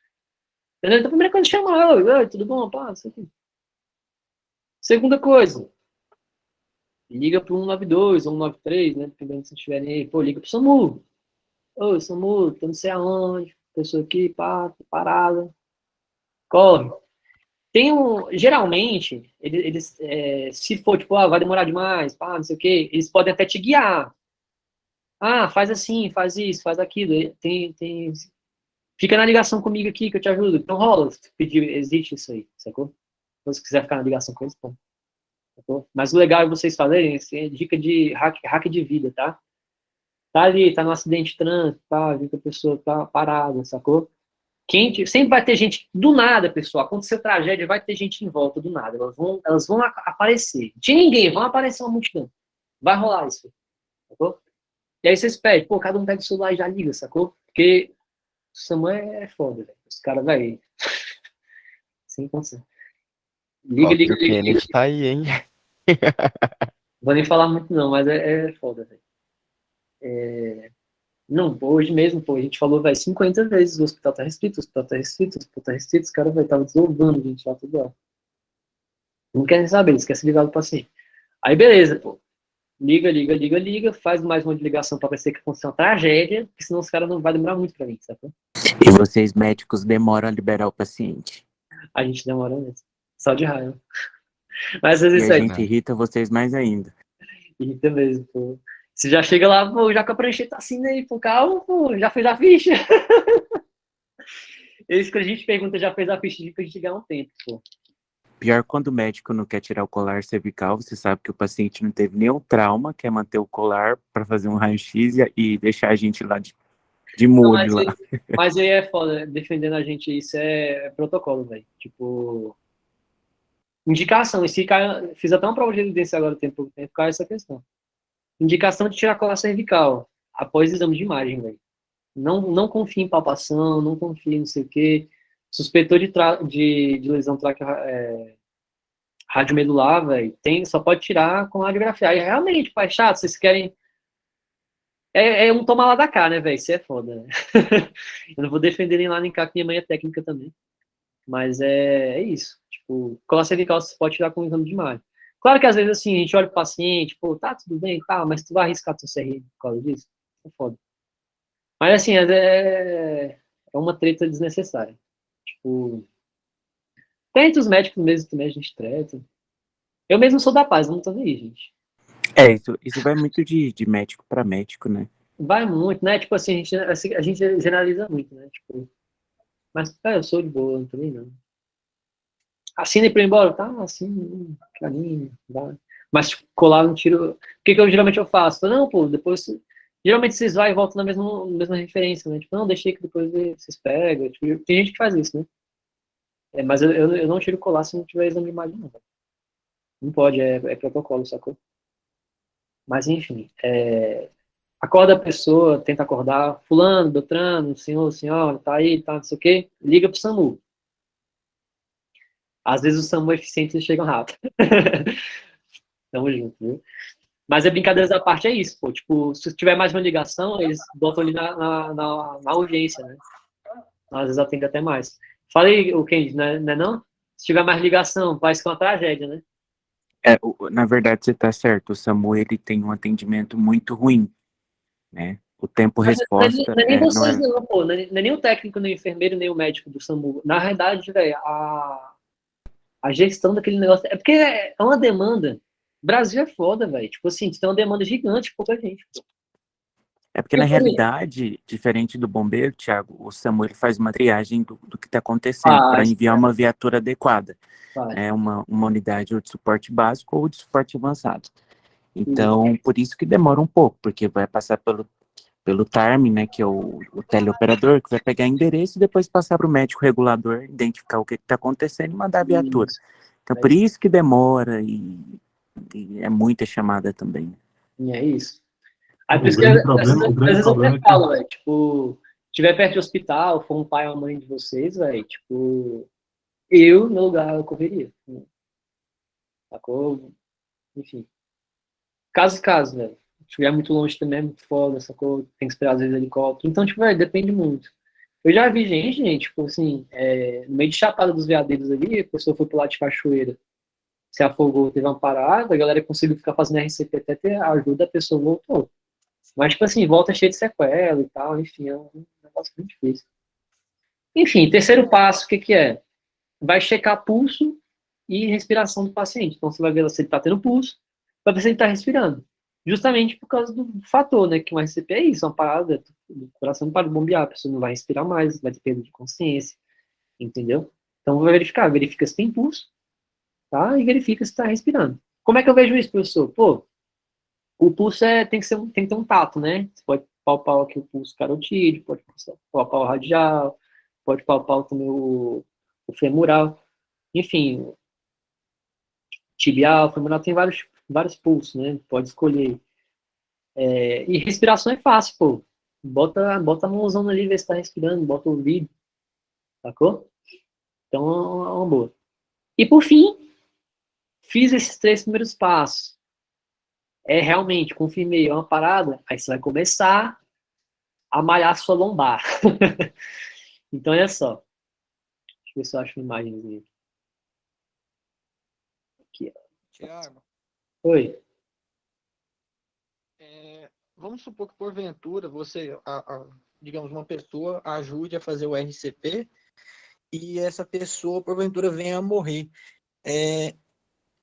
Entendeu? Então, a primeira coisa, chama, oi, tudo bom, pá, não sei o quê. Segunda coisa, liga pro 192 ou 193, né? Dependendo se vocês estiverem aí, pô, liga pro SAMU. Ô, SAMU, tô não sei aonde, pessoa aqui, pá, parada. Corre. Geralmente, eles se for, tipo, vai demorar demais, pá, não sei o quê, eles podem até te guiar. Ah, faz assim, faz isso, faz aquilo. Fica na ligação comigo aqui que eu te ajudo. Então rola, se pedir, existe isso aí, sacou? Então, se quiser ficar na ligação com eles, pô. Sacou? Mas o legal é vocês fazerem, é dica de hack de vida, tá? Tá ali, tá no acidente de trânsito, tá? Viu que a pessoa tá parada, sacou? Sempre vai ter gente, do nada, pessoal, aconteceu tragédia, vai ter gente em volta, do nada, elas vão aparecer. De ninguém, vão aparecer uma multidão. Vai rolar isso, sacou? E aí vocês pedem, pô, cada um pega o celular e já liga, sacou? Porque o Samuel é foda, velho. Os caras, velho, sem condição. Liga. O Kennedy tá aí, hein? Não vou nem falar muito não, mas é foda, velho. Não, hoje mesmo, pô, a gente falou, velho, 50 vezes o hospital tá restrito, os caras, velho, tava desovando a gente lá toda hora. Não querem saber, eles querem se ligar do paciente. Aí, beleza, pô. Liga, faz mais uma ligação pra parecer que aconteceu uma tragédia, porque senão os caras não vai demorar muito pra vir, sabe? E vocês, médicos, demoram a liberar o paciente. A gente demora mesmo. Só de raiva. Mas às vezes E a aí. gente irrita vocês mais ainda. Irrita mesmo, pô. Você já chega lá, pô, já com a prancheta assim aí, pô, calma, pô, já fez a ficha. Isso que a gente pergunta, já fez a ficha de ganhar um tempo, pô. Pior quando o médico não quer tirar o colar cervical, você sabe que o paciente não teve nenhum trauma, quer manter o colar para fazer um raio-x e deixar a gente lá de molho lá. Mas aí é foda, defendendo a gente, isso é protocolo, velho. Tipo, indicação, fiz até uma prova de evidência agora, tem pouco tempo, caiu essa questão. Indicação de tirar colar cervical, após exame de imagem, velho. Não confie em palpação, não confie em não sei o quê. Suspeitou de lesão radiomedular, velho, só pode tirar com radiografia. Aí realmente, pai, chato, vocês querem... É um toma lá da cá, né, velho? Isso é foda, né? Eu não vou defender nem lá nem cá, que minha mãe é técnica também. Mas é isso. Tipo, colar cervical você pode tirar com exame de imagem. Claro que às vezes, assim, a gente olha pro paciente, pô, tá tudo bem, tá, mas tu vai arriscar teu CRM por causa disso? É foda. Mas assim, é uma treta desnecessária. Tipo, até entre os médicos mesmo também a gente treta. Eu mesmo sou da paz, não tô nem aí, gente. Isso vai muito de médico para médico, né? Vai muito, né? Tipo assim, a gente generaliza muito, né? Tipo, mas, cara, eu sou de boa, não tô nem não. Assina pra ir embora? Tá, assim, pra mim, vai. Mas tipo, colar no tiro. O que eu geralmente eu faço? Não, pô, depois. Geralmente vocês vão e voltam na mesma referência, né? Tipo, não, deixei que depois vocês pegam. Tipo, tem gente que faz isso, né? Mas eu não tiro colar se não tiver exame de imagem, não. Não pode, é protocolo, sacou? Mas enfim, acorda a pessoa, tenta acordar, fulano, Beltrano, senhor, senhora, tá aí, tá, não sei o quê, liga pro SAMU. Às vezes o SAMU é eficiente e chegam rápido. Tamo junto, viu? Mas brincadeiras à parte, é isso, pô. Tipo, se tiver mais uma ligação, eles botam ali na urgência, né? Às vezes atende até mais. Falei, o Kendi, não é não? Se tiver mais ligação, parece que é uma tragédia, né? Na verdade, você está certo. O SAMU ele tem um atendimento muito ruim, né? O tempo Mas resposta não é nem não vocês, é. não, pô. Não é nem o técnico, nem o enfermeiro, nem o médico do SAMU. Na realidade, velho, a gestão daquele negócio. É porque é uma demanda. O Brasil é foda, velho. Tipo assim, tem uma demanda gigante por pouca gente. Pô. É porque, na realidade, diferente do bombeiro, Thiago, o SAMU ele faz uma triagem do que está acontecendo para enviar uma viatura adequada. É uma unidade ou de suporte básico ou de suporte avançado. Então, por isso que demora um pouco, porque vai passar pelo TARM, né, que é o teleoperador, que vai pegar endereço e depois passar para o médico regulador, identificar o que está acontecendo e mandar a viatura. Então, por isso que demora e é muita chamada também. E é isso. Aí, por isso que às vezes eu até falo, velho, tipo, se estiver perto de hospital, for um pai ou uma mãe de vocês, velho, tipo, eu, no lugar, eu correria. Né? Sacou? Enfim. Caso, velho. Se estiver muito longe também é muito foda, sacou? Tem que esperar às vezes helicóptero. Então, tipo, velho, depende muito. Eu já vi gente, tipo assim, no meio de Chapada dos Veadeiros ali, a pessoa foi pular de cachoeira, se afogou, teve uma parada, a galera conseguiu ficar fazendo RCP até ter a ajuda, a pessoa voltou. Mas, tipo assim, volta cheio de sequela e tal, enfim, é um negócio muito difícil. Enfim, terceiro passo, o que é? Vai checar pulso e respiração do paciente. Então, você vai ver se ele está tendo pulso, vai ver se ele está respirando. Justamente por causa do fator, né, que um RCP é isso, uma parada, o coração não para de bombear, a pessoa não vai respirar mais, vai ter perda de consciência, entendeu? Então, vai verifica se tem pulso, tá? E verifica se está respirando. Como é que eu vejo isso, professor? Pô, o pulso tem que ter um tato, né? Você pode palpar aqui o pulso carotídeo, pode palpar o radial, pode palpar também o femoral. Enfim, tibial, femoral, tem vários pulsos, né? Pode escolher. E respiração é fácil, pô. Bota a mãozão ali, vê se tá respirando, bota o ouvido, sacou? Então, é uma boa. E por fim, fiz esses 3 primeiros passos. Realmente, confirmei, é uma parada, aí você vai começar a malhar a sua lombar. Então, olha só. Deixa eu ver se eu acho uma imagenzinha aqui. Tiago. Oi. Vamos supor que, porventura, você, digamos, uma pessoa ajude a fazer o RCP e essa pessoa, porventura, venha a morrer.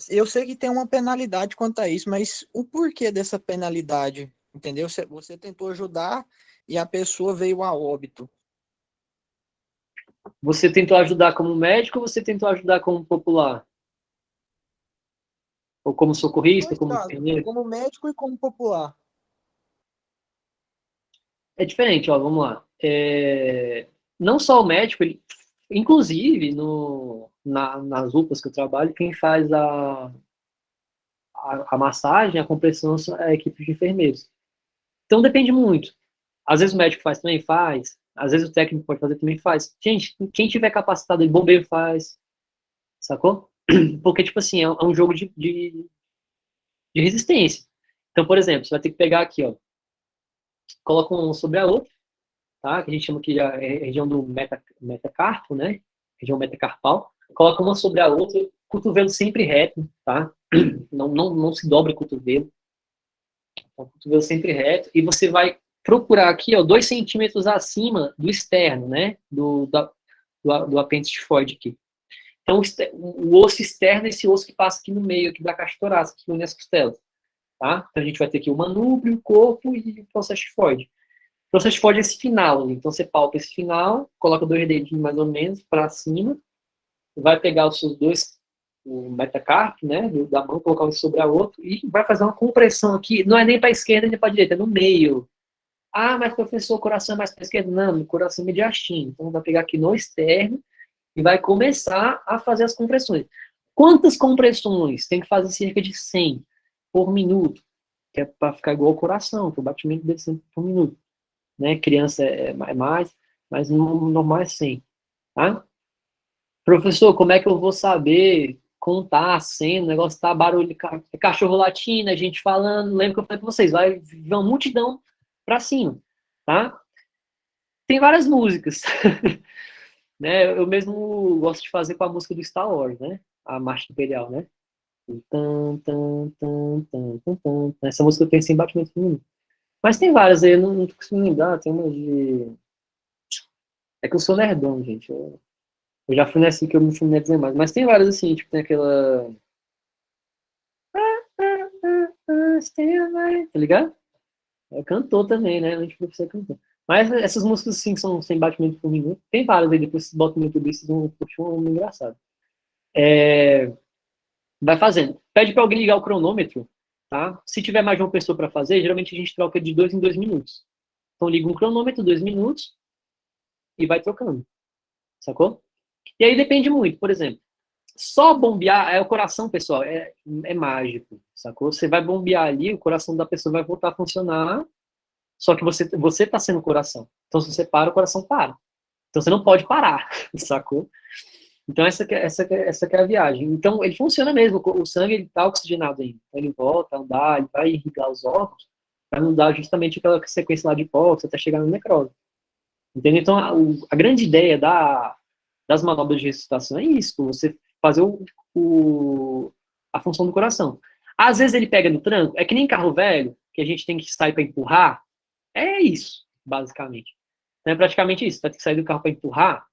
Eu sei que tem uma penalidade quanto a isso, mas o porquê dessa penalidade, entendeu? Você tentou ajudar e a pessoa veio a óbito. Você tentou ajudar como médico ou você tentou ajudar como popular? Ou como socorrista, como enfermeiro? Como médico e como popular. É diferente, ó, vamos lá. Não só o médico, inclusive nas UPAs que eu trabalho, quem faz a massagem, a compressão é a equipe de enfermeiros. Então depende muito. Às vezes o médico faz, também faz. Às vezes o técnico pode fazer, também faz. Gente, quem tiver capacitado, o bombeiro faz. Sacou? Porque, tipo assim, é um jogo de resistência. Então, por exemplo, você vai ter que pegar aqui, ó. Coloca um sobre a outra, tá? Que a gente chama aqui a região do metacarpo, né? Região metacarpal. Coloca uma sobre a outra, cotovelo sempre reto, tá? Não se dobra o cotovelo. Então, cotovelo sempre reto. E você vai procurar aqui, ó, 2 centímetros acima do externo, né? Do apêndice tifoide aqui. Então, o osso externo é esse osso que passa aqui no meio, aqui da caixa torácica, que une as costelas, tá? Então, a gente vai ter aqui o manúbrio, o corpo e o processo tifoide. O processo tifoide é esse final, então você palpa esse final, coloca 2 dedinhos mais ou menos para cima, vai pegar os seus 2, o metacarpo, né, da mão, colocar um sobre a outra, e vai fazer uma compressão aqui, não é nem para a esquerda nem para a direita, é no meio. Ah, mas professor, o coração é mais para a esquerda? Não, o coração é mediastino. Então, vai pegar aqui no externo, e vai começar a fazer as compressões. Quantas compressões? Tem que fazer cerca de 100 por minuto, que é para ficar igual ao coração, que o batimento dele sempre por minuto. Né? Criança é mais, mas normal é 100. Tá? Professor, como é que eu vou saber contar 100? O negócio tá barulho, cachorro latindo, a gente falando. Lembra que eu falei para vocês, vai vir uma multidão para cima. Tá? Tem várias músicas. Né, eu mesmo gosto de fazer com a música do Star Wars, né? A Marcha Imperial, né? Essa música eu tenho 100 batimentos por minuto. Mas tem várias aí, eu não tô conseguindo lembrar. Tem uma de... É que eu sou nerdão, gente. Eu já fui nessa que eu me fui dizer mais. Mas tem várias assim, tipo, tem aquela... Tá ligado? É cantor também, né? A gente professor é cantor. Mas essas músicas, assim, são sem batimento por minuto. Tem várias aí, depois vocês botam no YouTube, vocês vão curtir um engraçado. Vai fazendo. Pede para alguém ligar o cronômetro, tá? Se tiver mais de uma pessoa para fazer, geralmente a gente troca de 2 em 2 minutos. Então, liga um cronômetro, 2 minutos, e vai trocando. Sacou? E aí depende muito. Por exemplo, só bombear, o coração, pessoal, é mágico, sacou? Você vai bombear ali, o coração da pessoa vai voltar a funcionar. Só que você tá sendo o coração. Então, se você para, o coração para. Então, você não pode parar, sacou? Então, essa que é a viagem. Então, ele funciona mesmo. O sangue, ele tá oxigenado ainda. Então, ele volta a andar, ele vai irrigar os órgãos, para não dar justamente aquela sequência lá de hipóxia até chegar na necrose. Entendeu? Então, a grande ideia das manobras de ressuscitação é isso. Você fazer a função do coração. Às vezes, ele pega no tranco. É que nem carro velho, que a gente tem que sair para empurrar. É isso, basicamente. Então, é praticamente isso. Você vai ter que sair do carro para empurrar.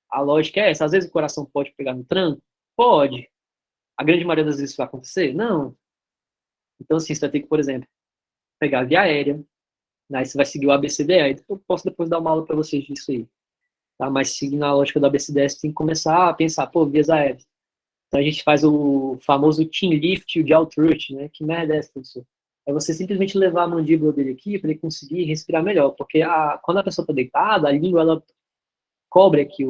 A lógica é essa. Às vezes o coração pode pegar no tranco? Pode. A grande maioria das vezes isso vai acontecer? Não. Então, assim, você vai ter que, por exemplo, pegar a via aérea. Aí você vai seguir o ABCD. Aí eu posso depois dar uma aula para vocês disso aí. Tá? Mas seguindo a lógica do ABCD, você tem que começar a pensar, vias aéreas. Então, a gente faz o famoso chin lift de Altruist, né? Que merda é essa, professor? É você simplesmente levar a mandíbula dele aqui para ele conseguir respirar melhor. Porque quando a pessoa está deitada, a língua, ela cobre aqui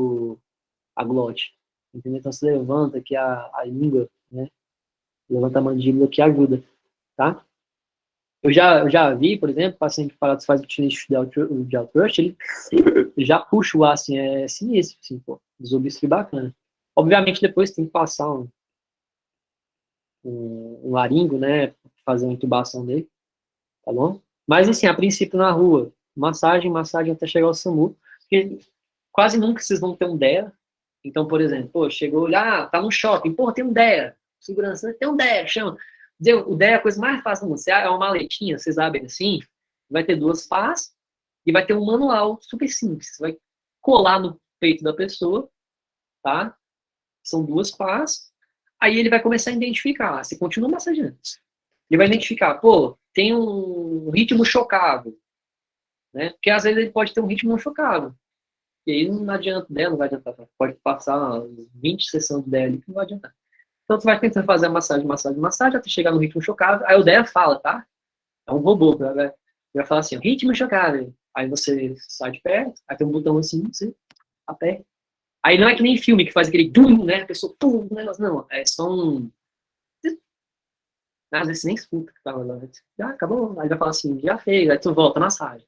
a glote. Entendeu? Então, você levanta aqui a língua, né? Levanta a mandíbula que ajuda, tá? Eu já vi, por exemplo, paciente parado faz o chin lift de Altruist, ele já puxa o ar, assim, é sinistro, assim, pô. Desobstrui bacana. Obviamente, depois tem que passar um laringo, né? Fazer uma intubação dele, tá bom? Mas, assim, a princípio na rua, massagem até chegar ao SAMU, porque quase nunca vocês vão ter um DEA. Então, por exemplo, chegou, tá no shopping, tem um DEA, segurança, tem um DEA, chama. O DEA é a coisa mais fácil do mundo. É uma maletinha, vocês abrem assim, vai ter 2 pás e vai ter um manual super simples. Você vai colar no peito da pessoa, tá? São 2 pás. Aí ele vai começar a identificar. Você continua massageando. Ele vai identificar, tem um ritmo chocável, né? Porque às vezes ele pode ter um ritmo não chocável. E aí não adianta, né? Não vai adiantar. Pode passar 20 sessões do DEA ali que não vai adiantar. Então você vai tentando fazer a massagem, até chegar no ritmo chocável. Aí o DEA fala, tá? É um robô, vai falar assim, ritmo chocável. Aí você sai de perto, aí tem um botão assim, você aperta. Aí não é que nem filme que faz aquele tum, né? A pessoa, pum, negócio, não. É só um... Às vezes você nem escuta que tava lá. Já acabou. Aí vai falar assim, já fez. Aí tu volta na massagem.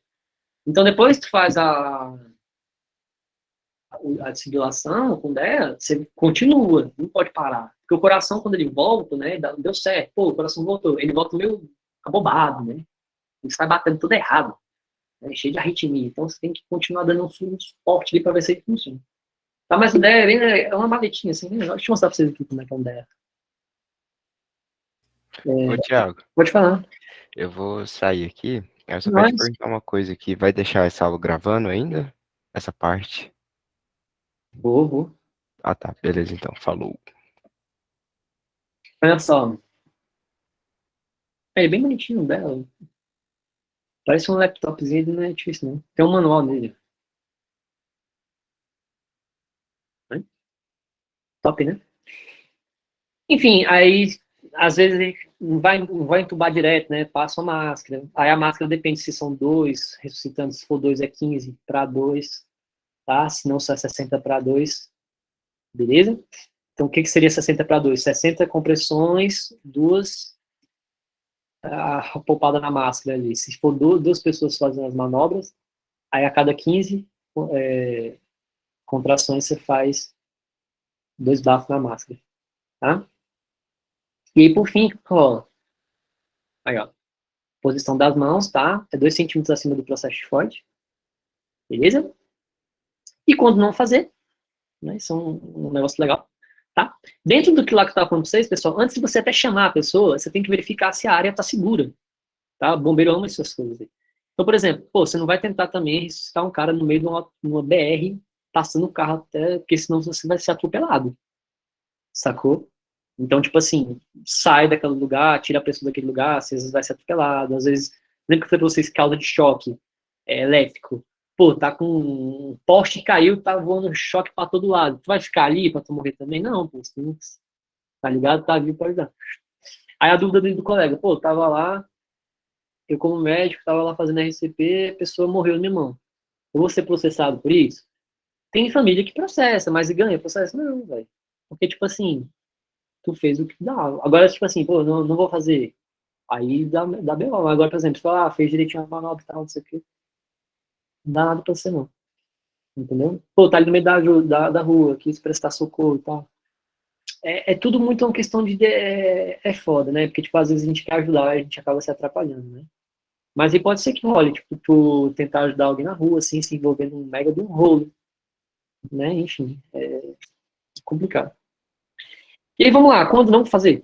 Então depois tu faz a desfibrilação com DEA, você continua, não pode parar. Porque o coração, quando ele volta, né, deu certo, o coração voltou, ele volta meio abobado, né, ele sai batendo tudo errado, né, cheio de arritmia, então você tem que continuar dando um suporte ali para ver se ele funciona. Tá, mas o DEA é uma maletinha, assim, né? Deixa eu mostrar para vocês aqui como é que é um DEA. Ô, Thiago. Pode falar. Eu vou sair aqui, Eu só quero te Mas, perguntar uma coisa aqui. Vai deixar essa aula gravando ainda? Essa parte? vou. Ah, tá. Beleza, então. Falou. Olha só. É bem bonitinho dela. Parece um laptopzinho, não é difícil, não. Tem um manual nele. Né? Top, né? Enfim, aí, às vezes, a gente não vai entubar direto, né? Passa a máscara. Aí a máscara depende se são 2, ressuscitando, se for 2 é 15 para 2, tá? Se não, só é 60 para 2, beleza? Então, o que seria 60 para 2? 60 compressões, 2 a poupada na máscara ali. Se for 2 pessoas fazendo as manobras, aí a cada 15 contrações você faz 2 bafos na máscara, tá? E aí, por fim, ó, aí, ó, posição das mãos, tá? É 2 centímetros acima do processo de Ford, beleza? E quando não fazer, né, isso é um negócio legal, tá? Dentro do que lá que eu tava falando pra vocês, pessoal, antes de você até chamar a pessoa, você tem que verificar se a área tá segura, tá? O bombeiro ama essas coisas aí. Então, por exemplo, pô, você não vai tentar também ressuscitar um cara no meio de uma BR, passando o carro até, porque senão você vai ser atropelado, sacou? Então, tipo assim, sai daquele lugar, tira a pessoa daquele lugar, às vezes vai ser atropelado, às vezes, lembra que eu falei pra vocês, causa de choque elétrico, pô, tá com um poste que caiu, tá voando choque pra todo lado, tu vai ficar ali pra tu morrer também? Não, pô, você tá ligado? Tá ali, pode dar. Aí a dúvida do colega, pô, tava lá, eu como médico, tava lá fazendo RCP, a pessoa morreu na minha mão. Eu vou ser processado por isso? Tem família que processa, mas ganha processo? Não, velho. Porque, tipo assim, tu fez o que dá. Agora, tipo assim, pô, não vou fazer. Aí dá B.O. Agora, por exemplo, se falar, fez direitinho a manobra e tal, não sei o quê. Não dá nada pra você, não. Entendeu? Pô, tá ali no meio da rua, quis prestar socorro e tal. É tudo muito uma questão de. É foda, né? Porque, tipo, às vezes a gente quer ajudar, a gente acaba se atrapalhando, né? Mas aí pode ser que role, tipo, tu tentar ajudar alguém na rua, assim, se envolver num mega de um rolo, né? Enfim, é complicado. E aí, vamos lá, quando não fazer,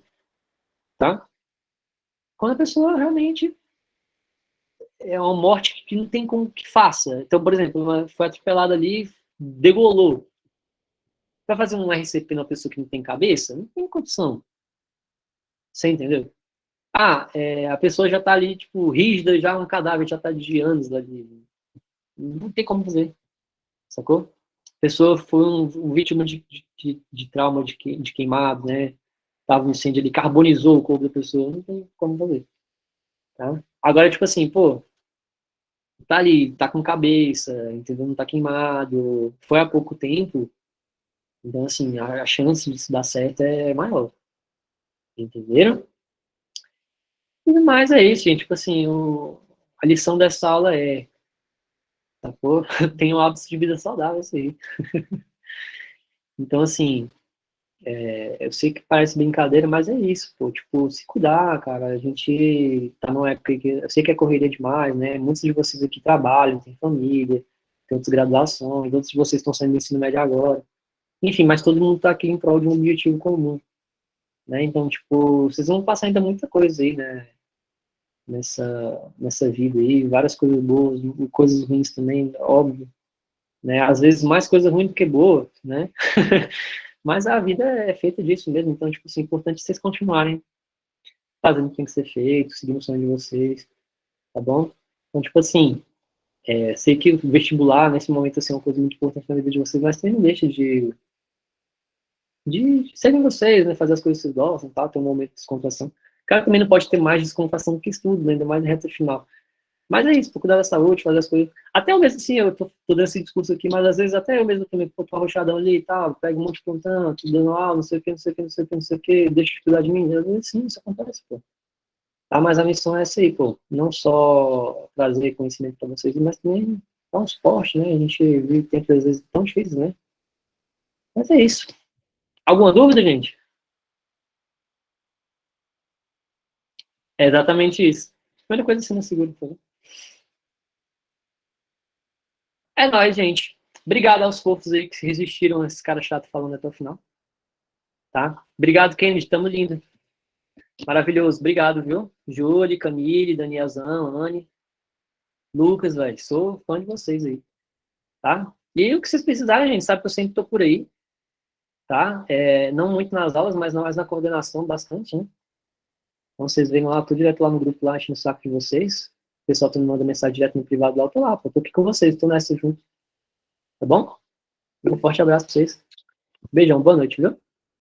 tá? Quando a pessoa realmente é uma morte que não tem como que faça. Então, por exemplo, foi atropelada ali, degolou. Vai fazer um RCP na pessoa que não tem cabeça? Não tem condição. Você entendeu? A pessoa já tá ali, tipo, rígida, já um cadáver, já tá de anos ali. Não tem como fazer, sacou? A pessoa foi um vítima de trauma de queimado, né? Tava um incêndio ali, carbonizou o corpo da pessoa, não tem como fazer, tá? Agora, tipo assim, pô, tá ali, tá com cabeça, entendeu? Não tá queimado, foi há pouco tempo, então, assim, a chance disso dar certo é maior, entenderam? E mais é isso, gente, tipo assim, a lição dessa aula é, tá, pô, tenham hábitos de vida saudável, isso aí. Então, assim, eu sei que parece brincadeira, mas é isso, pô, tipo, se cuidar, cara, a gente tá numa época que, eu sei que é correria demais, né, muitos de vocês aqui trabalham, têm família, tem outras graduações, outros de vocês estão saindo do ensino médio agora, enfim, mas todo mundo tá aqui em prol de um objetivo comum, né, então, tipo, vocês vão passar ainda muita coisa aí, né, nessa vida aí, várias coisas boas, coisas ruins também, óbvio, né, às vezes mais coisa ruim do que boa, né, mas a vida é feita disso mesmo, então, tipo assim, é importante vocês continuarem fazendo o que tem que ser feito, seguindo o sonho de vocês, tá bom? Então, tipo assim, sei que o vestibular, nesse momento, assim, é uma coisa muito importante na vida de vocês, mas também não deixa de serem vocês, né, fazer as coisas que vocês gostam, tá? Ter um momento de descontração. O cara também não pode ter mais descontração do que estudo, né? Ainda mais na reta final. Mas é isso, cuidar da saúde, fazer as coisas. Até eu mesmo, assim, eu tô dando esse discurso aqui, mas às vezes até eu mesmo também, tô arrochadão ali e tal, pego um monte de plantão, tô dando aula, não sei o que, não sei o que, não sei o que, não sei o que, deixa de cuidar de mim. Às vezes sim, isso acontece, pô. Tá, mas a missão é essa aí, pô. Não só trazer conhecimento para vocês, mas também dar um suporte, né? A gente vive tempos, às vezes, tão difíceis, né? Mas é isso. Alguma dúvida, gente? É exatamente isso. Primeira coisa, você não segura, por favor. É nóis, gente. Obrigado aos fofos aí que resistiram a esses caras chatos falando até o final. Tá? Obrigado, Kennedy. Tamo lindo. Maravilhoso. Obrigado, viu? Júlia, Camille, Danielzão, Anne. Lucas, velho, sou fã de vocês aí, tá? E o que vocês precisarem, gente, sabe que eu sempre tô por aí, tá? Não muito nas aulas, mas mais na coordenação bastante, né? Então vocês vêm lá, tô direto lá no grupo lá, enchendo o saco de vocês. O pessoal tá me mandando mensagem direto no privado lá, eu tô lá, pô, tô aqui com vocês, tô nessa junto. Tá bom? Um forte abraço pra vocês. Beijão, boa noite, viu?